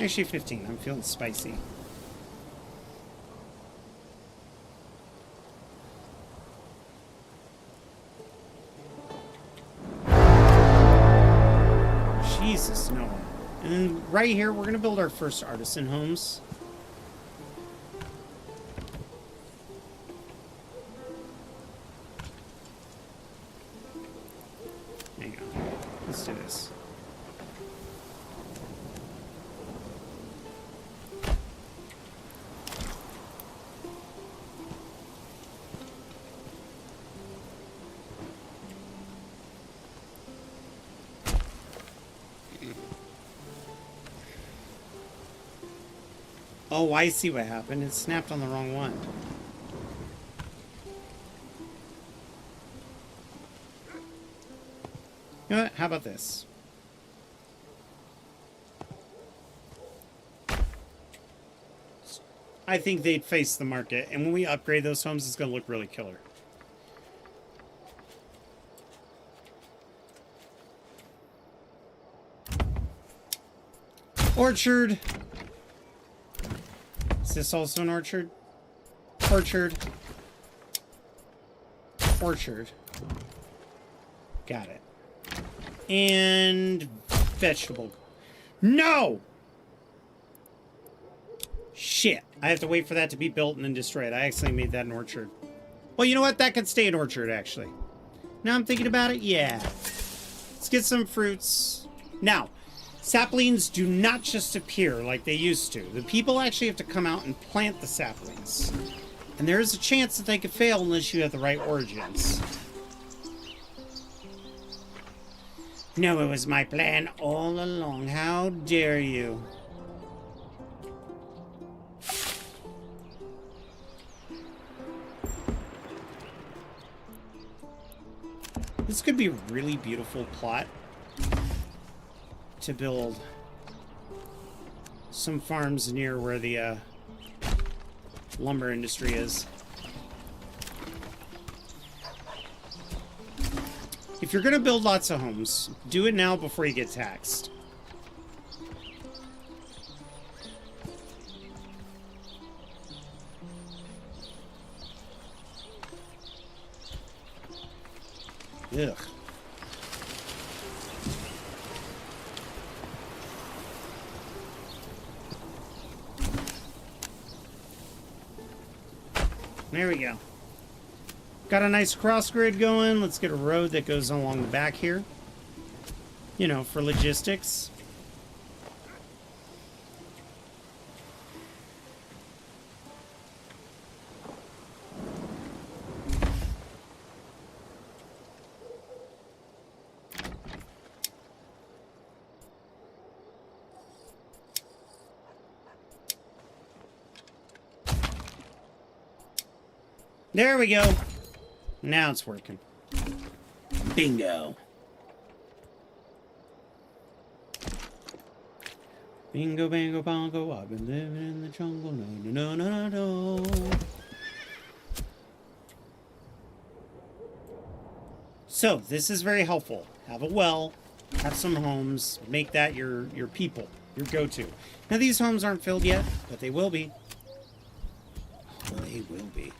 Actually 15, I'm feeling spicy. Jesus, no. And then right here, we're going to build our first artisan homes. Hang on. Let's do this. Oh, I see what happened. It snapped on the wrong one. You know what? How about this? I think they'd face the market, and when we upgrade those homes, it's going to look really killer. Orchard. Is this also an orchard? Orchard. Orchard. Got it. And vegetable. No! Shit. I have to wait for that to be built and then destroyed. I actually made that an orchard. Well, you know what? That could stay an orchard, actually. Now I'm thinking about it. Yeah. Let's get some fruits. Now, saplings do not just appear like they used to. The people actually have to come out and plant the saplings. And there is a chance that they could fail unless you have the right origins. No, it was my plan all along. How dare you? This could be a really beautiful plot to build some farms near where the lumber industry is. If you're gonna build lots of homes, do it now before you get taxed. Ugh. There we go. Got a nice cross grid going. Let's get a road that goes along the back here. You know, for logistics. There we go. Now it's working. Bingo. Bingo, bango, bongo. I've been living in the jungle. No, no, no, no, no. So, this is very helpful. Have a well. Have some homes. Make that your people. Your go-to. Now, these homes aren't filled yet, but they will be. Oh, they will be.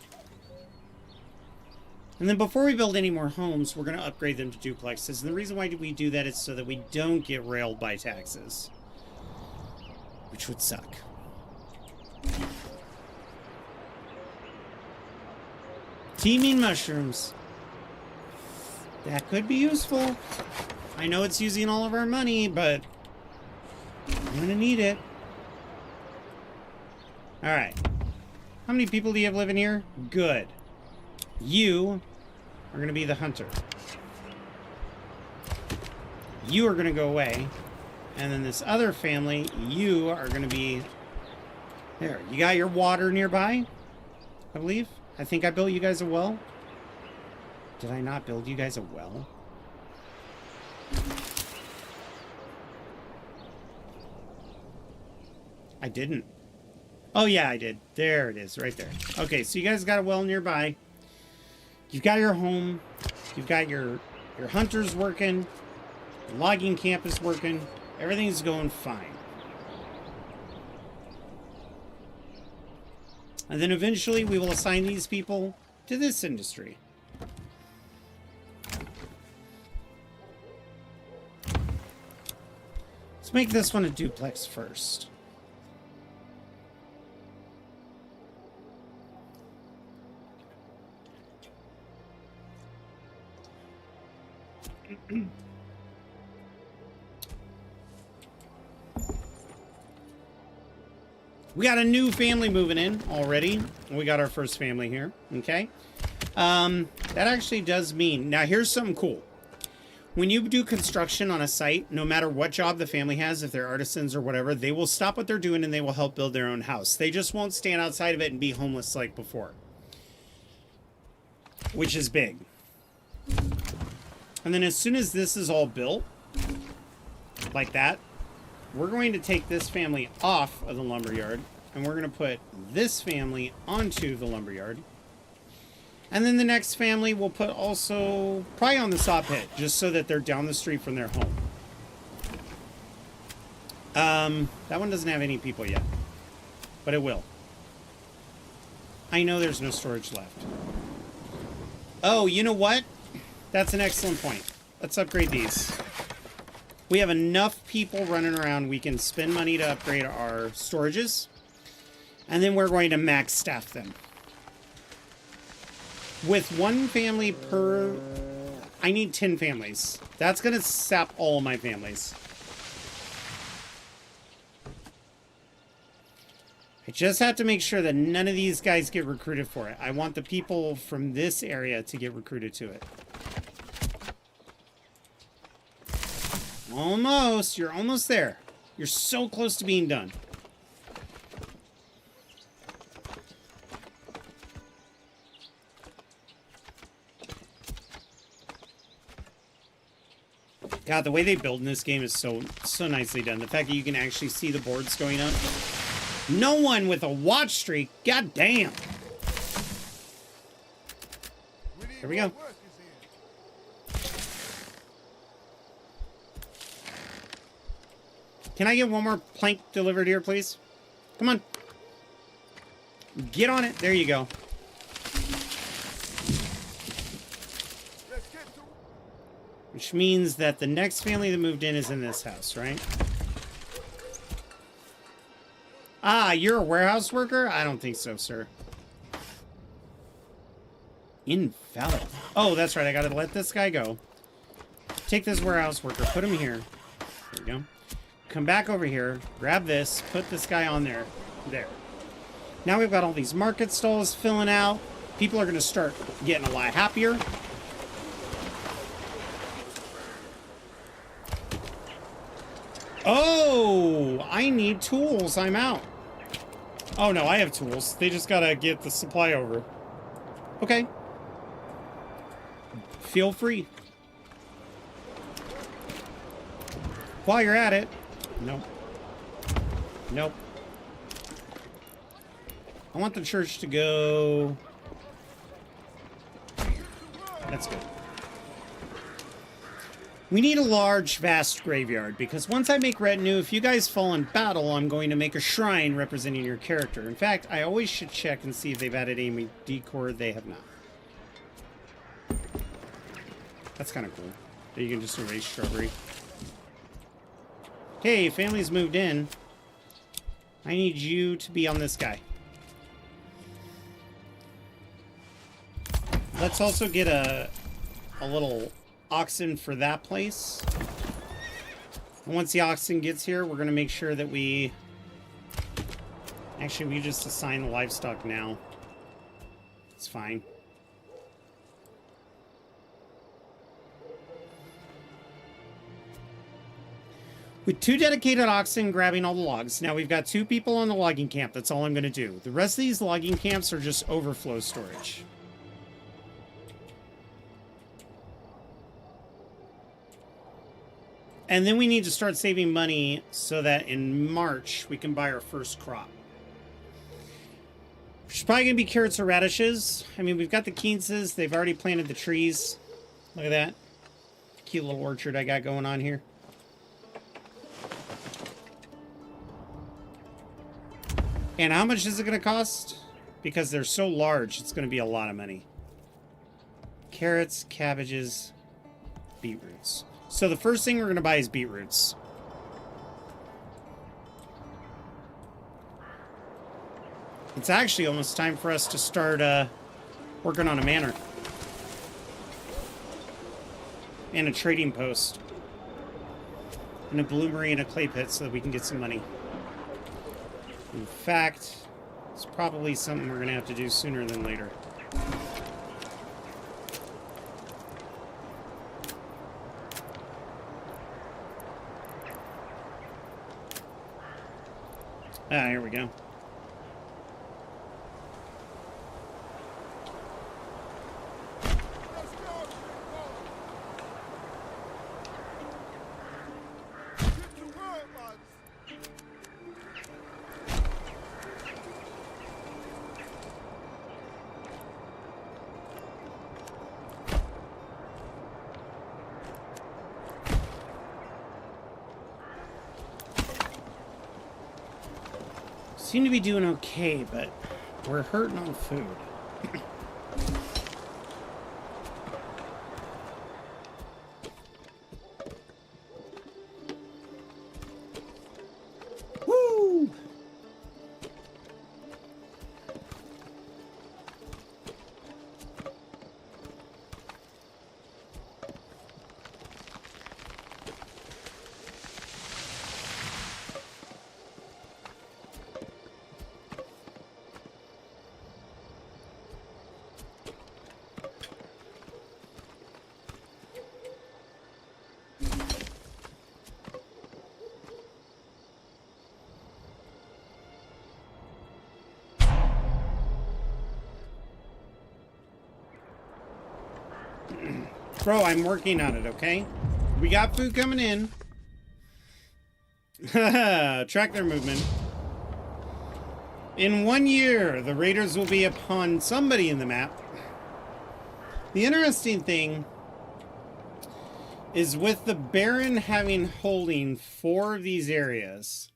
And then before we build any more homes, we're going to upgrade them to duplexes. And the reason why we do that is so that we don't get railed by taxes. Which would suck. Teeming mushrooms. That could be useful. I know it's using all of our money, but I'm going to need it. Alright. How many people do you have living here? Good. You are going to be the hunter. You are going to go away. And then this other family, you are going to be... There. You got your water nearby, I believe. I think I built you guys a well. Did I not build you guys a well? I didn't. Oh, yeah, I did. There it is, right there. Okay, so you guys got a well nearby. You've got your home. You've got your hunters working. The logging camp is working. Everything's going fine. And then eventually we will assign these people to this industry. Let's make this one a duplex first. We got a new family moving in already. We got our first family here. Okay. That actually does mean... Now, here's something cool. When you do construction on a site, no matter what job the family has, if they're artisans or whatever, they will stop what they're doing and they will help build their own house. They just won't stand outside of it and be homeless like before. Which is big. And then as soon as this is all built, like that, we're going to take this family off of the lumberyard, and we're going to put this family onto the lumberyard. And then the next family we'll put also probably on the saw pit, just so that they're down the street from their home. That one doesn't have any people yet, but it will. I know there's no storage left. Oh, you know what? That's an excellent point. Let's upgrade these. We have enough people running around, we can spend money to upgrade our storages. And then we're going to max staff them. With one family per... I need 10 families. That's going to sap all of my families. I just have to make sure that none of these guys get recruited for it. I want the people from this area to get recruited to it. Almost. You're almost there. You're so close to being done. God, the way they build in this game is so nicely done. The fact that you can actually see the boards going up. No one with a watch streak. God damn. Here we go. Can I get one more plank delivered here, please? Come on. Get on it. There you go. Which means that the next family that moved in is in this house, right? Ah, you're a warehouse worker? I don't think so, sir. Invalid. Oh, that's right. I gotta let this guy go. Take this warehouse worker. Put him here. There we go. Come back over here. Grab this. Put this guy on there. There. Now we've got all these market stalls filling out. People are going to start getting a lot happier. Oh, I need tools. I'm out. Oh, no, I have tools. They just got to get the supply over. Okay. Feel free. While you're at it. Nope. Nope. I want the church to go... That's good. We need a large, vast graveyard, because once I make retinue, if you guys fall in battle, I'm going to make a shrine representing your character. In fact, I always should check and see if they've added any decor. They have not. That's kind of cool. You can just erase shrubbery. Okay, family's moved in. I need you to be on this guy. Let's also get a little oxen for that place. And once the oxen gets here, we're going to make sure that we... Actually, we just assign the livestock now. It's fine. With 2 dedicated oxen grabbing all the logs. Now we've got 2 people on the logging camp. That's all I'm going to do. The rest of these logging camps are just overflow storage. And then we need to start saving money so that in March we can buy our first crop. Which is probably going to be carrots or radishes. I mean, we've got the quinces. They've already planted the trees. Look at that. Cute little orchard I got going on here. And how much is it going to cost? Because they're so large, it's going to be a lot of money. Carrots, cabbages, beetroots. So the first thing we're going to buy is beetroots. It's actually almost time for us to start working on a manor. And a trading post. And a bloomery and a clay pit so that we can get some money. In fact, it's probably something we're going to have to do sooner than later. Ah, here we go. Seem to be doing okay, but we're hurting on food. Woo! Bro, I'm working on it, okay? We got food coming in. Track their movement. In 1 year, the raiders will be upon somebody in the map. The interesting thing is with the Baron having holding 4 of these areas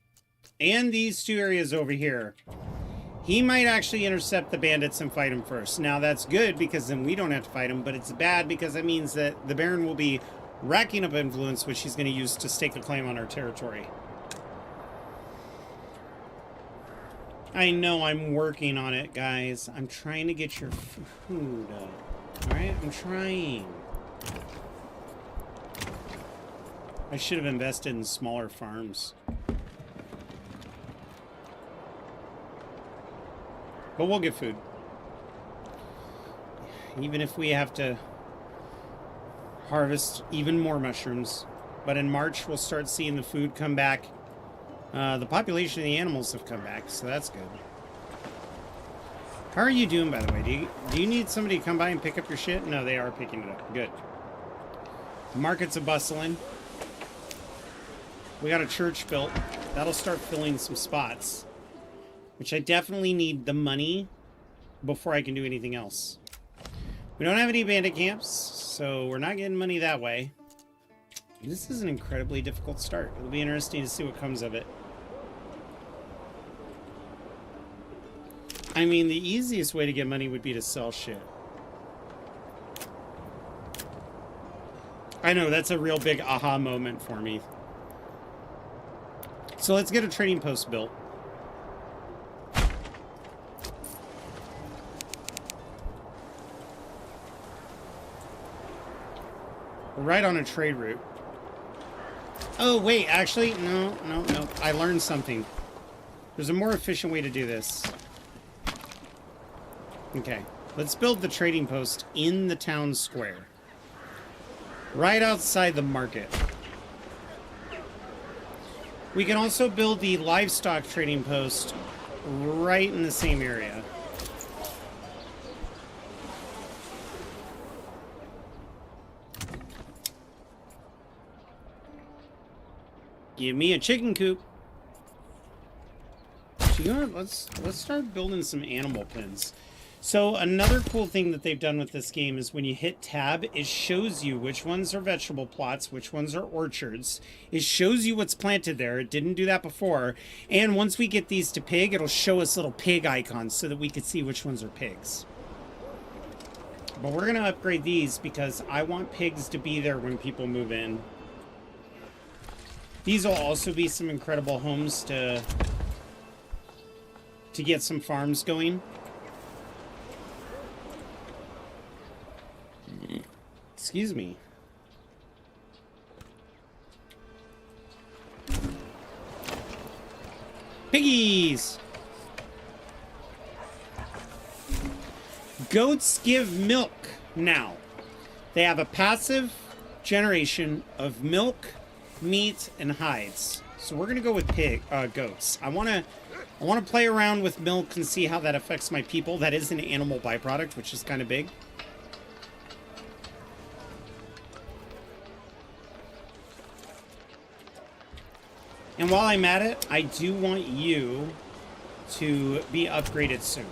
and these 2 areas over here, he might actually intercept the bandits and fight them first. Now that's good because then we don't have to fight them, but it's bad because that means that the Baron will be racking up influence, which he's going to use to stake a claim on our territory. I know, I'm working on it, guys. I'm trying to get your food up. Alright, I'm trying. I should have invested in smaller farms. But we'll get food. Even if we have to harvest even more mushrooms. But in March, we'll start seeing the food come back. The population of the animals have come back, so that's good. How are you doing, by the way? Do you need somebody to come by and pick up your shit? No, they are picking it up. Good. The market's a-bustling. We got a church built. That'll start filling some spots. Which I definitely need the money before I can do anything else. We don't have any bandit camps, so we're not getting money that way. This is an incredibly difficult start. It'll be interesting to see what comes of it. I mean, the easiest way to get money would be to sell shit. I know, that's a real big aha moment for me. So let's get a trading post built. We're right on a trade route. Oh, wait, actually, no. I learned something. There's a more efficient way to do this. Okay, let's build the trading post in the town square. Right outside the market. We can also build the livestock trading post right in the same area. Give me a chicken coop. So you know what? Let's start building some animal pens. So another cool thing that they've done with this game is when you hit tab, it shows you which ones are vegetable plots, which ones are orchards. It shows you what's planted there. It didn't do that before. And once we get these to pig, it'll show us little pig icons so that we can see which ones are pigs. But we're going to upgrade these because I want pigs to be there when people move in. These will also be some incredible homes to to get some farms going. Excuse me. Piggies! Goats give milk now. They have a passive generation of milk, meat, and hides. So we're gonna go with goats. I wanna play around with milk and see how that affects my people. That is an animal byproduct, which is kind of big. And while I'm at it, I do want you to be upgraded soon.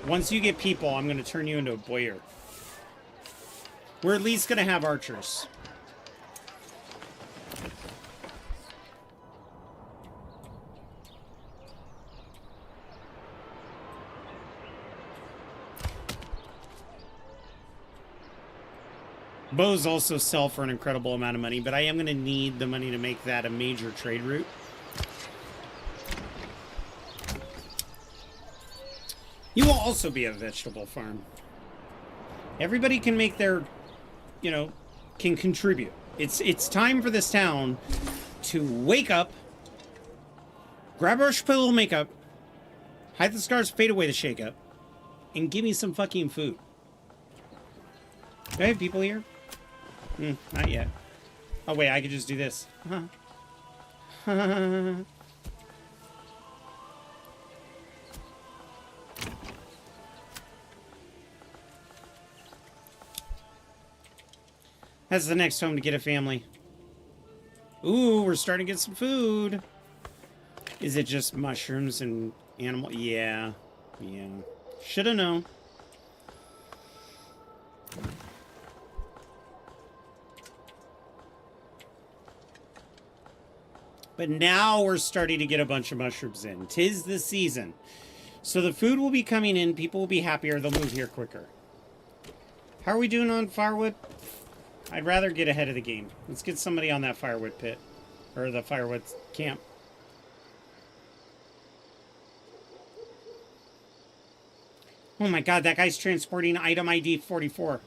Once you get people, I'm going to turn you into a boyar. We're at least going to have archers. Bows also sell for an incredible amount of money, but I am going to need the money to make that a major trade route. You will also be a vegetable farm. Everybody can make their, you know, can contribute. It's time for this town to wake up, grab a brush, put a little makeup, hide the scars, fade away the shakeup, and give me some fucking food. Do I have people here? Not yet. Oh wait, I could just do this. That's the next home to get a family. Ooh, we're starting to get some food. Is it just mushrooms and animal? Yeah. Yeah. Shoulda known. But now we're starting to get a bunch of mushrooms in. 'Tis the season. So the food will be coming in. People will be happier. They'll move here quicker. How are we doing on firewood? I'd rather get ahead of the game. Let's get somebody on that firewood pit. Or the firewood camp. Oh my god, that guy's transporting item ID 44.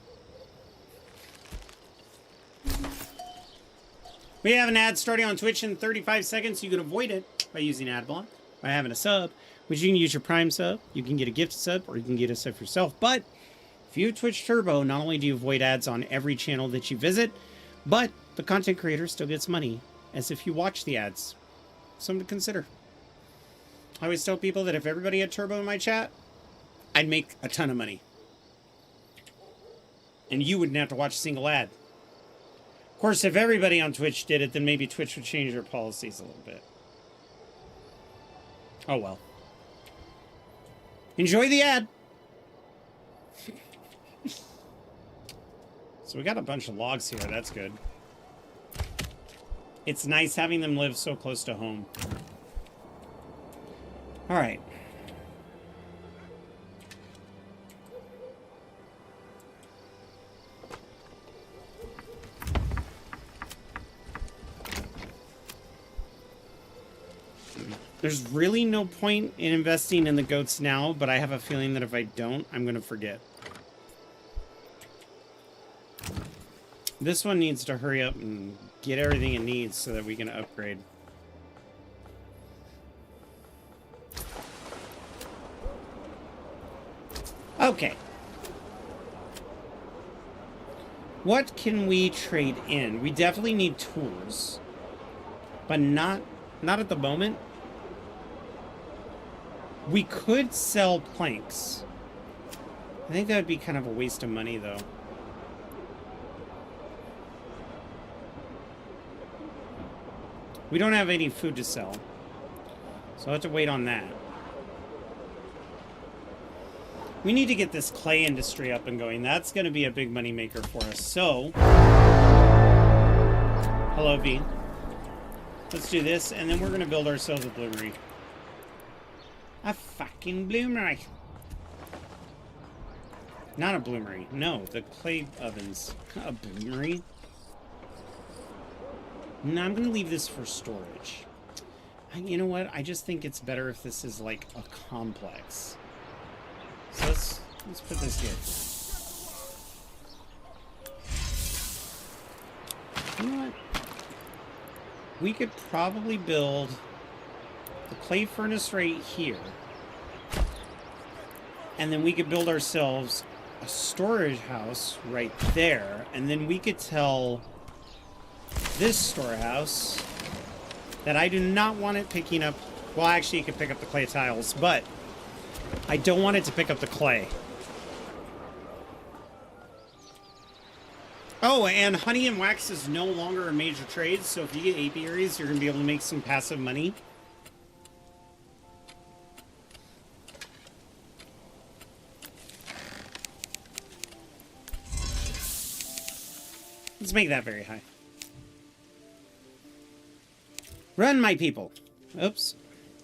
We have an ad starting on Twitch in 35 seconds. You can avoid it by using ad block, by having a sub, which you can use your Prime sub, you can get a gift sub, or you can get a sub for yourself. But if you have Twitch Turbo, not only do you avoid ads on every channel that you visit, but the content creator still gets money as if you watch the ads. Something to consider. I always tell people that if everybody had Turbo in my chat, I'd make a ton of money. And you wouldn't have to watch a single ad. Of course, if everybody on Twitch did it, then maybe Twitch would change their policies a little bit. Oh well. Enjoy the ad! So we got a bunch of logs here, that's good. It's nice having them live so close to home. Alright. There's really no point in investing in the goats now, but I have a feeling that if I don't, I'm going to forget. This one needs to hurry up and get everything it needs so that we can upgrade. Okay. What can we trade in? We definitely need tools, but not at the moment. We could sell planks. I think that would be kind of a waste of money, though. We don't have any food to sell, so I'll have to wait on that. We need to get this clay industry up and going. That's going to be a big money maker for us. So, hello, V. Let's do this, and then we're going to build ourselves a bloomery. A fucking bloomery. Not a bloomery. No, the clay ovens. A bloomery. No, I'm going to leave this for storage. You know what? I just think it's better if this is like a complex. So let's put this here. You know what? We could probably build the clay furnace right here. And then we could build ourselves a storage house right there. And then we could tell this storehouse that I do not want it picking up... Well, actually, it could pick up the clay tiles, but I don't want it to pick up the clay. Oh, and honey and wax is no longer a major trade, so if you get apiaries, you're going to be able to make some passive money. Let's make that very high. Run, my people. Oops.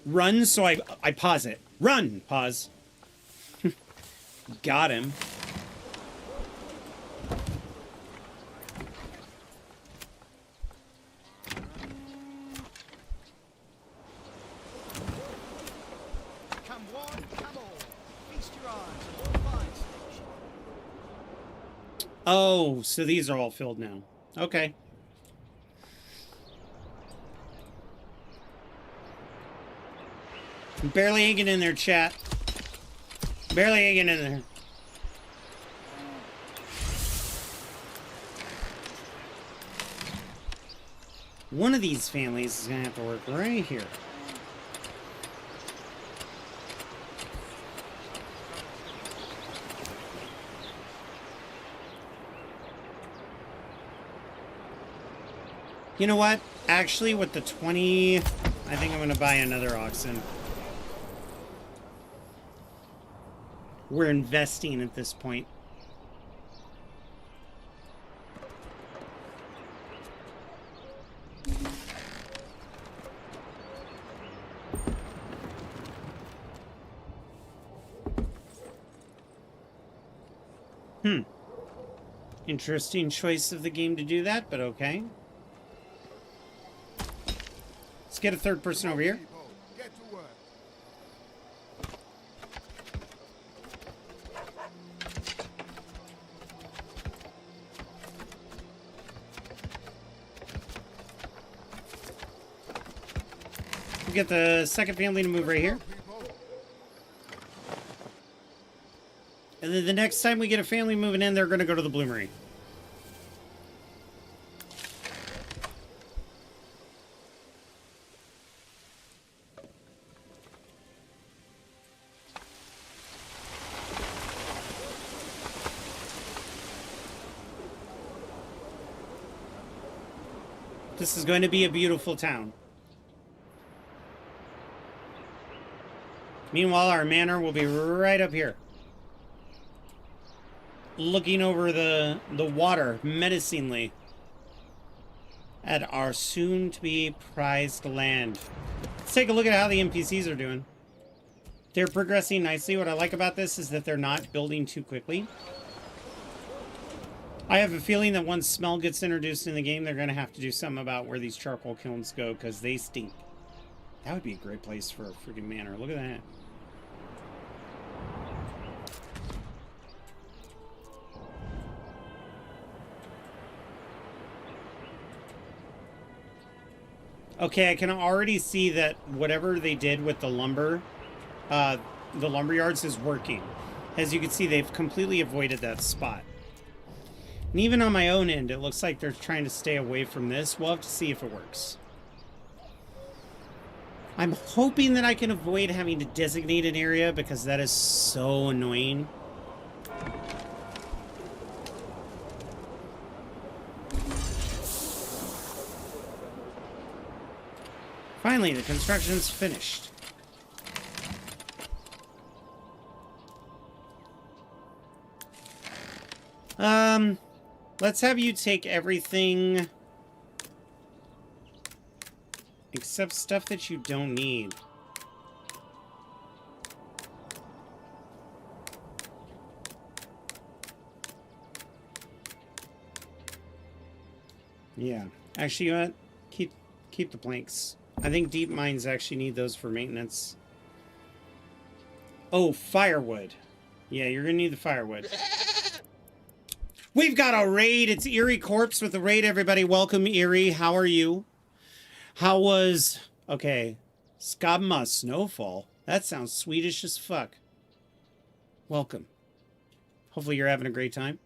Run, so I pause it. Run! Pause. Got him. Come one, come all. Feast your eyes on all fine station. Oh, so these are all filled now. Okay. Barely hanging in there, chat. Barely hanging in there. One of these families is going to have to work right here. You know what? Actually, with the 20, I think I'm going to buy another oxen. We're investing at this point. Interesting choice of the game to do that, but okay. Let's get a third person over here. People, get to work. We'll get the second family to move right here. People, And then the next time we get a family moving in, they're going to go to the bloomery. This is going to be a beautiful town. Meanwhile, our manor will be right up here. Looking over the water menacingly at our soon-to-be prized land. Let's take a look at how the NPCs are doing. They're progressing nicely. What I like about this is that they're not building too quickly. I have a feeling that once smell gets introduced in the game, they're going to have to do something about where these charcoal kilns go, because they stink. That would be a great place for a freaking manor. Look at that. Okay, I can already see that whatever they did with the lumber yards is working. As you can see, they've completely avoided that spot. And even on my own end, it looks like they're trying to stay away from this. We'll have to see if it works. I'm hoping that I can avoid having to designate an area, because that is so annoying. Finally, the construction's finished. Let's have you take everything except stuff that you don't need. Yeah. Actually, you know what? Keep the planks. I think deep mines actually need those for maintenance. Oh, firewood. Yeah, you're gonna need the firewood. We've got a raid. It's Eerie Corpse with the raid, everybody. Welcome, Eerie. How are you? How was... Okay. Skabma Snowfall. That sounds Swedish as fuck. Welcome. Hopefully you're having a great time.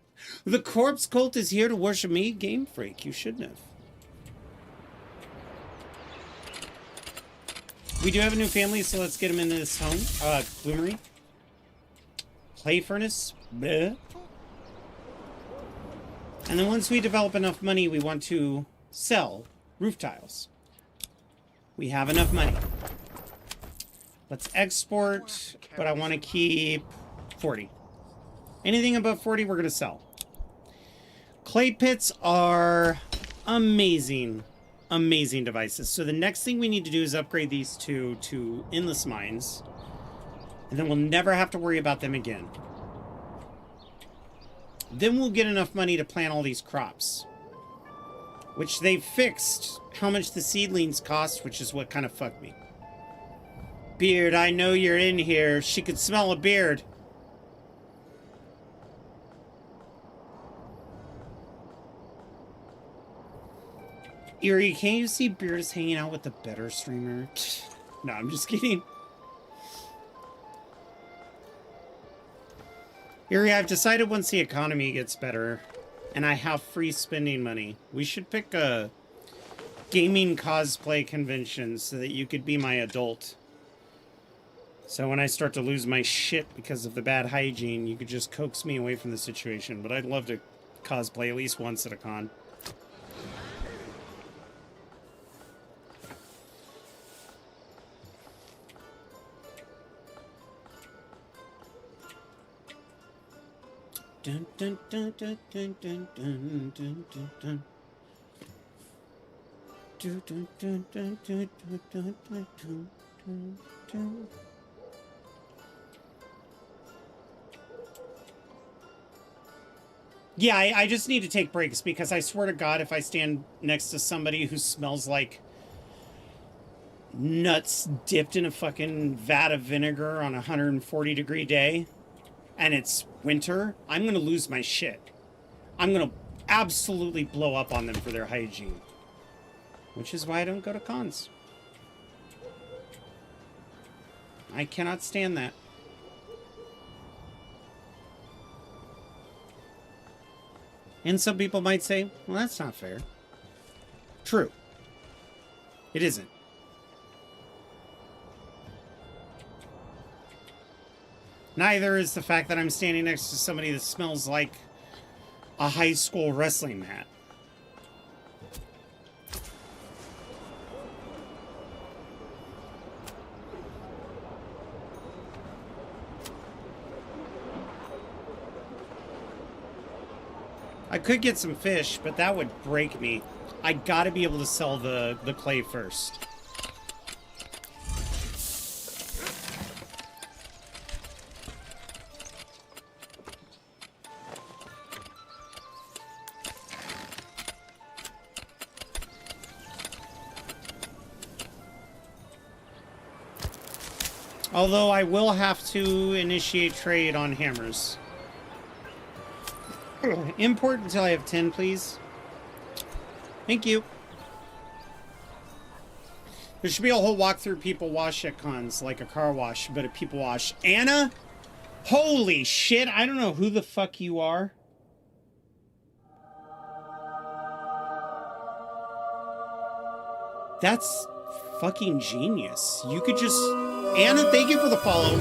The Corpse Cult is here to worship me. Game Freak. You shouldn't have. We do have a new family, so let's get him into this home. Bloomery. Clay furnace. Bleh. And then once we develop enough money, we want to sell roof tiles. We have enough money. Let's export, but I want to keep 40. Anything above 40, we're going to sell. Clay pits are amazing, amazing devices. So the next thing we need to do is upgrade these two to endless mines. And then we'll never have to worry about them again. Then we'll get enough money to plant all these crops. Which they fixed how much the seedlings cost, which is what kind of fucked me. Beard, I know you're in here. She could smell a beard. Eerie, can you see Beard is hanging out with the better streamer? No, I'm just kidding. Eerie, I've decided once the economy gets better and I have free spending money, we should pick a gaming cosplay convention so that you could be my adult. So when I start to lose my shit because of the bad hygiene, you could just coax me away from the situation. But I'd love to cosplay at least once at a con. Dun, dun, dun, dun, dun, dun, dun, dun, dun, dun. Dun, dun, dun, dun, dun, dun, dun, dun, dun, dun. Yeah, I just need to take breaks because I swear to God, if I stand next to somebody who smells like nuts dipped in a fucking vat of vinegar on a 140-degree day, and it's winter, I'm going to lose my shit. I'm going to absolutely blow up on them for their hygiene. Which is why I don't go to cons. I cannot stand that. And some people might say, well, that's not fair. True. It isn't. Neither is the fact that I'm standing next to somebody that smells like a high school wrestling mat. I could get some fish, but that would break me. I gotta be able to sell the clay first. Although I will have to initiate trade on hammers. Import until I have 10, please. Thank you. There should be a whole walkthrough people wash at cons, like a car wash, but a people wash. Anna? Holy shit, I don't know who the fuck you are. That's fucking genius. You could just... Anna, thank you for the follow.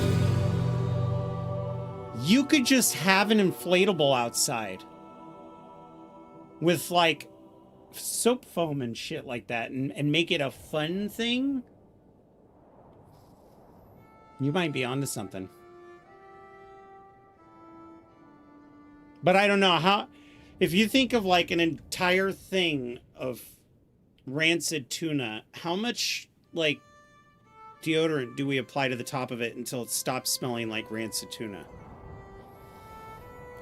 You could just have an inflatable outside. With, like, soap foam and shit like that. And make it a fun thing. You might be onto something. But I don't know how... If you think of, like, an entire thing of rancid tuna, how much, like, deodorant do we apply to the top of it until it stops smelling like rancid tuna?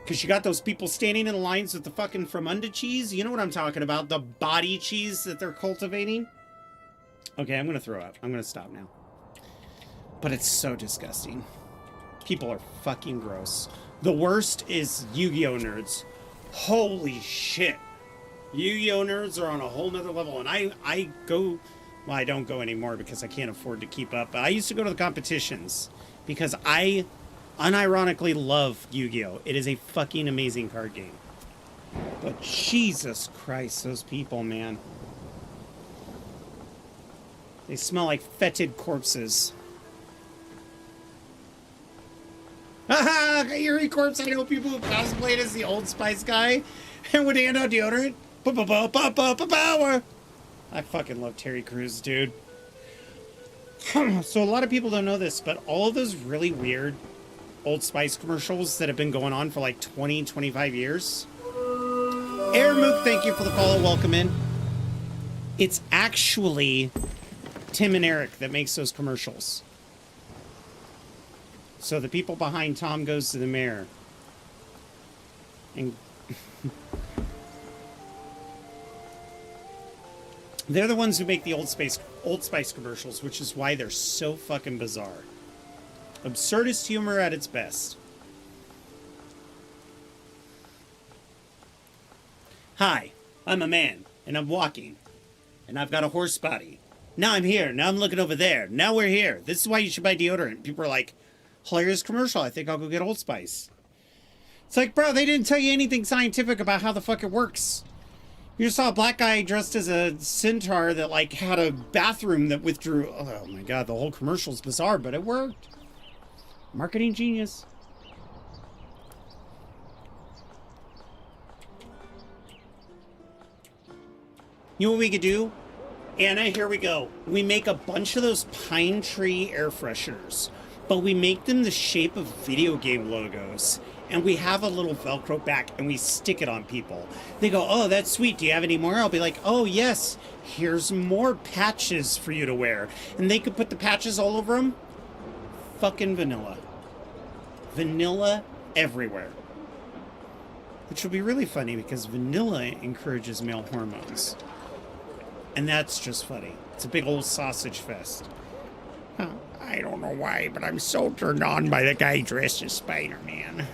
Because you got those people standing in lines with the fucking Fromunda cheese. You know what I'm talking about. The body cheese that they're cultivating. Okay, I'm gonna throw up. I'm gonna stop now. But it's so disgusting. People are fucking gross. The worst is Yu-Gi-Oh nerds. Holy shit. Yu-Gi-Oh nerds are on a whole nother level. And I go... Well, I don't go anymore because I can't afford to keep up. But I used to go to the competitions because I unironically love Yu-Gi-Oh! It is a fucking amazing card game. But Jesus Christ, those people, man. They smell like fetid corpses. Haha! Eerie corpse. I know people who cosplayed as the Old Spice guy and would hand out deodorant. Power. I fucking love Terry Crews, dude. So a lot of people don't know this, but all of those really weird Old Spice commercials that have been going on for like 20, 25 years. Air Mook, thank you for the follow. Welcome in. It's actually Tim and Eric that makes those commercials. So the people behind Tom Goes to the Mayor. And they're the ones who make the Old Spice commercials, which is why they're so fucking bizarre. Absurdist humor at its best. Hi, I'm a man, and I'm walking, and I've got a horse body. Now I'm here, now I'm looking over there, now we're here. This is why you should buy deodorant. People are like, hilarious commercial, I think I'll go get Old Spice. It's like, bro, they didn't tell you anything scientific about how the fuck it works. You just saw a black guy dressed as a centaur that, like, had a bathroom that withdrew. Oh, my God, the whole commercial's bizarre, but it worked. Marketing genius. You know what we could do? Anna, here we go. We make a bunch of those pine tree air fresheners, but we make them the shape of video game logos. And we have a little Velcro back and we stick it on people. They go, oh, that's sweet. Do you have any more? I'll be like, oh, yes. Here's more patches for you to wear. And they could put the patches all over them. Fucking vanilla. Vanilla everywhere. Which will be really funny because vanilla encourages male hormones. And that's just funny. It's a big old sausage fest. Huh. I don't know why, but I'm so turned on by the guy dressed as Spider-Man.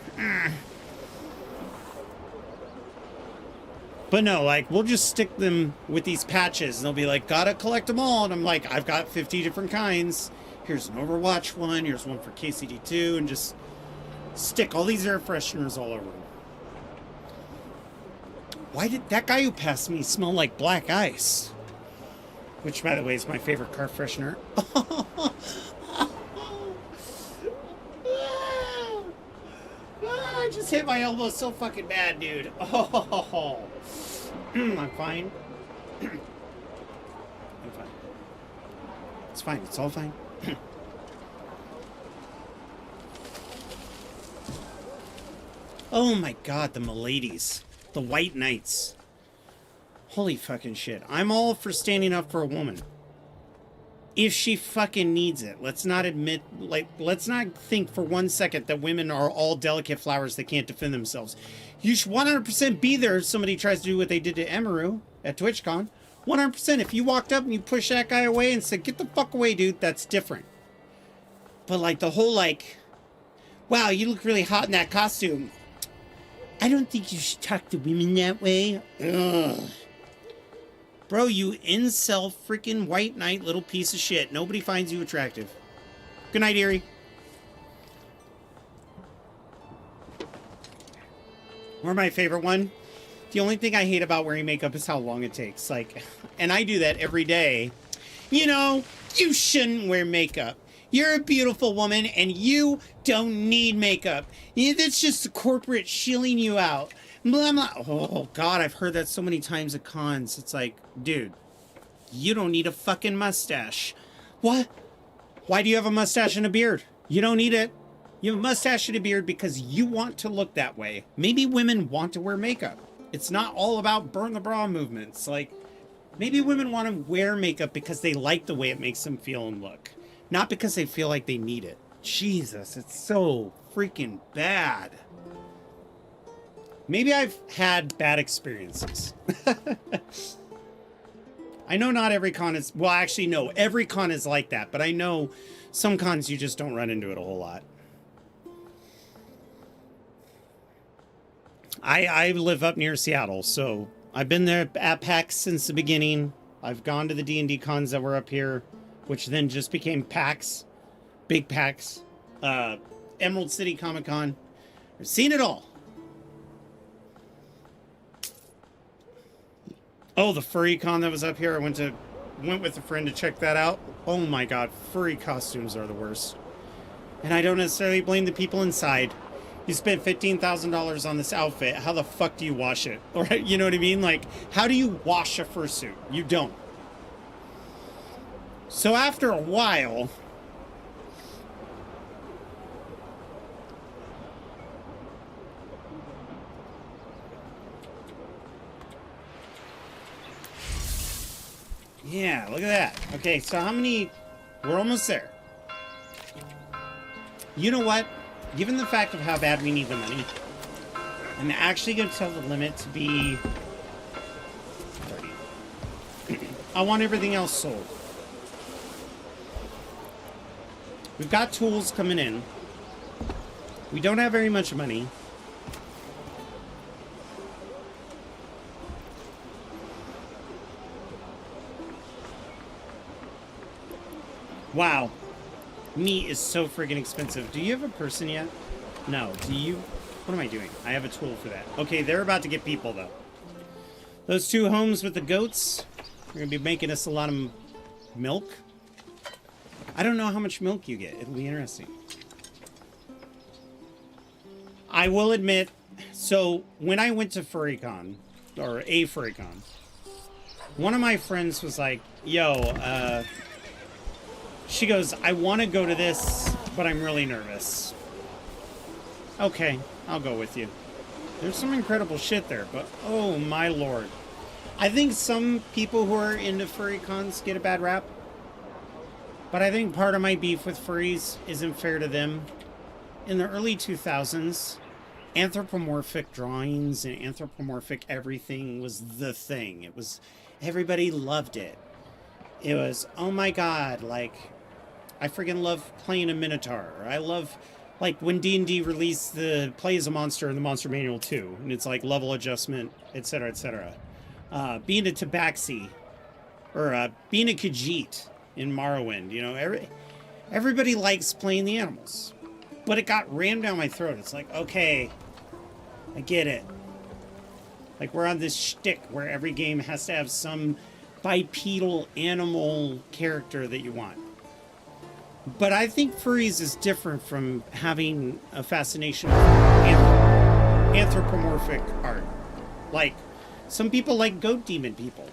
But no, like, we'll just stick them with these patches, and they'll be like, gotta collect them all. And I'm like, I've got 50 different kinds. Here's an Overwatch one, here's one for KCD2, and just stick all these air fresheners all over them. Why did that guy who passed me smell like black ice? Which, by the way, is my favorite car freshener. I just hit my elbow so fucking bad, dude. Oh, I'm fine. I'm fine. It's fine. It's all fine. Oh my God, the miladies. The white knights. Holy fucking shit. I'm all for standing up for a woman. If she fucking needs it. Let's not admit, like, let's not think for 1 second that women are all delicate flowers that can't defend themselves. You should 100% be there if somebody tries to do what they did to Emaru at TwitchCon. 100%. If you walked up and you pushed that guy away and said, get the fuck away, dude, that's different. But, like, the whole, like, wow, you look really hot in that costume. I don't think you should talk to women that way. Ugh. Bro, you incel freaking white knight little piece of shit. Nobody finds you attractive. Good night, Erie. Or my favorite one. The only thing I hate about wearing makeup is how long it takes. Like, and I do that every day. You know, you shouldn't wear makeup. You're a beautiful woman and you don't need makeup. That's just the corporate shilling you out. Blah, blah. Oh, God, I've heard that so many times at cons. It's like, dude, you don't need a fucking mustache. What? Why do you have a mustache and a beard? You don't need it. You have a mustache and a beard because you want to look that way. Maybe women want to wear makeup. It's not all about burn the bra movements. Like, maybe women want to wear makeup because they like the way it makes them feel and look. Not because they feel like they need it. Jesus, it's so freaking bad. Maybe I've had bad experiences. I know not every con is, well, actually, no, every con is like that, but I know some cons you just don't run into it a whole lot. I live up near Seattle, so I've been there at PAX since the beginning. I've gone to the D&D cons that were up here, which then just became PAX, big PAX, Emerald City Comic Con. I've seen it all. Oh, the furry con that was up here. I went with a friend to check that out. Oh my god, furry costumes are the worst. And I don't necessarily blame the people inside. You spent $15,000 on this outfit. How the fuck do you wash it? Or you know what I mean? Like, how do you wash a fursuit? You don't. So after a while, yeah, look at that. Okay, so how many? We're almost there. You know what? Given the fact of how bad we need the money, I'm actually going to tell the limit to be 30. I want everything else sold. We've got tools coming in. We don't have very much money. Wow. Meat is so friggin' expensive. Do you have a person yet? No. Do you? What am I doing? I have a tool for that. Okay, they're about to get people, though. Those two homes with the goats are going to be making us a lot of milk. I don't know how much milk you get. It'll be interesting. I will admit, so when I went to FurryCon, or a FurryCon, one of my friends was like, yo, she goes, I want to go to this, but I'm really nervous. Okay, I'll go with you. There's some incredible shit there, but oh my lord. I think some people who are into furry cons get a bad rap. But I think part of my beef with furries isn't fair to them. In the early 2000s, anthropomorphic drawings and anthropomorphic everything was the thing. It was, everybody loved it. It was, oh my god, like, I freaking love playing a Minotaur. I love, like, when D&D released the Play as a Monster in the Monster Manual 2, and it's like level adjustment, etc., etc. Being a Tabaxi, or being a Khajiit in Morrowind, you know, everybody likes playing the animals. But it got rammed down my throat. It's like, okay, I get it. Like, we're on this shtick where every game has to have some bipedal animal character that you want. But I think furries is different from having a fascination with anthropomorphic art. Like, some people like goat demon people.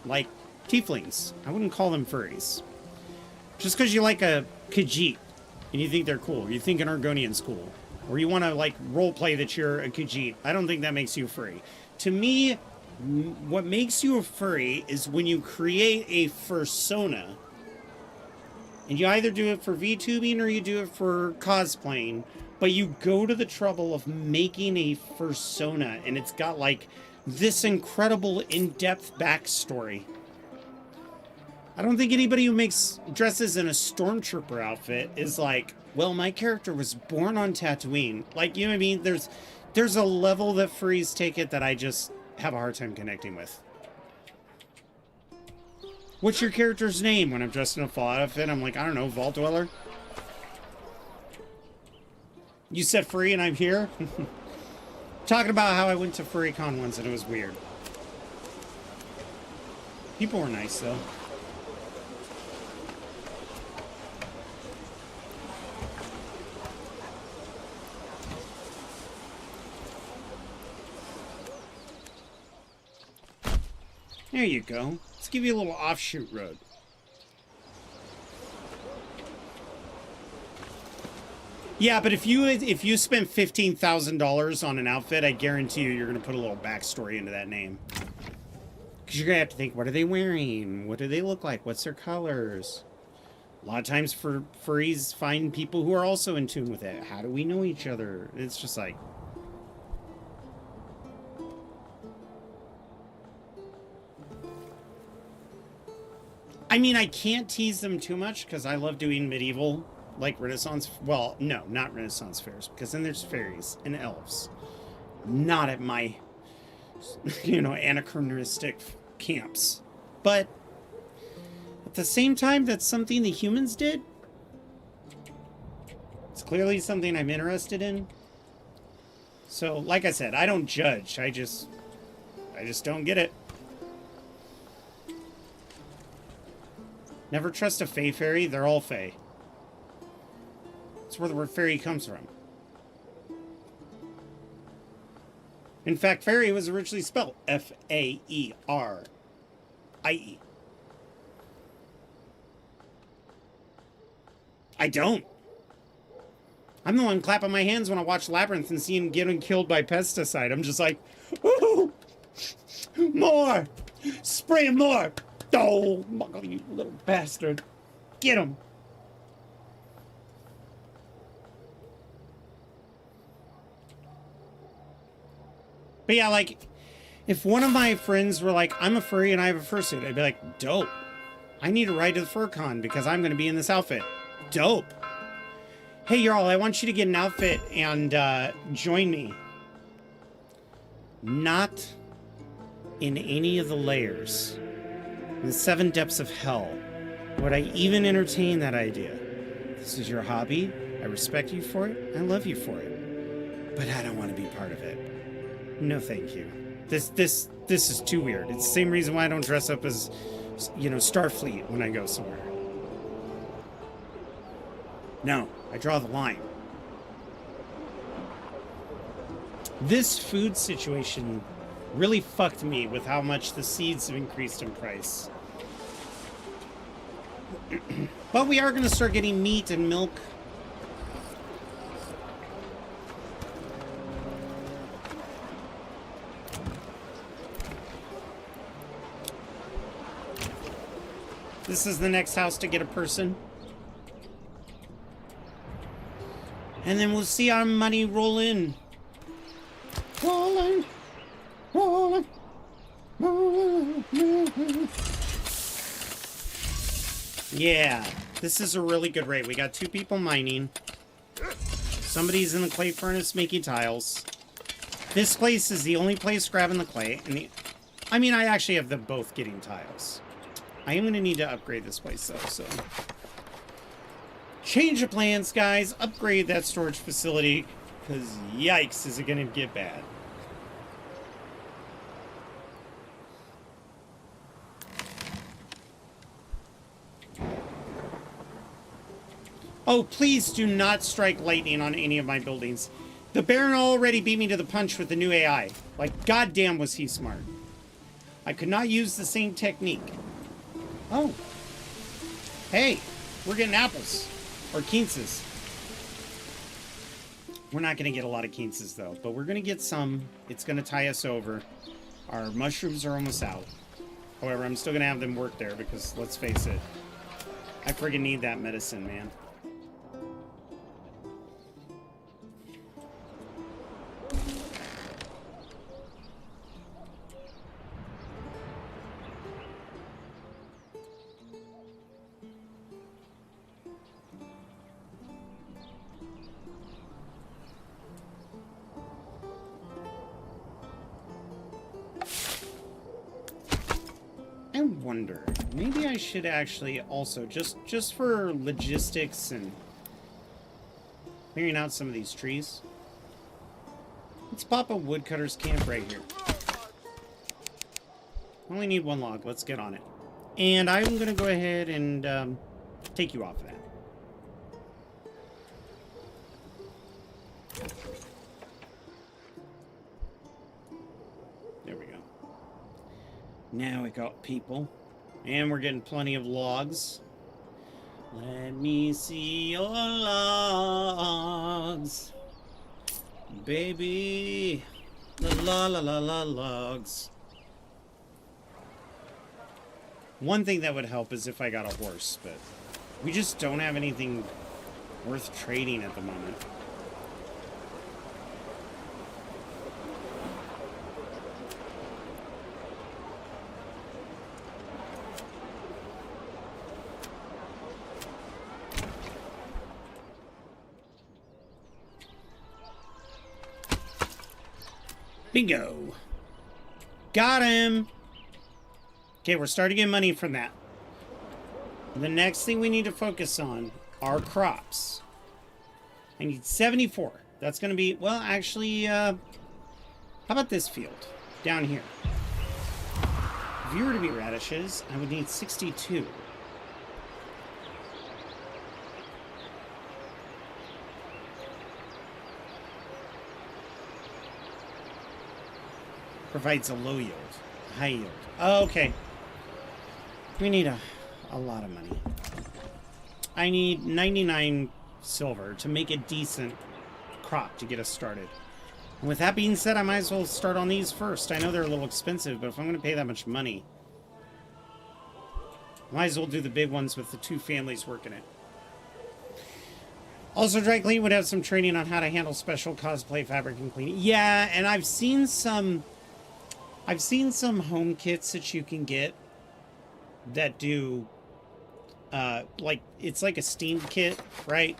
Like tieflings. I wouldn't call them furries. Just because you like a Khajiit and you think they're cool, you think an Argonian's cool, or you want to like role play that you're a Khajiit, I don't think that makes you a furry. To me, what makes you a furry is when you create a fursona, and you either do it for VTubing or you do it for cosplaying, but you go to the trouble of making a fursona, and it's got like this incredible in-depth backstory. I don't think anybody who dresses in a stormtrooper outfit is like, well, my character was born on Tatooine. Like, you know what I mean? There's a level that furries take it that I just have a hard time connecting with. What's your character's name? When I'm dressed in a Fallout outfit, I'm like, I don't know, Vault Dweller? You said furry and I'm here? Talking about how I went to FurryCon once and it was weird. People were nice, though. There you go. Let's give you a little offshoot road. Yeah, but if you spend $15,000 on an outfit, I guarantee you're going to put a little backstory into that name. Because you're going to have to think, what are they wearing? What do they look like? What's their colors? A lot of times furries find people who are also in tune with it. How do we know each other? It's just like... I mean, I can't tease them too much because I love doing medieval, like Renaissance. Well, no, not Renaissance fairs, because then there's fairies and elves. Not at my, anachronistic camps. But at the same time, that's something the humans did. It's clearly something I'm interested in. So, like I said, I don't judge. I just don't get it. Never trust a fae fairy. They're all fae. That's where the word fairy comes from. In fact, fairy was originally spelled F-A-E-R-I-E. I don't. I'm the one clapping my hands when I watch Labyrinth and see him getting killed by pesticide. I'm just like, woohoo! More! Spray him more! Oh, you little bastard. Get him! But yeah, like, if one of my friends were like, I'm a furry and I have a fursuit, I'd be like, dope. I need to ride to the fur con because I'm going to be in this outfit. Dope. Hey, y'all, I want you to get an outfit and join me. Not in any of the layers. In the 7 depths of hell would I even entertain that idea. This is your hobby. I respect you for it. I love you for it. But I don't want to be part of it. No, thank you. This is too weird. It's the same reason why I don't dress up as, Starfleet when I go somewhere. No, I draw the line. This food situation really fucked me with how much the seeds have increased in price. But we are going to start getting meat and milk. This is the next house to get a person. And then we'll see our money roll in. Rolling. Rolling. Rolling. Yeah, this is a really good rate. We got 2 people mining. Somebody's in the clay furnace making tiles. This place is the only place grabbing the clay. And I actually have them both getting tiles. I am going to need to upgrade this place, though, so... Change of plans, guys. Upgrade that storage facility, because yikes, is it going to get bad. Oh, please do not strike lightning on any of my buildings. The Baron already beat me to the punch with the new AI. Like, goddamn was he smart. I could not use the same technique. Oh. Hey, we're getting apples. Or quinces. We're not going to get a lot of quinces, though. But we're going to get some. It's going to tie us over. Our mushrooms are almost out. However, I'm still going to have them work there because, let's face it, I friggin' need that medicine, man. I wonder, maybe I should actually also, just for logistics and clearing out some of these trees, let's pop a woodcutter's camp right here. Only need 1 log. Let's get on it. And I'm going to go ahead and take you off of that. There we go. Now we got people. And we're getting plenty of logs. Let me see your logs. Baby. La la la la logs. One thing that would help is if I got a horse, but we just don't have anything worth trading at the moment. Bingo. Got him. Okay, we're starting to get money from that. The next thing we need to focus on are crops. I need 74. That's going to be, well, actually, how about this field down here? If you were to be radishes, I would need 62. Provides a low yield, high yield. Oh, okay. We need a lot of money. I need 99 silver to make a decent crop to get us started. And with that being said, I might as well start on these first. I know they're a little expensive, but if I'm going to pay that much money, I might as well do the big ones with the 2 families working it. Also, Dry Clean would have some training on how to handle special cosplay fabric and cleaning. Yeah, and I've seen some home kits that you can get that do, like, it's like a steam kit, right?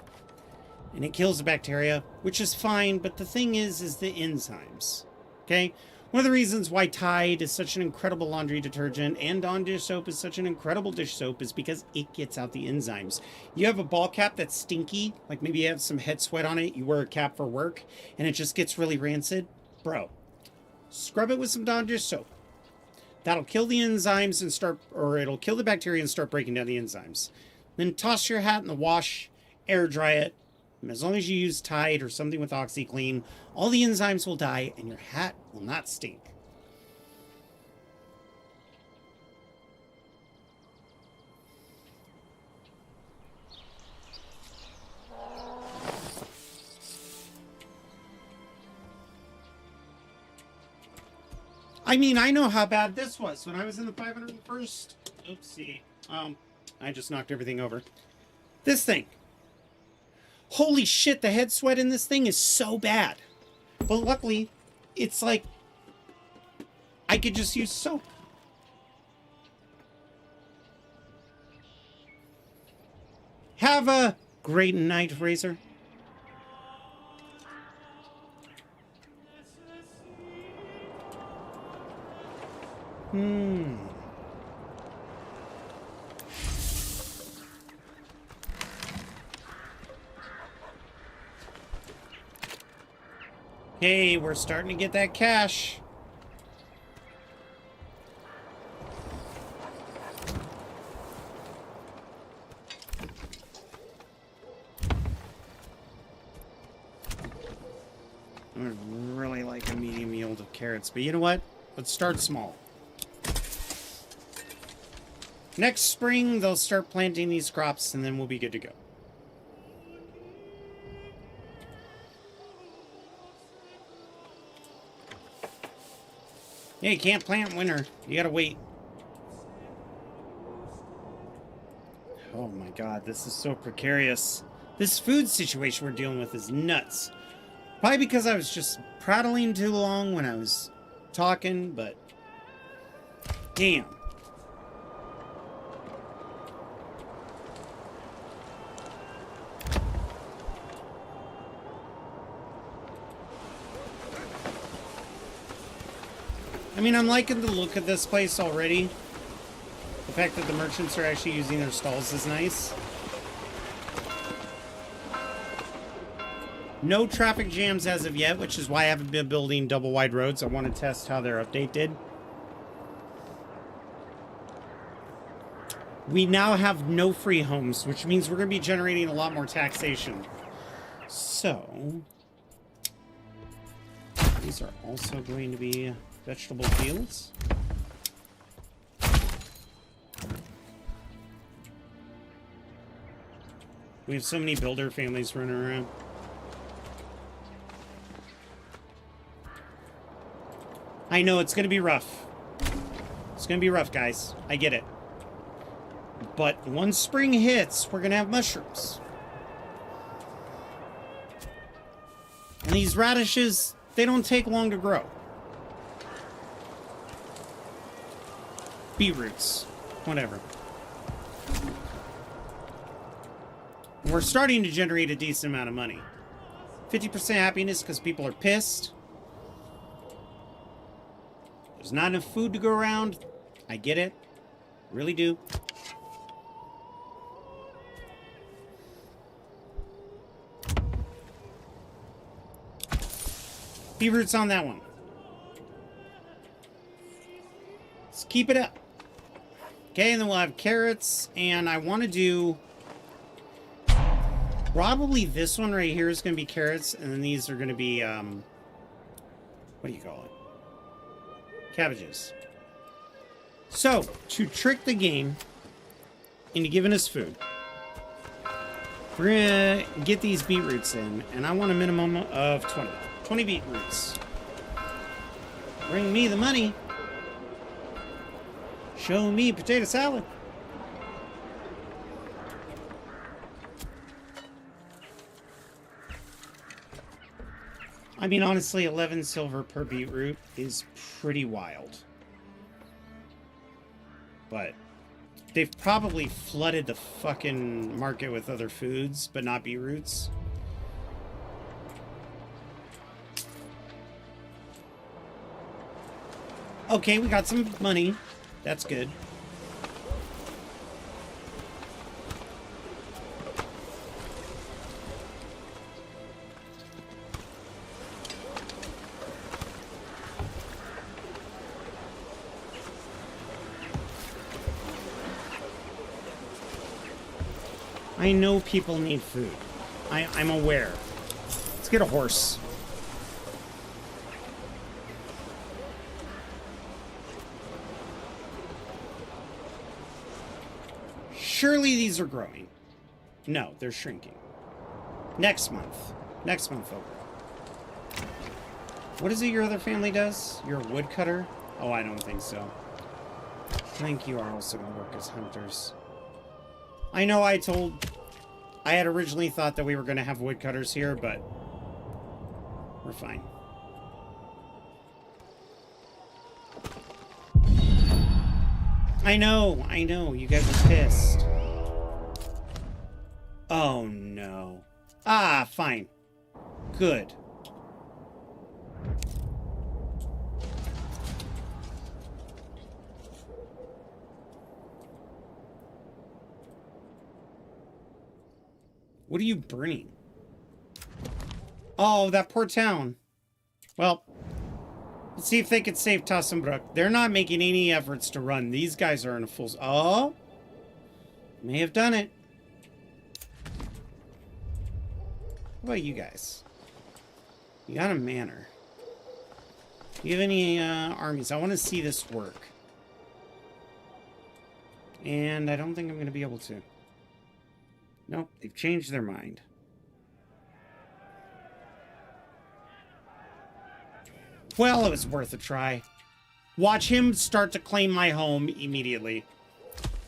And it kills the bacteria, which is fine, but the thing is the enzymes, okay? One of the reasons why Tide is such an incredible laundry detergent and Dawn dish soap is such an incredible dish soap is because it gets out the enzymes. You have a ball cap that's stinky, like maybe you have some head sweat on it, you wear a cap for work, and it just gets really rancid. Bro, scrub it with some Dawn dish soap. That'll kill the enzymes and it'll kill the bacteria and start breaking down the enzymes. Then toss your hat in the wash, air dry it. And as long as you use Tide or something with OxyClean, all the enzymes will die and your hat will not stink. I mean, I know how bad this was when I was in the 501st. Oopsie. I just knocked everything over. This thing. Holy shit, the head sweat in this thing is so bad. But luckily, it's like, I could just use soap. Have a great night, Razor. Hey, we're starting to get that cash. I would really like a medium yield of carrots, but you know what? Let's start small. Next spring, they'll start planting these crops, and then we'll be good to go. Yeah, you can't plant winter. You gotta wait. Oh my god, this is so precarious. This food situation we're dealing with is nuts. Probably because I was just prattling too long when I was talking, but... damn. I mean, I'm liking the look of this place already. The fact that the merchants are actually using their stalls is nice. No traffic jams as of yet, which is why I haven't been building double wide roads. I want to test how their update did. We now have no free homes, which means we're going to be generating a lot more taxation. So, these are also going to be vegetable fields. We have so many builder families running around. I know it's going to be rough. It's going to be rough, guys. I get it. But once spring hits, we're going to have mushrooms. And these radishes, they don't take long to grow. Beetroots, whatever. We're starting to generate a decent amount of money. 50% happiness because people are pissed. There's not enough food to go around. I get it. Really do. Beetroot's on that one. Let's keep it up. Okay, and then we'll have carrots, and I want to do... Probably this one right here is going to be carrots, and then these are going to be, what do you call it? Cabbages. So, to trick the game into giving us food, we're going to get these beetroots in, and I want a minimum of 20. 20 beetroots. Bring me the money. Show me potato salad. I mean, honestly, 11 silver per beetroot is pretty wild. But they've probably flooded the fucking market with other foods, but not beetroots. Okay, we got some money. That's good. I know people need food. I'm aware. Let's get a horse. Surely these are growing. No, they're shrinking. Next month. Next month over. What is it your other family does? You're a woodcutter? Oh, I don't think so. I think you are also going to work as hunters. I know I had originally thought that we were going to have woodcutters here, but we're fine. I know, you guys are pissed. Oh no. Ah, fine. Good. What are you burning? Oh, that poor town. Well, let's see if they could save Tassenbrook. They're not making any efforts to run. These guys are in a full... Oh! May have done it. What about you guys? You got a manor. Do you have any armies? I want to see this work. And I don't think I'm going to be able to. Nope, they've changed their mind. Well, it was worth a try. Watch him start to claim my home immediately.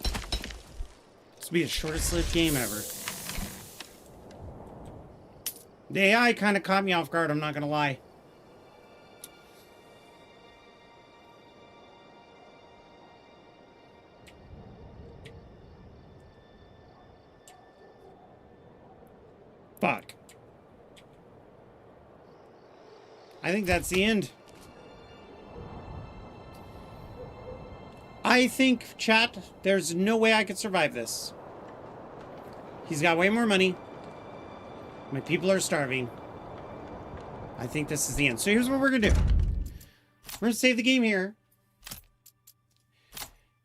This will be the shortest lived game ever. The AI kind of caught me off guard, I'm not going to lie. Fuck. I think that's the end. I think, chat, there's no way I could survive this. He's got way more money. My people are starving. I think this is the end. So here's what we're going to do. We're going to save the game here.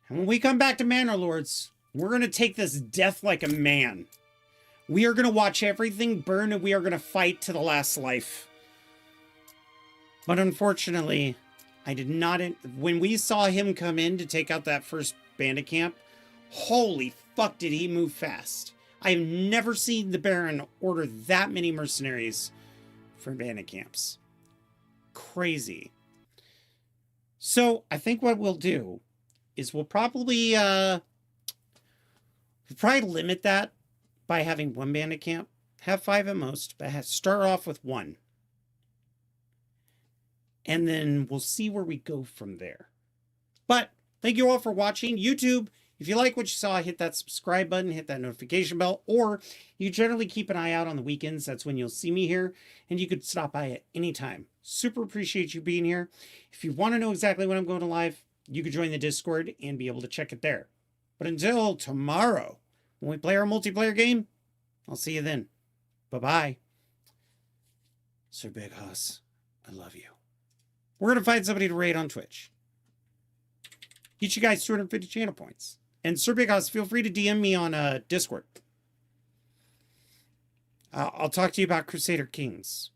And when we come back to Manor Lords, we're going to take this death like a man. We are going to watch everything burn and we are going to fight to the last life. But unfortunately, I did not... When we saw him come in to take out that first bandit camp, holy fuck did he move fast. I've never seen the Baron order that many mercenaries for bandit camps. Crazy. So, I think what we'll do is we'll probably limit that by having one bandit camp. Have 5 at most, but start off with 1. And then we'll see where we go from there. But thank you all for watching. YouTube, If you like what you saw, hit that subscribe button, hit that notification bell, or you generally keep an eye out on the weekends. That's when you'll see me here, and you could stop by at any time. Super appreciate you being here. If you want to know exactly when I'm going to live, you could join the Discord and be able to check it there. But until tomorrow, when we play our multiplayer game, I'll see you then. Bye-bye. Sir Big Hoss, I love you. We're going to find somebody to raid on Twitch. Get you guys 250 channel points. And Sir Big Hoss, feel free to DM me on Discord. I'll talk to you about Crusader Kings.